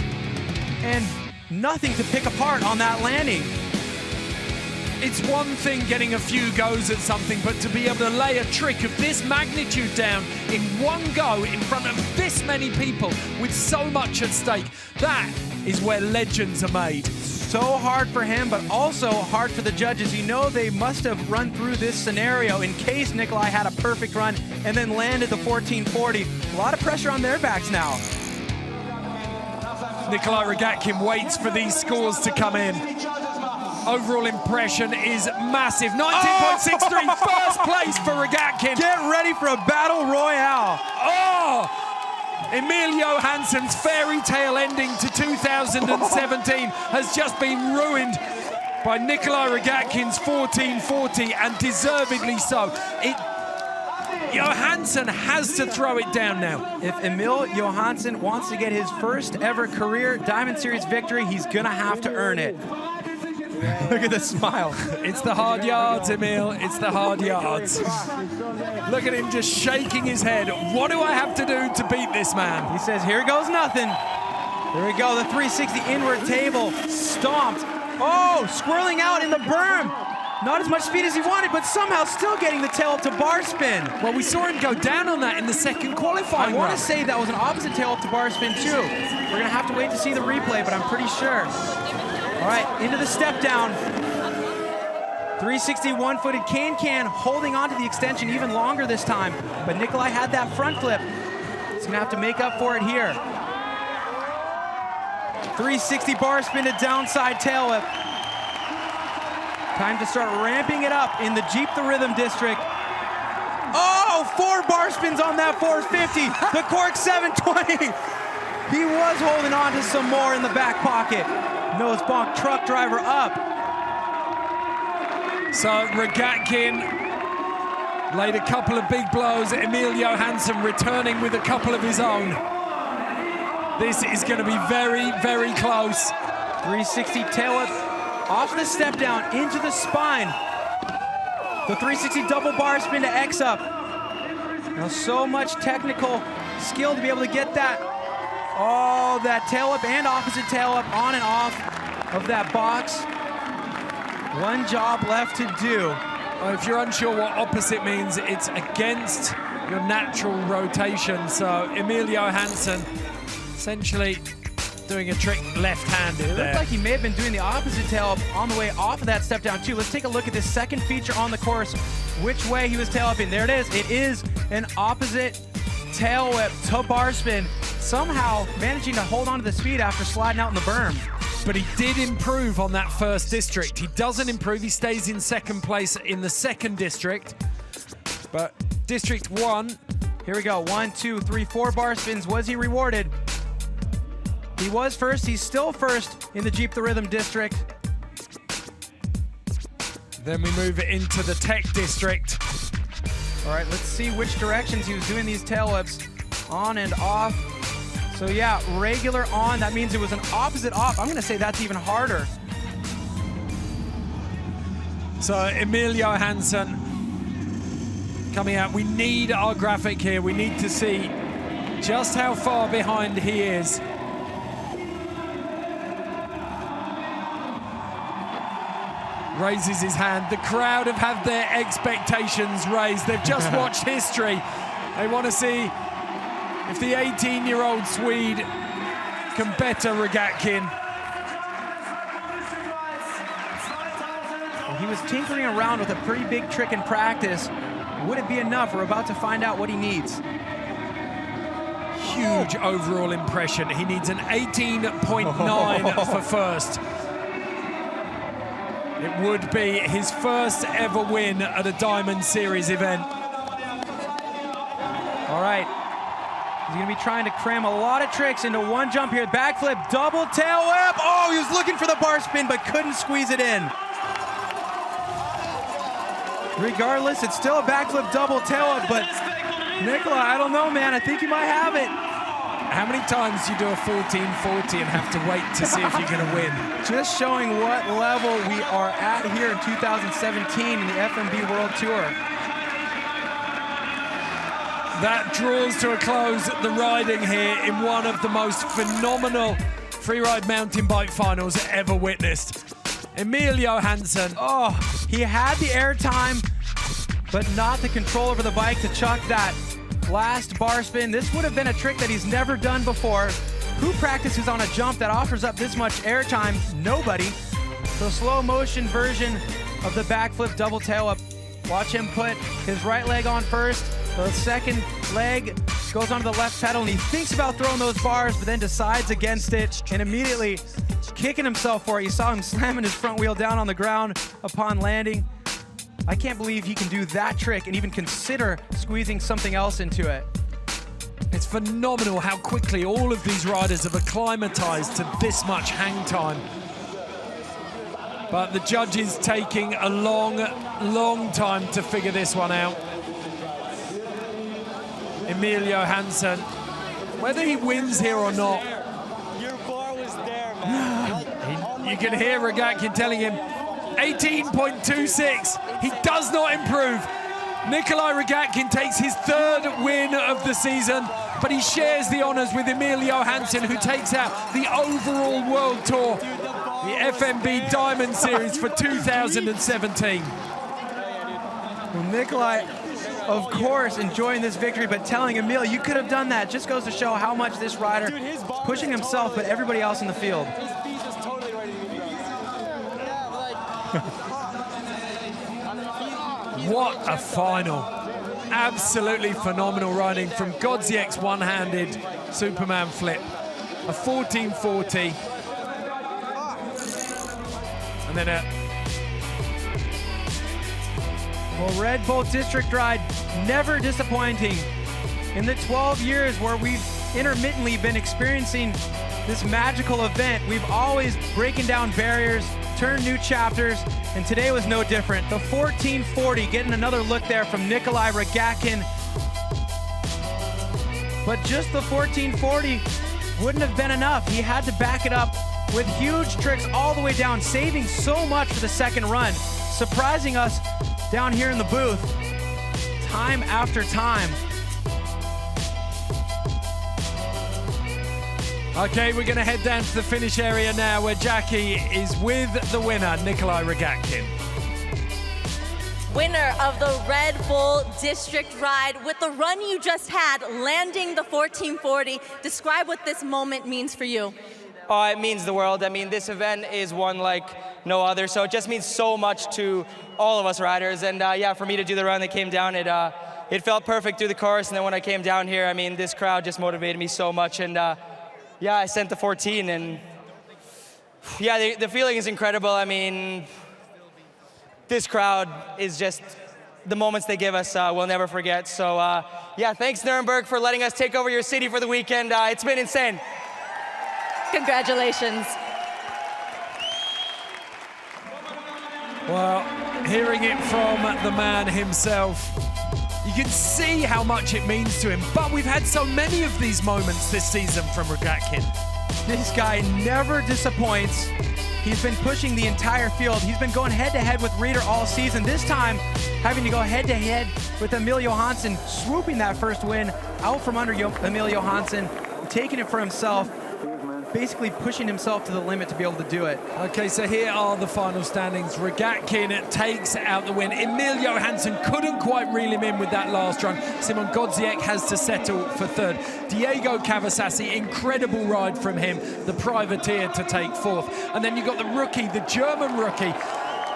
And nothing to pick apart on that landing. It's one thing getting a few goes at something, but to be able to lay a trick of this magnitude down in one go in front of this many people with so much at stake, that is where legends are made. So hard for him, but also hard for the judges. You know they must have run through this scenario in case Nikolai had a perfect run and then landed the 14.40. A lot of pressure on their backs now. Nikolai Rogatkin waits for these scores to come in. Overall impression is massive. 19.63, first place for Rogatkin. Get ready for a battle royale. Oh! Emilio Hansen's fairy tale ending to 2017 has just been ruined by Nikolai Rogatkin's 14.40, and deservedly so. Hansen has to throw it down now. If Emilio Hansen wants to get his first ever career Diamond Series victory, he's gonna have to earn it. Look at the smile. It's the hard yards, Emil. It's the hard yards. Look at him just shaking his head. What do I have to do to beat this man? He says, here goes nothing. There we go, the 360 inward table stomped. Oh, swirling out in the berm. Not as much speed as he wanted, but somehow still getting the tail up to bar spin. Well, we saw him go down on that in the second qualifying I want to say that was an opposite tail up to bar spin too. We're gonna have to wait to see the replay, but I'm pretty sure. All right, into the step down. 360 one-footed can holding on to the extension even longer this time, but Nikolai had that front flip. He's gonna have to make up for it here. 360 bar spin to downside tail whip. Time to start ramping it up in the Jeep the Rhythm District. Oh, 4 bar spins on that 450. The cork 720. He was holding on to some more in the back pocket. Nose bonk truck driver up. So Rogatkin laid a couple of big blows. Emilio Hansen returning with a couple of his own. This is going to be very, very close. 360 tail whip off the step down into the spine. The 360 double bar spin to X up. Now so much technical skill to be able to get that. Oh, that tail whip and opposite tail whip on and off of that box. One job left to do. If you're unsure what opposite means, it's against your natural rotation. So Emilio Hansen essentially doing a trick left-handed It there. looked like he may have been doing the opposite tail up on the way off of that step down too. Let's take a look at this second feature on the course, which way he was tail upping. There it is. It is an opposite tail whip to bar spin, somehow managing to hold on to the speed after sliding out in the berm. But he did improve on that first district. He doesn't improve, he stays in second place in the second district. But District 1. Here we go, 1, 2, 3, 4 bar spins. Was he rewarded? He was first, he's still first in the Jeep the Rhythm district. Then we move into the Tech district. All right, let's see which directions he was doing these tail whips, on and off. So yeah, regular on, that means it was an opposite off. I'm gonna say that's even harder. So Emilio Hansen coming out. We need our graphic here. We need to see just how far behind he is. Raises his hand. The crowd have had their expectations raised. They've just watched history. They want to see if the 18-year-old Swede can better Rogatkin. Well, he was tinkering around with a pretty big trick in practice. Would it be enough? We're about to find out what he needs. Huge overall impression. He needs an 18.9 for first. It would be his first ever win at a Diamond Series event. All right. He's gonna be trying to cram a lot of tricks into one jump here. Backflip, double tail whip. Oh, he was looking for the bar spin, but couldn't squeeze it in. Regardless, it's still a backflip double tail whip, but Nikolai, I don't know, man. I think he might have it. How many times do you do a 1440 and have to wait to see if you're gonna win? Just showing what level we are at here in 2017 in the FMB World Tour. That draws to a close the riding here in one of the most phenomenal freeride mountain bike finals ever witnessed. Emilio Hansen. Oh, he had the air time, but not the control over the bike to chuck that last bar spin. This would have been a trick that he's never done before. Who practices on a jump that offers up this much air time? Nobody. So slow motion version of the backflip double tail up. Watch him put his right leg on first. The second leg goes onto the left pedal, and he thinks about throwing those bars, but then decides against it and immediately kicking himself for it. You saw him slamming his front wheel down on the ground upon landing. I can't believe he can do that trick and even consider squeezing something else into it. It's phenomenal how quickly all of these riders have acclimatized to this much hang time. But the judges taking a long, long time to figure this one out. Emilio Hansen, whether he wins here or not, you can hear Rogatkin telling him 18.26. He does not improve. Nikolai Rogatkin takes his third win of the season, but he shares the honors with Emilio Hansen, who takes out the overall World Tour, the FMB Diamond Series for 2017. Well, Nikolai, of course, enjoying this victory, but telling Emil, you could have done that. Just goes to show how much this rider pushing himself, but everybody else in the field. What a final. Absolutely phenomenal riding from Godziek's one-handed Superman flip. A 1440. And then a... Well, Red Bull District Ride, never disappointing. In the 12 years where we've intermittently been experiencing this magical event, we've always breaking down barriers, turned new chapters, and today was no different. The 1440, getting another look there from Nikolai Rogatkin. But just the 1440 wouldn't have been enough. He had to back it up with huge tricks all the way down, saving so much for the second run, surprising us down here in the booth, time after time. Okay, we're going to head down to the finish area now, where Jackie is with the winner, Nikolai Rogatkin. winner of the Red Bull District Ride. With the run you just had, landing the 1440, describe what this moment means for you. Oh, it means the world. I mean, this event is one like no other, so it just means so much to all of us riders. And yeah, for me to do the run that came down, it felt perfect through the course. And then when I came down here, I mean, this crowd just motivated me so much. And yeah, I sent the 14, and yeah, the feeling is incredible. I mean, this crowd is just, the moments they give us, we'll never forget. So yeah, thanks Nuremberg for letting us take over your city for the weekend. It's been insane. Congratulations. Well, hearing it from the man himself, you can see how much it means to him. But we've had so many of these moments this season from Rogatkin. This guy never disappoints. He's been pushing the entire field. He's been going head-to-head with Reeder all season. This time, having to go head-to-head with Emilio Hansen, swooping that first win out from under Emilio Hansen, taking it for himself, basically pushing himself to the limit to be able to do it. Okay, so here are the final standings. Rogatkin takes out the win. Emilio Hansen couldn't quite reel him in with that last run. Simon Godziek has to settle for third. Diego Cavasassi, incredible ride from him. The privateer to take fourth. And then you've got the rookie, the German rookie,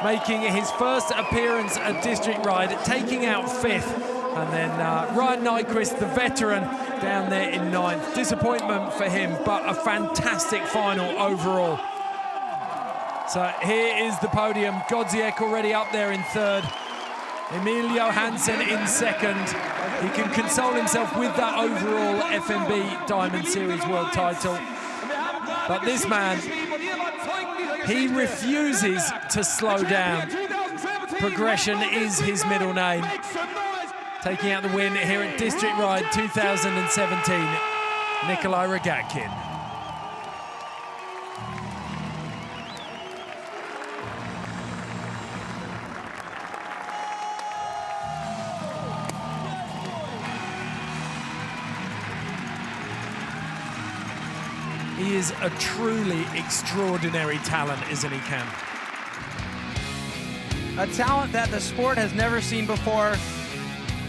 making his first appearance at District Ride, taking out fifth. And then Ryan Nyquist, the veteran, down there in ninth. Disappointment for him, but a fantastic final overall. So here is the podium. Godziek already up there in third. Emilio Hansen in second. He can console himself with that overall FMB Diamond Series World title. But this man, he refuses to slow down. Progression is his middle name. Taking out the win here at District Ride 2017, Nikolai Rogatkin. He is a truly extraordinary talent, isn't he, Cam? A talent that the sport has never seen before.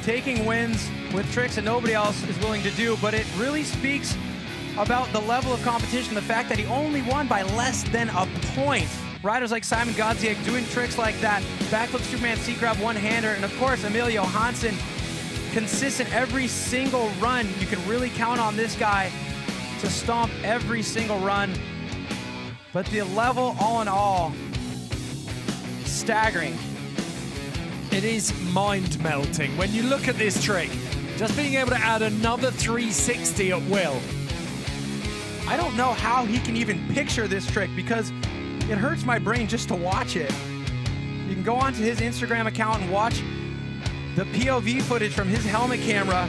Taking wins with tricks that nobody else is willing to do, but it really speaks about the level of competition, the fact that he only won by less than a point. Riders like Simon Godziek doing tricks like that, backflip Superman C-grab one-hander, and of course Emilio Hansen, consistent every single run. You can really count on this guy to stomp every single run. But the level, all in all, staggering. It is mind-melting. When you look at this trick, just being able to add another 360 at will. I don't know how he can even picture this trick because it hurts my brain just to watch it. You can go onto his Instagram account and watch the POV footage from his helmet camera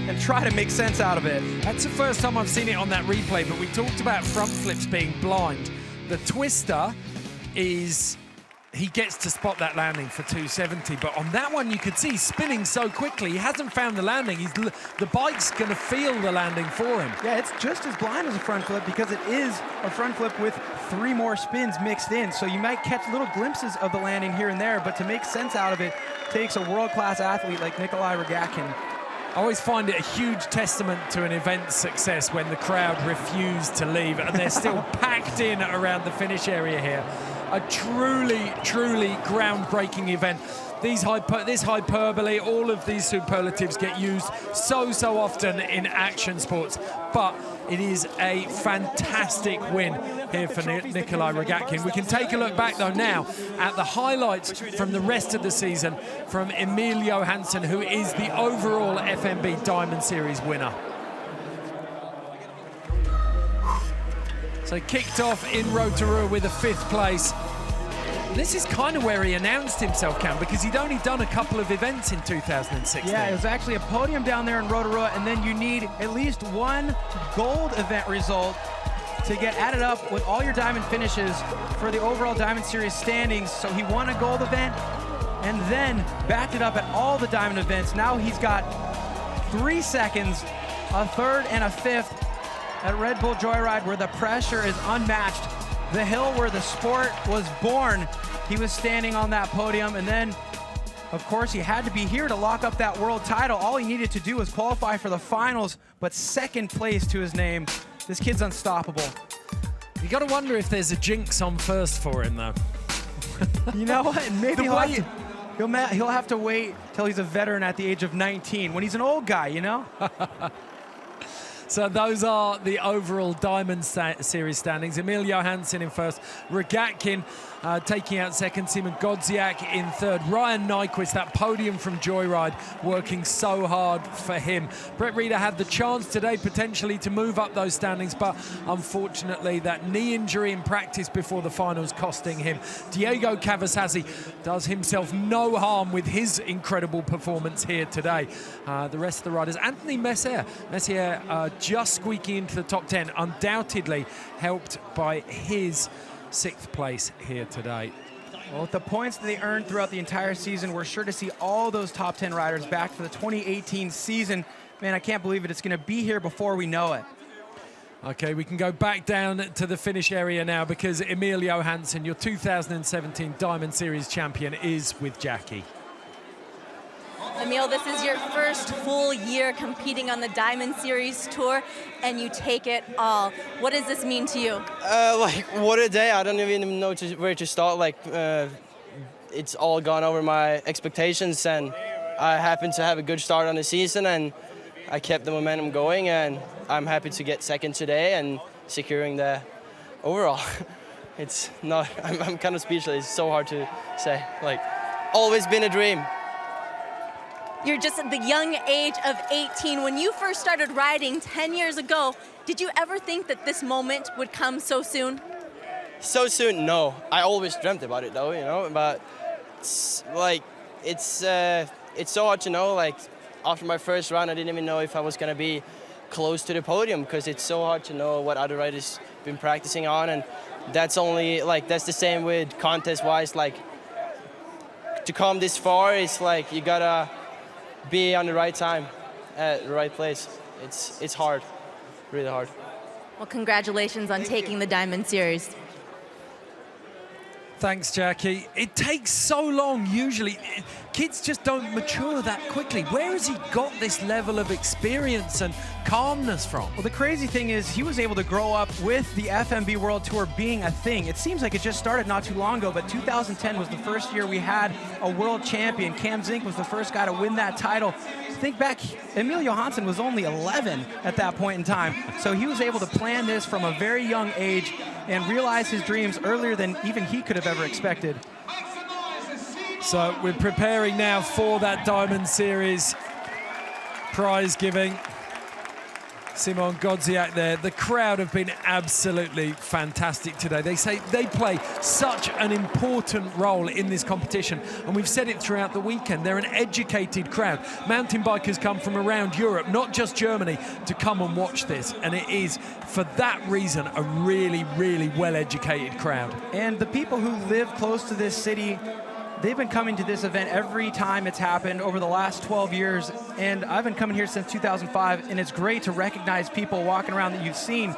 and try to make sense out of it. That's the first time I've seen it on that replay, but we talked about front flips being blind. The twister is, he gets to spot that landing for 270, but on that one you could see spinning so quickly. He hasn't found the landing. The bike's going to feel the landing for him. Yeah, it's just as blind as a front flip because it is a front flip with 3 more spins mixed in. So you might catch little glimpses of the landing here and there, but to make sense out of it takes a world-class athlete like Nikolai Rogatkin. I always find it a huge testament to an event's success when the crowd refuse to leave and they're still packed in around the finish area here. A truly, truly groundbreaking event. This hyperbole, all of these superlatives get used so often in action sports, but it is a fantastic win here for Nikolai Rogatkin. We can take a look back though now at the highlights from the rest of the season from Emilio Hansen, who is the overall FMB Diamond Series winner. So kicked off in Rotorua with a 5th place. This is kind of where he announced himself, Cam, because he'd only done a couple of events in 2016. Yeah, it was actually a podium down there in Rotorua, and then you need at least 1 gold event result to get added up with all your diamond finishes for the overall Diamond Series standings. So he won a gold event and then backed it up at all the diamond events. Now he's got 3 seconds, a 3rd and a 5th at Red Bull Joyride, where the pressure is unmatched. The hill where the sport was born, he was standing on that podium, and then Of course, he had to be here to lock up that world title. All he needed to do was qualify for the finals, but second place to his name. This kid's unstoppable. You got to wonder if there's a jinx on first for him, though. You know what? Maybe he'll have to wait till he's a veteran at the age of 19, when he's an old guy, you know? So those are the overall Diamond Series standings. Emilio Hansen in first, Rogatkin taking out second, Simon Godziak in third. Ryan Nyquist, that podium from Joyride, working so hard for him. Brett Reeder had the chance today potentially to move up those standings, but unfortunately that knee injury in practice before the finals costing him. Diego Cavazzi does himself no harm with his incredible performance here today. The rest of the riders, Anthony Messier just squeaking into the top 10, undoubtedly helped by his 6th place here today. Well, with the points that they earned throughout the entire season, we're sure to see all those top 10 riders back for the 2018 season. Man, I can't believe it. It's going to be here before we know it. Okay, we can go back down to the finish area now, because Emilio Hansen, your 2017 Diamond Series champion, is with Jackie. Emil, this is your first full year competing on the Diamond Series Tour, and you take it all. What does this mean to you? Like, what a day. I don't even know where to start. Like, it's all gone over my expectations, and I happened to have a good start on the season, and I kept the momentum going, and I'm happy to get second today and securing the overall. It's not, I'm kind of speechless. It's so hard to say. Like, always been a dream. You're just at the young age of 18. When you first started riding 10 years ago, did you ever think that this moment would come so soon? So soon, no. I always dreamt about it though, you know, but it's like, it's so hard to know. Like, after my first run, I didn't even know if I was gonna be close to the podium, because it's so hard to know what other riders been practicing on, and that's only, like, that's the same with contest-wise. Like, to come this far, it's like you gotta be on the right time at the right place. It's hard, really hard. Well, congratulations on taking the Diamond Series. Thanks, Jackie. It takes so long, usually. Kids just don't mature that quickly. Where has he got this level of experience and calmness from? Well, the crazy thing is he was able to grow up with the FMB World Tour being a thing. It seems like it just started not too long ago, but 2010 was the first year we had a world champion. Cam Zink was the first guy to win that title. Think back, Emilio Hansen was only 11 at that point in time. So he was able to plan this from a very young age and realize his dreams earlier than even he could have ever expected. So we're preparing now for that Diamond Series prize giving. Simon Godziak there. The crowd have been absolutely fantastic today. They say they play such an important role in this competition, and we've said it throughout the weekend. They're an educated crowd. Mountain bikers come from around Europe, not just Germany, to come and watch this, and it is, for that reason, a really, really well-educated crowd. And the people who live close to this city, they've been coming to this event every time it's happened over the last 12 years, and I've been coming here since 2005, and it's great to recognize people walking around that you've seen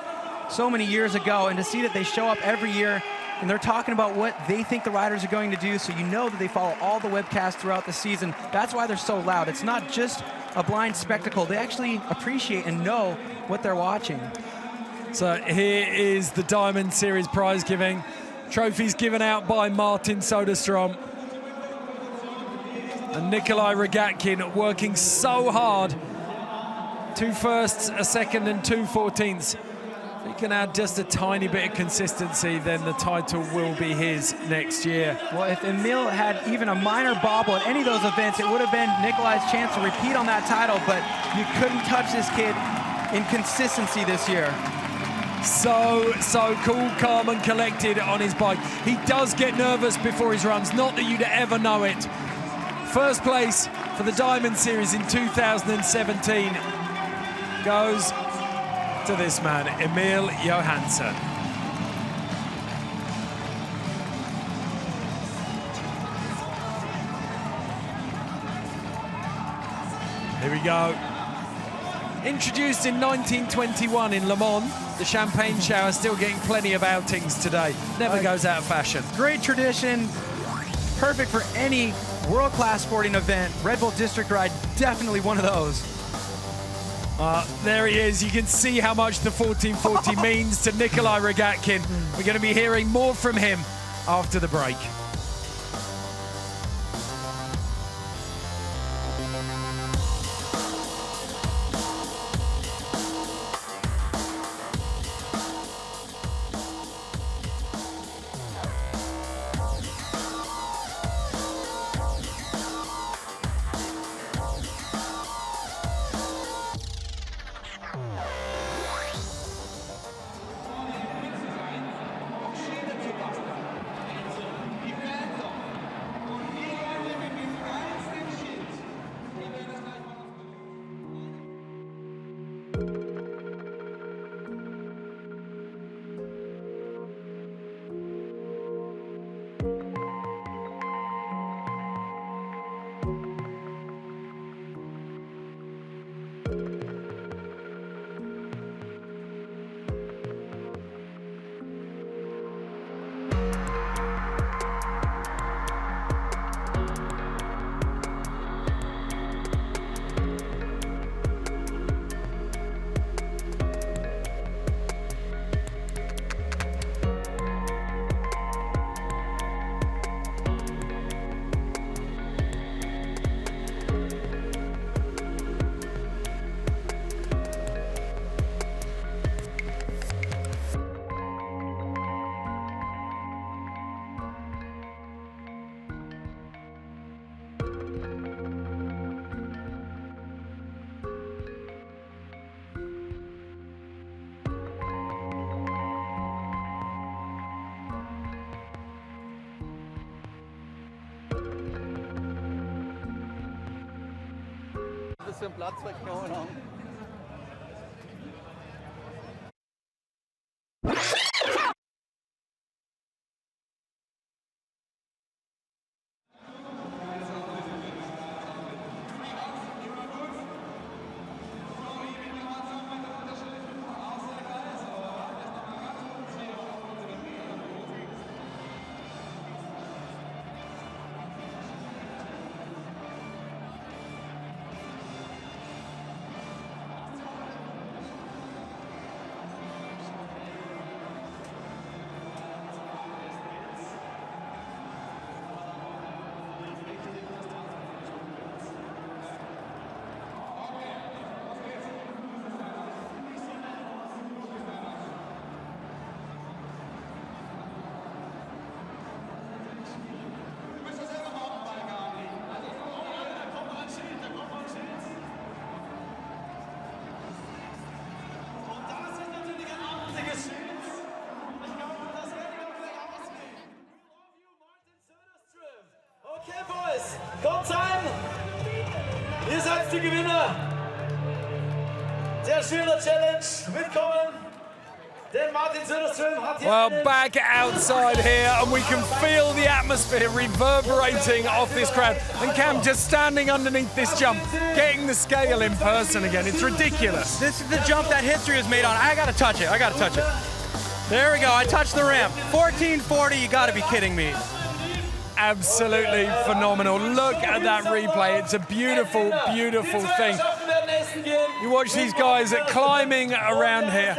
so many years ago, and to see that they show up every year, and they're talking about what they think the riders are going to do, so you know that they follow all the webcasts throughout the season. That's why they're so loud. It's not just a blind spectacle. They actually appreciate and know what they're watching. So here is the Diamond Series prize giving. Trophies given out by Martin Soderstrom. And Nikolai Rogatkin working so hard. 2 firsts, a second, and 2 14ths. If he can add just a tiny bit of consistency, then the title will be his next year. Well, if Emil had even a minor bobble at any of those events, it would have been Nikolai's chance to repeat on that title, but you couldn't touch this kid in consistency this year. So cool, calm, and collected on his bike. He does get nervous before his runs, not that you'd ever know it. First place for the Diamond Series in 2017 goes to this man, Emilio Hansen. Here we go. Introduced in 1921 in Le Mans, the champagne shower still getting plenty of outings today. Never goes out of fashion. Great tradition, perfect for any World-class sporting event. Red Bull District Ride, definitely one of those. There he is. You can see how much the 1440 means to Nikolai Rogatkin. We're going to be hearing more from him after the break. Für einen Platz weggehauen haben. Okay, Boys, kommt rein! Ihr seid die Gewinner der Schilder Challenge. Willkommen! Denn Martin Söderström hat hier. Well, back outside here, and we can feel the atmosphere reverberating off this crowd. And Cam just standing underneath this jump, getting the scale in person again. It's ridiculous. This is the jump that history is made on. I gotta touch it. I gotta touch it. There we go. I touched the ramp. 1440. You gotta be kidding me. Absolutely phenomenal. Look at that replay. It's a beautiful, beautiful thing. You watch these guys climbing around here.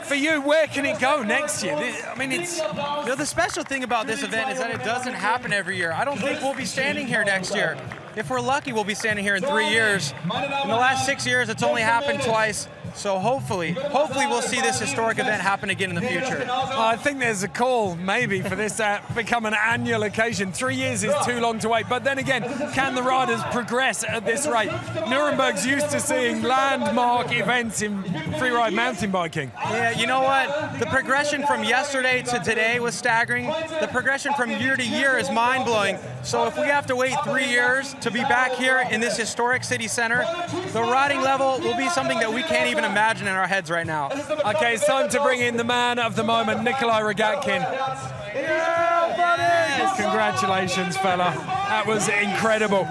For you, where can it go next year? I mean, it's... You know, the special thing about this event is that it doesn't happen every year. I don't think we'll be standing here next year. If we're lucky, we'll be standing here in 3 years. In the last 6 years, it's only happened twice. So hopefully we'll see this historic event happen again in the future. I think there's a call maybe for this to become an annual occasion. 3 years is too long to wait. But then again, can the riders progress at this rate? Nuremberg's used to seeing landmark events in freeride mountain biking. Yeah, you know what? The progression from yesterday to today was staggering. The progression from year to year is mind-blowing. So if we have to wait 3 years to be back here in this historic city center, the riding level will be something that we can't even imagine in our heads right now. Okay, it's time to bring in the man of the moment, Nikolai Rogatkin. Yeah, congratulations, fella. That was incredible.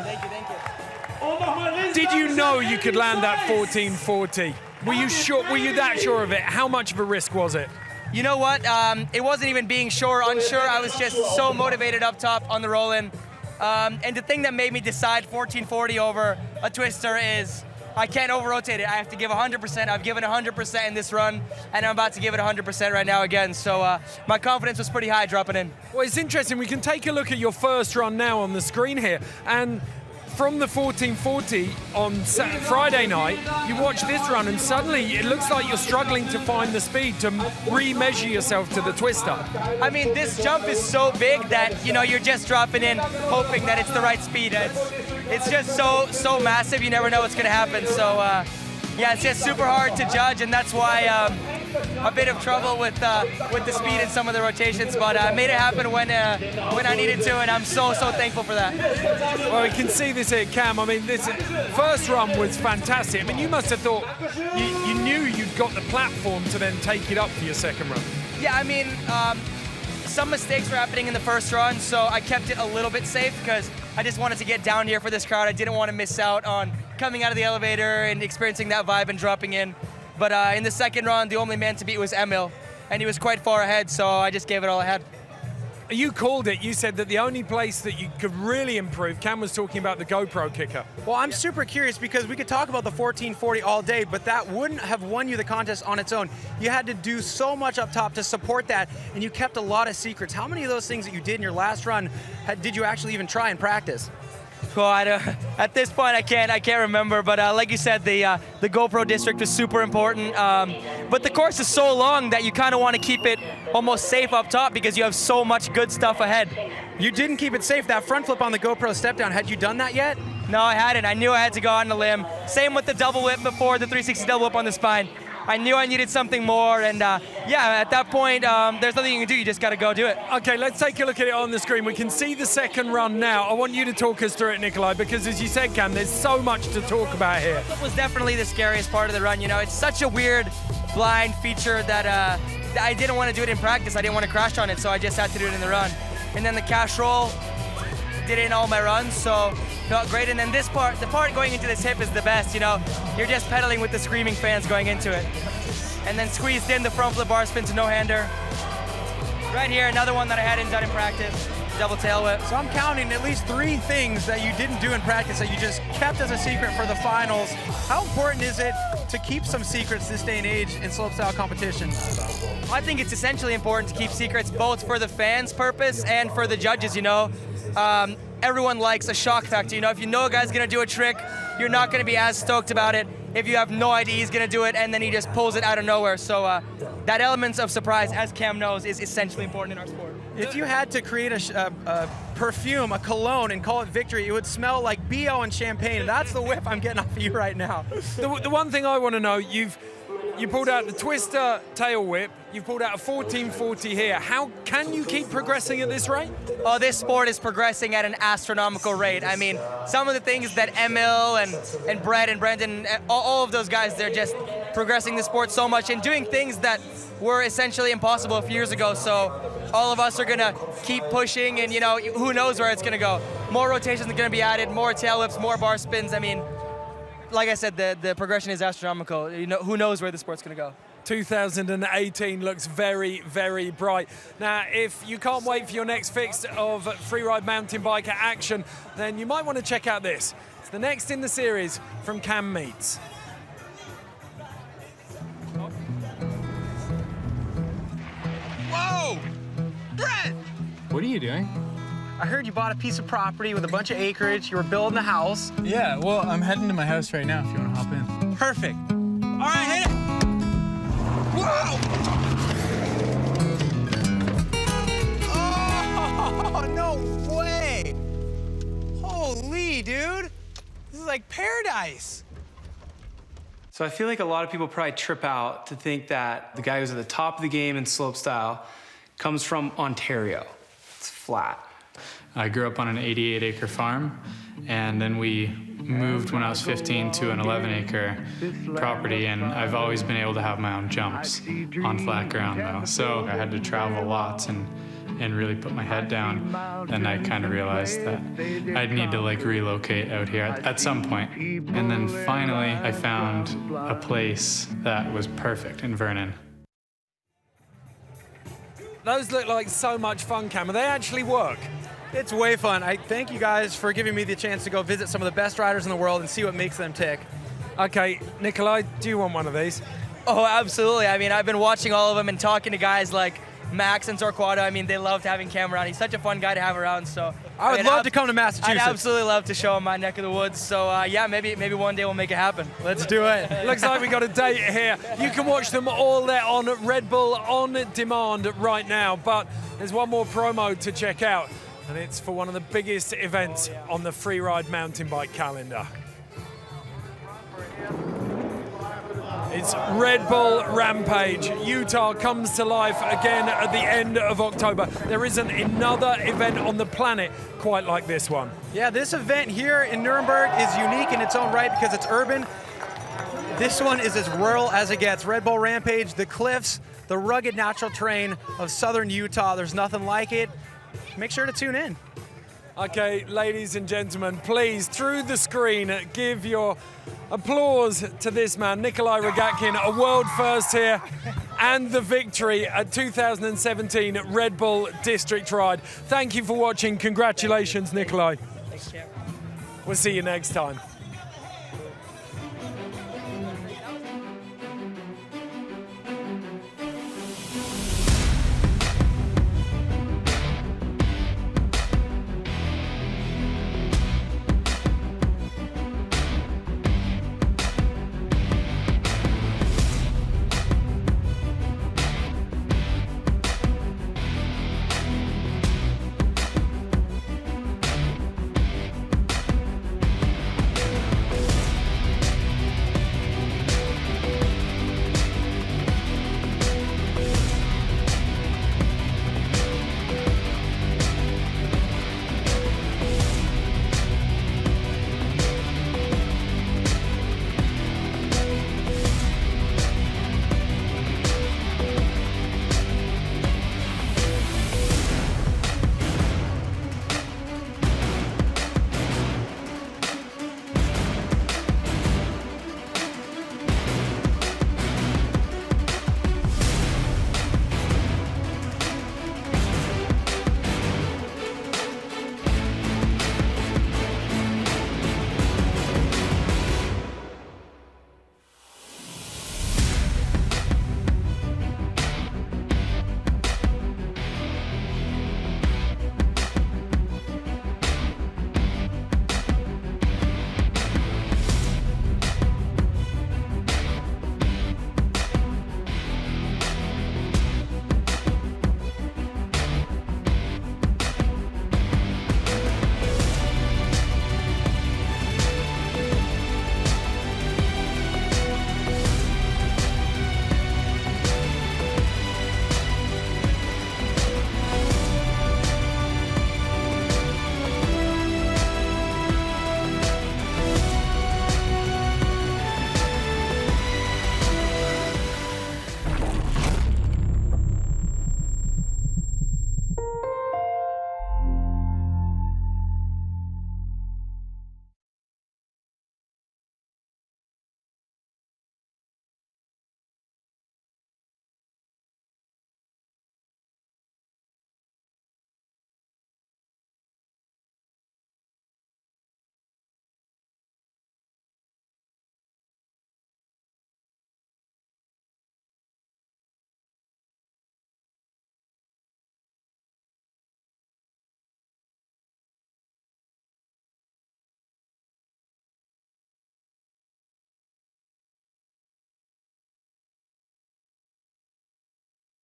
Did you know you could land that 1440? Were you sure? Were you that sure of it? How much of a risk was it? You know what? It wasn't even being sure, unsure. I was just so motivated up top on the roll-in. And the thing that made me decide 1440 over a twister is I can't over-rotate it. I have to give 100%. I've given 100% in this run, and I'm about to give it 100% right now again. So my confidence was pretty high dropping in. Well, it's interesting. We can take a look at your first run now on the screen here. And from the 1440 on Friday night, you watch this run, and suddenly it looks like you're struggling to find the speed to re-measure yourself to the twister. I mean, this jump is so big that, you know, you're just dropping in, hoping that it's the right speed. It's just so massive, you never know what's going to happen. So, yeah, it's just super hard to judge, and that's why a bit of trouble with the speed in some of the rotations, but I made it happen when I needed to, and I'm so thankful for that. Well, we can see this here, Cam. I mean, this first run was fantastic. I mean, you must have thought you knew you'd got the platform to then take it up for your second run. Yeah, I mean, some mistakes were happening in the first run, so I kept it a little bit safe because I just wanted to get down here for this crowd. I didn't want to miss out on coming out of the elevator and experiencing that vibe and dropping in. But in the second run, the only man to beat was Emil, and he was quite far ahead, so I just gave it all I had. You called it. You said that the only place that you could really improve, Cam was talking about the GoPro kicker. Well, I'm super curious because we could talk about the 1440 all day, but that wouldn't have won you the contest on its own. You had to do so much up top to support that, and you kept a lot of secrets. How many of those things that you did in your last run did you actually even try and practice? Well, at this point, I can't remember. But like you said, the GoPro district was super important. But the course is so long that you kind of want to keep it almost safe up top because you have so much good stuff ahead. You didn't keep it safe. That front flip on the GoPro step down, had you done that yet? No, I hadn't. I knew I had to go on the limb. Same with the double whip before, the 360 double whip on the spine. I knew I needed something more, and yeah, at that point, there's nothing you can do. You just got to go do it. Okay, let's take a look at it on the screen. We can see the second run now. I want you to talk us through it, Nikolai, because as you said, Cam, there's so much to talk about here. It was definitely the scariest part of the run. You know, it's such a weird blind feature that I didn't want to do it in practice. I didn't want to crash on it, so I just had to do it in the run. And then the cash roll, did it in all my runs, so felt great. And then this part, the part going into this hip is the best, you know. You're just pedaling with the screaming fans going into it. And then squeezed in the front flip bar spin to no-hander. Right here, another one that I hadn't done in practice, double tail whip. So I'm counting at least 3 things that you didn't do in practice that you just kept as a secret for the finals. How important is it to keep some secrets this day and age in slopestyle competition? I think it's essentially important to keep secrets both for the fans' purpose and for the judges, you know. Everyone likes a shock factor. You know, if you know a guy's gonna do a trick, you're not gonna be as stoked about it if you have no idea he's gonna do it and then he just pulls it out of nowhere. So that element of surprise, as Cam knows, is essentially important in our sport. If you had to create a perfume, a cologne, and call it Victory, it would smell like BO and champagne. That's the whiff I'm getting off of you right now. The one thing I want to know, you pulled out the twister tail whip, you've pulled out a 1440 here. How can you keep progressing at this rate? Oh, this sport is progressing at an astronomical rate. I mean, some of the things that Emil and Brett and Brendan, all of those guys, they're just progressing the sport so much and doing things that were essentially impossible a few years ago. So all of us are gonna keep pushing, and you know, who knows where it's gonna go. More rotations are gonna be added, more tail whips, more bar spins. I mean, like I said, the progression is astronomical. You know, who knows where the sport's going to go. 2018 looks very, very bright. Now, if you can't wait for your next fix of freeride mountain biker action, then you might want to check out this. It's the next in the series from Cam Meets. Whoa! Brett! What are you doing? I heard you bought a piece of property with a bunch of acreage. You were building a house. Yeah, well, I'm heading to my house right now if you want to hop in. Perfect. All right, hit it. Whoa! Oh, no way. Holy, dude. This is like paradise. So I feel like a lot of people probably trip out to think that the guy who's at the top of the game in slopestyle comes from Ontario. It's flat. I grew up on an 88-acre farm, and then we moved when I was 15 to an 11-acre property, and I've always been able to have my own jumps on flat ground, though. So I had to travel lots and really put my head down, and I kind of realized that I'd need to like relocate out here at some point. And then finally, I found a place that was perfect in Vernon. Those look like so much fun, Cam. They actually work. It's way fun. I thank you guys for giving me the chance to go visit some of the best riders in the world and see what makes them tick. Okay, Nikolai, do you want one of these? Oh, absolutely. I mean, I've been watching all of them and talking to guys like Max and Torquato. I mean, they loved having Cam around. He's such a fun guy to have around. So I would love to come to Massachusetts. I'd absolutely love to show him my neck of the woods. So yeah, maybe one day we'll make it happen. Let's do it. Looks like we got a date here. You can watch them all there on Red Bull On Demand right now. But there's one more promo to check out, and it's for one of the biggest events on the freeride mountain bike calendar. It's Red Bull Rampage. Utah comes to life again at the end of October. There isn't another event on the planet quite like this one. Yeah, this event here in Nuremberg is unique in its own right because it's urban. This one is as rural as it gets. Red Bull Rampage, the cliffs, the rugged natural terrain of southern Utah. There's nothing like it. Make sure to tune in. Okay, ladies and gentlemen, please, through the screen, give your applause to this man, Nikolai Rogatkin, a world first here, and the victory at 2017 Red Bull District Ride. Thank you for watching. Congratulations, Nikolai. Thanks, Cam. We'll see you next time.